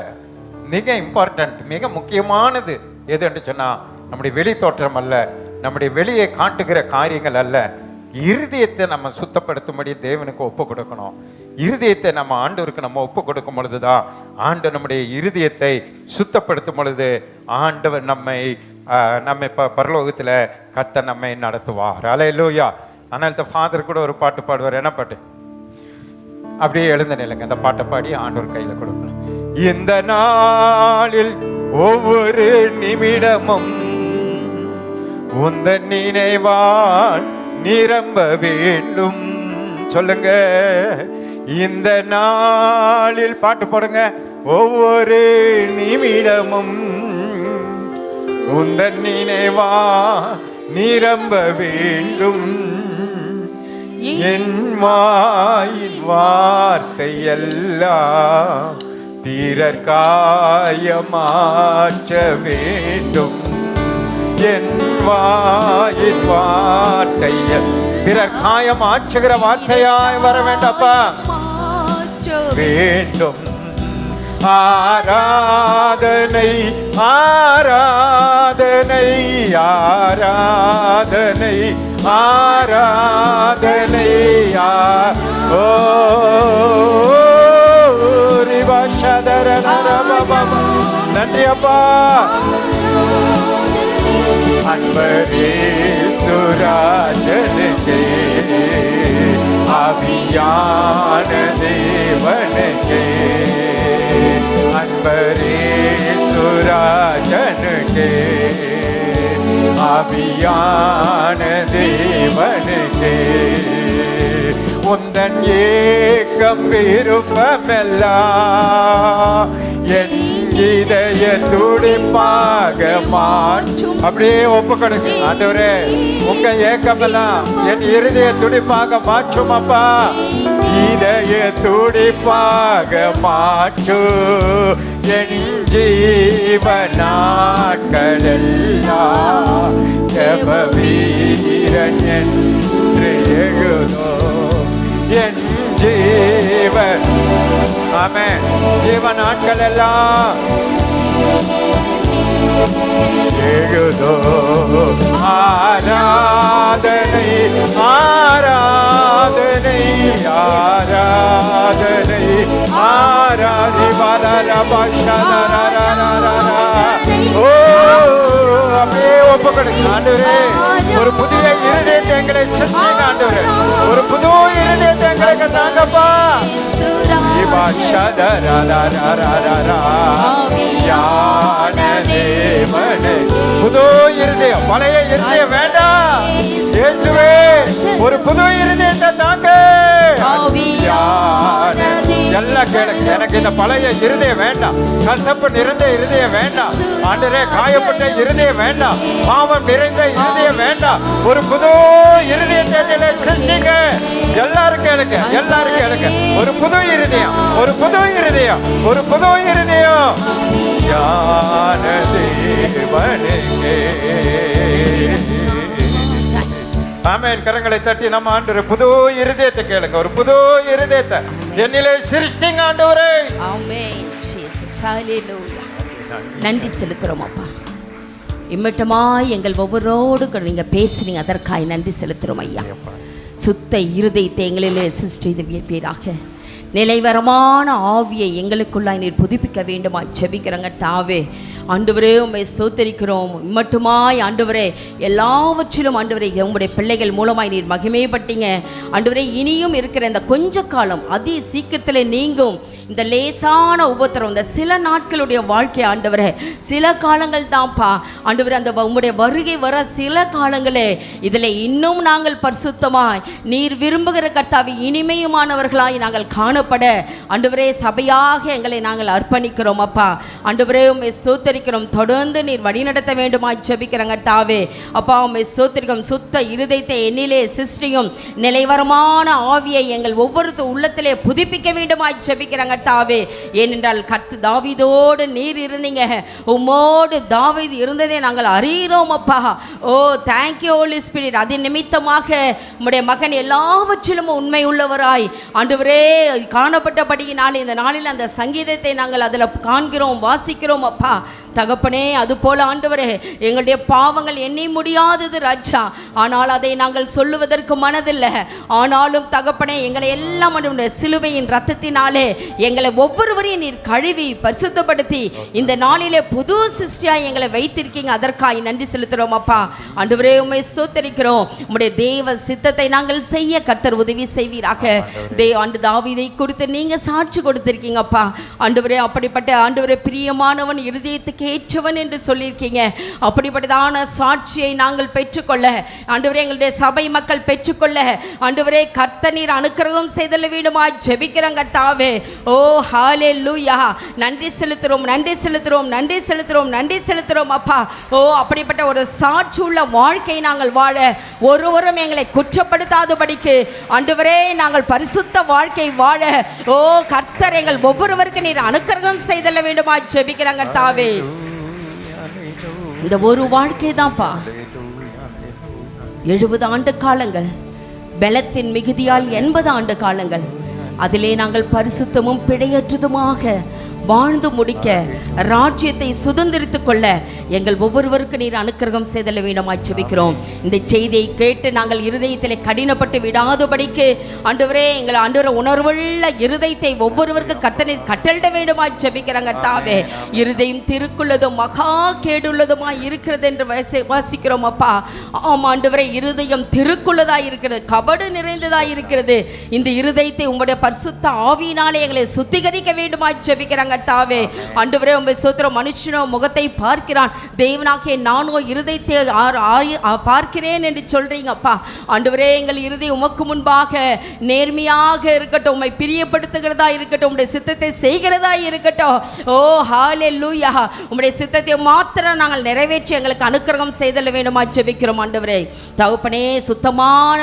மிக இம்பார்ட்டன்ட், மிக முக்கியமானது எது என்று சொன்னா, நம்முடைய வெளி தோற்றம் அல்ல, நம்முடைய வெளியே காட்டுகிற காரியங்கள் அல்ல. இருதயத்தை நம்ம சுத்தப்படுத்தும்படி தேவனுக்கு ஒப்பு கொடுக்கணும். இருதயத்தை நம்ம ஆண்டவருக்கு நம்ம ஒப்பு கொடுக்கும் பொழுதுதான் ஆண்டவர் நம்முடைய இருதயத்தை சுத்தப்படுத்தும் பொழுது ஆண்டவர் நம்மை பரலோகத்துல கர்த்தர் நம்மை நடத்துவார். அல்லேலூயா. ஆனால் ஃபாதர் கூட ஒரு பாட்டு பாடுவார். என்ன பாட்டு? அப்படியே எழுந்த நிலைங்க, அந்த பாட்டை பாடி ஆண்டவர் கையில கொடுக்கணும். இந்த நாளில் ஒவ்வொரு நிமிடமும் உந்த நினைவால் நிரம்ப வேண்டும். சொல்லுங்க, இந்த நாளில் பாட்டு போடுங்க. ஒவ்வொரு நிமிடமும் உந்த நினைவா நிரம்ப வேண்டும். என் வாயின் வார்த்தை எல்லாம் பிறர் காயமாற்ற வேண்டும். என் வாயின் வார்த்தையில் பிறர் காயமாற்றுகிற வார்த்தையாய் வர வேண்டாப்பா வேண்டும். ஆராதனை ஆராதனை ஆராதனை ஆராதனை. ஓ நன்றி அப்பா. அன்பரே சுராஜனுக்கே ஆவியான தேவனுக்கே. அன்பரே சுராஜனுக்கே ஆவியான தேவனுக்கே. உந்தன் ஏக்கம் விருப்பமெல்லாம் என் இதய துடிப்பாக மாற்றும். அப்படியே ஒப்பு கொடுங்க. ஆண்டவரே, உங்க ஏக்கமெல்லாம் என் இருதய துடிப்பாக மாற்றும் அப்பா. இதய துடிப்பாக மாற்று. என் ஜீவ நாட்களெல்லாம் ஜெப வீரன் என்று எழுதோ. என் ஜீவ ஆமென் ஜீவ நாட்கள் எல்லாம் எழுதோ. ஆராதனை ஆராதனை ஆராதனை ஆராதி ஓ அப்படியே ஒப்பு கொடுங்க. ஆண்டவரே, ஒரு புதிய இருதயத்தை எங்களை செஞ்சீங்க. ஆண்டவரே, ஒரு புது இருதயத்தை எங்களுக்கு தாங்கப்பா. யான தேவ பழைய இருதயம் வேண்டாம். இயேசுவே ஒரு புது இருதயத்தை தாங்க. எல்லாம் கேளுங்க. எனக்கு இந்த பழைய இருதயம் வேண்டாம். கசப்பு நிறைந்த இருதயம் வேண்டாம். ஆண்டவரே காயப்பட்ட இருதயம் வேண்டாம். பாவம் நிறைந்த இருதயம் வேண்டாம். ஒரு புது இருதயத்தை செஞ்சீங்க. எல்லாரும் கேளுங்க, எல்லாரும் கேளுங்க. ஒரு புது இருதயம், ஒரு புது இருதயம், ஒரு புது இருதயம். ஞான தேவனுக்கே. ஆமென். கரங்களை தட்டி நம்ம ஆண்டவரே புது இருதயத்தை கேளுங்க. ஒரு புது இருதயத்தை என்னிலே சிருஷ்டிங்க ஆண்டவரே. ஆமென் ஜீசஸ். ஹalleluya. நன்றி செலுத்துறோம் அப்பா. இம்மட்டமாய் எங்கள் ஒவ்வொருவரோடு நீங்க பேசுனீங்க, அதற்காக நன்றி செலுத்துறோம் ஐயா. சுத்த இருதயத்தை எங்களிலே சிருஷ்டிப்பீராக. நிலைவரமான ஆவியை எங்களுக்குள்ளாய் நீர் புதுப்பிக்க வேண்டுமாய் ஜெபிக்கிறங்க தாவே. ஆண்டவரே உம்மை ஸ்தோத்திரிக்கிறோம். மட்டுமாய் ஆண்டவரே எல்லாவற்றிலும் ஆண்டவரே உங்களுடைய பிள்ளைகள் மூலமாய் நீர் மகிமைப்பட்டீங்க ஆண்டவரே. இனியும் இருக்கிற இந்த கொஞ்ச காலம் அதி சீக்கிரத்தில் நீங்கும் இந்த லேசான உபத்திரம், இந்த சில நாட்களுடைய வாழ்க்கை ஆண்டவரே, சில காலங்கள் தான்ப்பா ஆண்டவரே. அந்த உங்களுடைய வருகை வர சில காலங்களே இதில் இன்னும் நாங்கள் பரிசுத்தமாய் நீர் விரும்புகிற கர்த்தாவை இனிமையுமானவர்களாய் நாங்கள் காணப்பட ஆண்டவரே சபையாக எங்களை நாங்கள் அர்ப்பணிக்கிறோம் அப்பா. ஆண்டவரே உம்மை ஸ்தோத்திரிக்கிறோம். தொடர்ந்து நீர் வழிநடத்த வேண்டுமாய் ஜெபிக்கிறங்க தாவே. அப்பா உம்மை ஸ்தோத்திரிக்கிறோம். சுத்த இருதயத்தை என்னிலே சிருஷ்டியும் நிலைவரமான ஆவியை எங்கள் ஒவ்வொரு உள்ளத்திலே புதுப்பிக்க வேண்டுமாய் ஜெபிக்கிறங்க தாவே. ஏனென்றால் கர்த்தர் தாவீதோடு நீர் இருந்தீங்க, உம்மோடு தாவீது இருந்ததை நாங்கள் அறிகிறோம் அப்பா. ஓ தேங்க்யூ ஹோலி ஸ்பிரிட். அதன் நிமித்தமாக உம்முடைய மகன் எல்லாவற்றிலும் உண்மை உள்ளவராய் ஆண்டவரே காணப்பட்டபடியினால் இந்த நாளில் அந்த சங்கீதத்தை நாங்கள் அதில் காண்கிறோம், வாசிக்கிறோம் அப்பா. தகப்பனே அதுபோல ஆண்டவரே எங்களுடைய பாவங்கள் எண்ணி முடியாதது ராஜா. ஆனால் அதை நாங்கள் சொல்லுவதற்கு மனதில்லை. ஆனாலும் தகப்பனே எங்களை எல்லாம் சிலுவையின் ரத்தத்தினாலே எங்களை ஒவ்வொருவரையும் நீர் கழுவி பரிசுத்தப்படுத்தி இந்த நாளிலே புது சிருஷ்டியாய் எங்களை வைத்திருக்கீங்க. அதற்காக நன்றி செலுத்துகிறோம் அப்பா. ஆண்டவரே உம்மை ஸ்தோத்திரிக்கிறோம். உம்முடைய தேவ சித்தத்தை நாங்கள் செய்ய கர்த்தர் உதவி செய்வீராக. தாவீதை குறித்து நீங்க சாட்சி கொடுத்திருக்கீங்க அப்பா. ஆண்டவரே அப்படிப்பட்ட ஆண்டவரே பிரியமானவன் இருதயத்துக்கு ஏற்றவன் என்று சொல்லியிருக்கீங்க. அப்படிப்பட்டதான சாட்சியை நாங்கள் பெற்றுக்கொள்ள ஆண்டவரே எங்களுடைய சபை மக்கள் பெற்றுக்கொள்ள ஆண்டவரே கர்த்தர் நீர் அனுக்கிரகம் செய்தல வேண்டுமா ஜெபிக்கிறங்க தாவே. ஓ ஹalleluya. நன்றி செலுத்துறோம், நன்றி செலுத்துறோம், நன்றி செலுத்துறோம், நன்றி செலுத்துறோம் அப்பா. ஓ அப்படிப்பட்ட ஒரு சாட்சி உள்ள வாழ்க்கை நாங்கள் வாழ ஒருவரும் எங்களை குற்றப்படுத்தாதபடிக்கு ஆண்டவரே நாங்கள் பரிசுத்த வாழ்க்கை வாழ ஓ கர்த்தர் எங்கள் ஒவ்வொருவருக்கு நீர் அனுக்கிரகம் செய்தல வேண்டுமா ஜெபிக்கிறங்க தாவே. இந்த ஒரு வாழ்க்கை தான்ப்பா 70 ஆண்டு காலங்கள், பலத்தின் மிகுதியால் 80 ஆண்டு காலங்கள், அதிலே நாங்கள் பரிசுத்தமும் பிழையற்றதுமாக வாழ்ந்து முடிக்க ராஜ்யத்தை சுதந்திரித்துக் கொள்ள எங்கள் ஒவ்வொருவருக்கு நீர் அனுக்கிரகம் செய்தல வேண்டுமாய் ஜெபிக்கிறோம். இந்த செய்தியை கேட்டு நாங்கள் இருதயத்திலே கடினப்பட்டு விடாதபடிக்கு ஆண்டவரே எங்கள் ஆண்டவரே உணர்வுள்ள இருதயத்தை ஒவ்வொருவருக்கு கர்த்தர் கட்டளிட வேண்டுமாய் ஜெபிக்கிறாங்க தாவே. இருதயம் திருக்குள்ளதும் மகா கேடுள்ளதுமாய் இருக்கிறது என்று வாசிக்கிறோம் அப்பா. ஆம் ஆண்டவரே இருதயம் திருக்குள்ளதாய் இருக்கிறது, கபடு நிறைந்ததாய் இருக்கிறது. இந்த இருதயத்தை உங்களுடைய பரிசுத்த ஆவியினாலே எங்களை சுத்திகரிக்க வேண்டுமாய் ஜெபிக்கிறாங்க தாவே. ஆண்டவரே உம்மை ஸ்தோத்திரம். மனுஷனோ முகத்தை பார்க்கிறான், தேவனாகிய நானோ இருதயத்தை பார்க்கிறேன் என்று சொல்றீங்க அப்பா. ஆண்டவரே எங்கள் இருதயம் உமக்கு முன்பாக நேர்மையாக இருக்கட்டும், உம்மை பிரியப்படுத்துகிறதா இருக்கட்டும், உம்முடைய சித்தத்தை செய்கிறதா இருக்கட்டும். ஓ ஹalleluya. உம்முடைய சித்தத்தை மாத்திரம் நாங்கள் நிறைவேற்றி எங்களுக்கு அனுக்கிரகம் செய்தல வேண்டுமா ஜெபிக்கிறோம் ஆண்டவரே. தகப்பனே சுத்தமான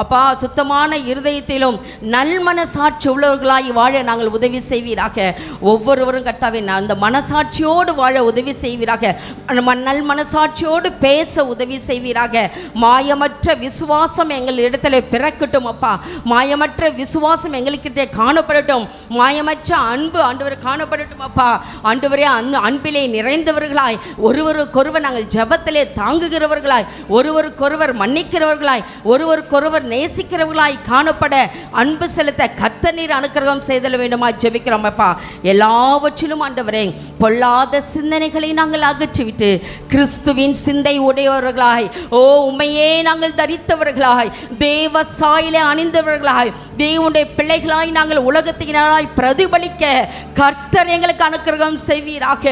அப்பா சுத்தமான இருதயத்திலும் நல்மனசாட்சி உள்ளவர்களாய் வாழ நாங்கள் உதவி செய்வீராக. ஒவ்வொருவரும் கர்த்தாவே அந்த மனசாட்சியோடு வாழ உதவி செய்வீராக. நல் மனசாட்சியோடு பேச உதவி செய்வீராக. மாயமற்ற விசுவாசம் எங்கள் இடத்துல பிறக்கட்டும் அப்பா. மாயமற்ற விசுவாசம் எங்களுக்கிட்டே காணப்படட்டும். மாயமற்ற அன்பு ஆண்டவர் காணப்படட்டும் அப்பா. ஆண்டவரே அந்த அன்பிலே நிறைந்தவர்களாய், ஒருவருக்கொருவர் நாங்கள் ஜெபத்திலே தாங்குகிறவர்களாய், ஒருவருக்கொருவர் மன்னிக்கிறவர்களாய், ஒருவருக்கொருவர் நேசிக்கிறவர்களாய் காணப்பட அன்பு செலுத்த கர்த்தர் நீர் அனுக்கிரகம் செய்தல வேண்டுமா ஜெபிக்கிறோம் அப்பா. எல்லாவற்றிலும் ஆண்டவரே பொல்லாத சிந்தனைகளை நாங்கள் அகற்றிவிட்டு கிறிஸ்துவின் சிந்தை உடையவர்களாய், ஓ உம்மையே நாங்கள் தரித்தவர்களாய், தேவ சாயலை அணிந்தவர்களாய், தேவனுடைய பிள்ளைகளாய் நாங்கள் உலகத்தினாய் பிரதிபலிக்க கர்த்தர் எங்களுக்கு அனுக்கிரகம் செய்வீராக.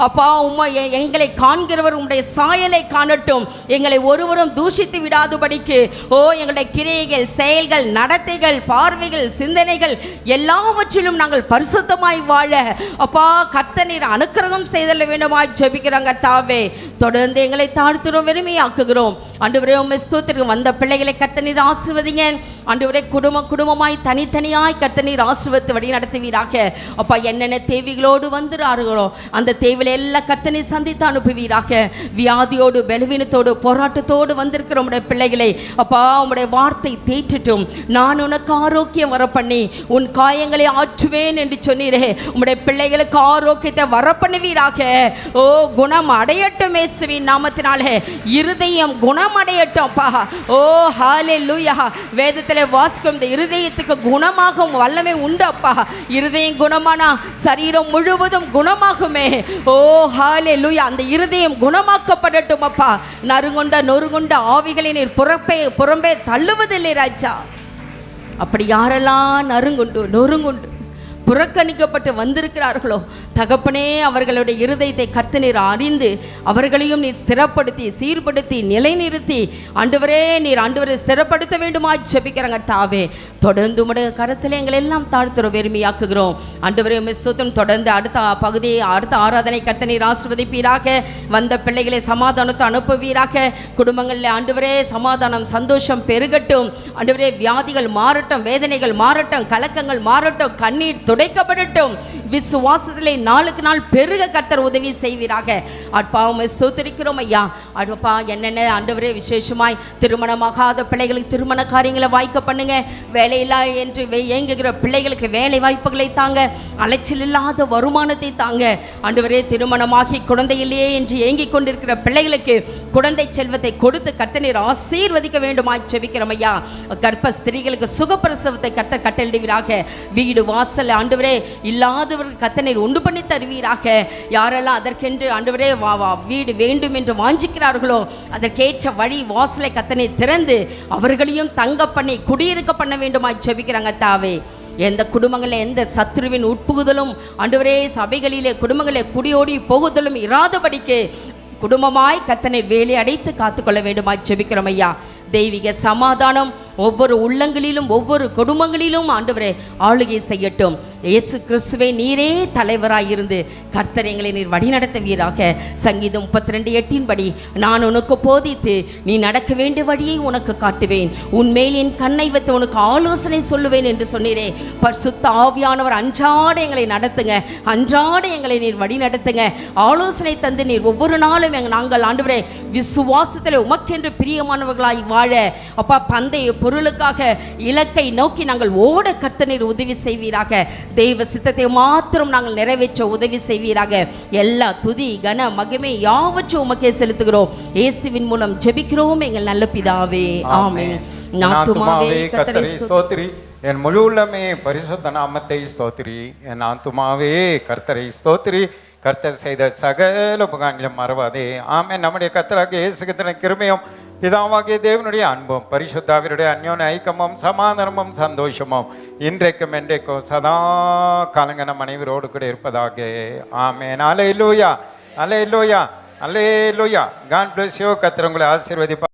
அப்பா உம்மை எங்களை காண்கிறவர் உம்முடைய சாயலை காணட்டும். எங்களை ஒருவரும் தூஷித்து விடாதபடிக்கு எங்களுடைய கிரியைகள், செயல்கள், நடத்தைகள், பார்வைகள், சிந்தனைகள் எல்லாவற்றிலும் நாங்கள் பரிசுத்தமாய் வாழ அப்பா கர்த்தர் நீர் அனுக்கிரகம் செய்தல வேண்டுமாய் ஜெபிக்கிறோம். கர்த்தாவே தொடர்ந்து எங்களை தாழ்த்துறோம், வெறுமையாக்குகிறோம். ஆண்டவரே உம்மை ஸ்தோத்திரம். வந்த பிள்ளைகளை கர்த்தர் நீர் ஆசீர்வதிங்க. ஆண்டவரே குடும்பமாய் தனித்தனியாய் கர்த்தர் நீர் ஆசீர்வதித்து வழி நடத்துவீராக. அப்பா என்னென்ன தேவைகளோடு வந்துறார்களோ அந்த தேவையை எல்லாம் கர்த்தர் நீர் சந்தித்து அனுப்புவீராக. வியாதியோடு, பலவீனத்தோடு, போராட்டத்தோடு வந்திருக்கிற உம்முடைய பிள்ளைகளை அப்பா உம்முடைய வார்த்தை தேற்றட்டும். நான் உனக்கு ஆரோக்கியம் வர பண்ணி உன் காயங்களை ஆற்றுவேன் என்று சொன்னீரே. உம்முடைய பிள்ளைகளுக்கு ஆரோக்கியத்தை வர பண்ணுவீராக. குணம் அடையட்டும் இயேசுவின் நாமத்தினாலே. இருதயம் குணம் அடையட்டும் அப்பா. ஹல்லேலூயா. வேதத்தில் வாசிக்கும் இந்த இருதயத்துக்கு குணமாகும் வல்லமை உண்டு அப்பா. இருதயம் குணமானா சரீரம் முழுவதும் குணமாகுமே. ஹல்லேலூயா. அந்த இருதயம் குணமாக்கப்படட்டும் அப்பா. நொறுங்குண்ட ஆவிகளை நீர் புறம்பே தள்ளுவதில்லை ராஜா. அப்படி யாரெல்லாம் நொறுங்குண்டு புறக்கணிக்கப்பட்டு வந்திருக்கிறார்களோ தகப்பனே, அவர்களுடைய இருதயத்தை கர்த்தர் நீர் அறிந்து அவர்களையும் நீர் ஸ்திரப்படுத்தி சீர்படுத்தி நிலைநிறுத்தி ஆண்டவரே ஸ்திரப்படுத்த வேண்டுமா ஜெபிக்கிறாங்க. தாவே தொடர்ந்து உம்முடைய கரத்தில் எங்களை எல்லாம் தாழ்த்துறோம், வெறுமையாக்குகிறோம். ஆண்டவரே ஸ்தோத்திரம். தொடர்ந்து அடுத்த பகுதியை, அடுத்த ஆராதனை கர்த்தர் நீர் ஆசீர்வதிப்பீராக. வந்த பிள்ளைகளை சமாதானத்தை அனுப்புவீராக. குடும்பங்களில் ஆண்டவரே சமாதானம், சந்தோஷம் பெருகட்டும். ஆண்டவரே வியாதிகள் மாறட்டும், வேதனைகள் மாறட்டும், கலக்கங்கள் மாறட்டும், கண்ணீர் துடைக்கப்படட்டும். விசுவாசத்திலே நாளுக்கு நாள் பெருக கர்த்தர் உதவி செய்வீராக. அப்பா உம்மை ஸ்தோத்திரிக்கிறோம் ஐயா. அப்பா என்னென்ன ஆண்டவரே விசேஷமாய் திருமணமாகாத பிள்ளைகளுக்கு திருமண காரியங்களை வாய்க்க பண்ணுங்க. வேலையில்லா என்று ஏங்குகிற பிள்ளைகளுக்கு வேலை வாய்ப்புகளை தாங்க. அலைச்சல் இல்லாத வருமானத்தை தாங்க. ஆண்டவரே திருமணமாகி குழந்தை இல்லையே என்று ஏங்கிக் கொண்டிருக்கிற பிள்ளைகளுக்கு குழந்தை செல்வத்தை கொடுத்து கர்த்தர் நீர் ஆசீர்வதிக்க வேண்டுமாய் ஜெபிக்கிறோம் ஐயா. கர்ப்ப ஸ்திரீகளுக்கு சுகப்பிரசவத்தை கர்த்தர் கட்டளிடுவீராக. வீடு வாசல் ஆண்டவரே இல்லாதவர்கள் கர்த்தர் நீர் உண்டு பண்ணி தருவீராக. யாரெல்லாம் அதற்கென்று ஆண்டவரே வீடு வேண்டும் என்று வாஞ்சிக்கிறார்களோ அதற்கேற்ற வழி வாசலை கர்த்தர் நீர் திறந்து அவர்களையும் தங்க பண்ணி குடியிருக்க பண்ண வேண்டுமாய் ஜெபிக்கிறாங்க தாவே. எந்த குடும்பங்களில் எந்த சத்துருவின் உட்புகுதலும் ஆண்டவரே சபைகளிலே குடும்பங்களிலே குடியோடி போகுதலும் இராதபடிக்கு குடும்பமாய் கர்த்தர் நீர் வேலை அடைத்து காத்துக்கொள்ள வேண்டுமாய் ஜெபிக்கிறோம் ஐயா. தெய்வீக சமாதானம் ஒவ்வொரு உள்ளங்களிலும் ஒவ்வொரு குடும்பங்களிலும் ஆண்டவரே ஆளுகை செய்யட்டும். இயேசு கிறிஸ்துவே நீரே தலைவராயிருந்து கர்த்தர் எங்களை நீர் வழிநடத்துவீராக. சங்கீதம் 32:8 படி நான் உனக்கு போதித்து நீ நடக்க வேண்டிய வழியை உனக்கு காட்டுவேன், உன்மேல் என் கண்ணை வைத்து உனக்கு ஆலோசனை சொல்லுவேன் என்று சொன்னீரே. பரிசுத்த ஆவியானவர் அன்றாட எங்களை நடத்துங்க, அன்றாட எங்களை நீர் வழி நடத்துங்க, ஆலோசனை தந்து நீர் ஒவ்வொரு நாளும் நாங்கள் ஆண்டவரே விசுவாசத்தில் உமக்கென்று பிரியமானவர்களாய் வாழ அப்பா பந்தய பொருளுக்காக இலக்கை நோக்கி நாங்கள் ஓட கர்த்தர் நீர் உதவி செய்வீராக. தெய்வ சித்தத்தை மாத்திரம் நாங்கள் நிறைவேற்ற உதவி செய்வீராக. எல்லா துதி கன மகிமை யாவற்றும் உமக்கே செலுத்துகிறோம். இயேசுவின் மூலம் ஜெபிக்கிறோம் எங்கள் நல்ல பிதாவே, ஆமென். ஆத்துமாவே கர்த்தரை ஸ்தோத்திரி, என் முழு உள்ளமே பரிசுத்த நாமத்தை ஸ்தோத்திரி. என் ஆத்துமாவே கர்த்தரை ஸ்தோத்திரி, கர்த்தர் செய்த சகல உபகாரங்களும் மறவாதே. ஆமென். நம்முடைய கர்த்தராகிய இயேசு கிறிஸ்துவின் கிருபையும் பிதாவாகிய தேவனுடைய அன்பும் பரிசுத்தாவினுடைய அந்யோன்ய ஐக்கியமும் சமாதானமும் சந்தோஷமும் இன்றைக்கும் என்றைக்கும் சதா காலங்க நம் அனைவரோடு கூட இருப்பதாக. ஆமென். அல்லேலூயா, அல்லேலூயா, அல்லேலூயா. God bless you. கர்த்தர் உங்களை ஆசீர்வதிப்பார்.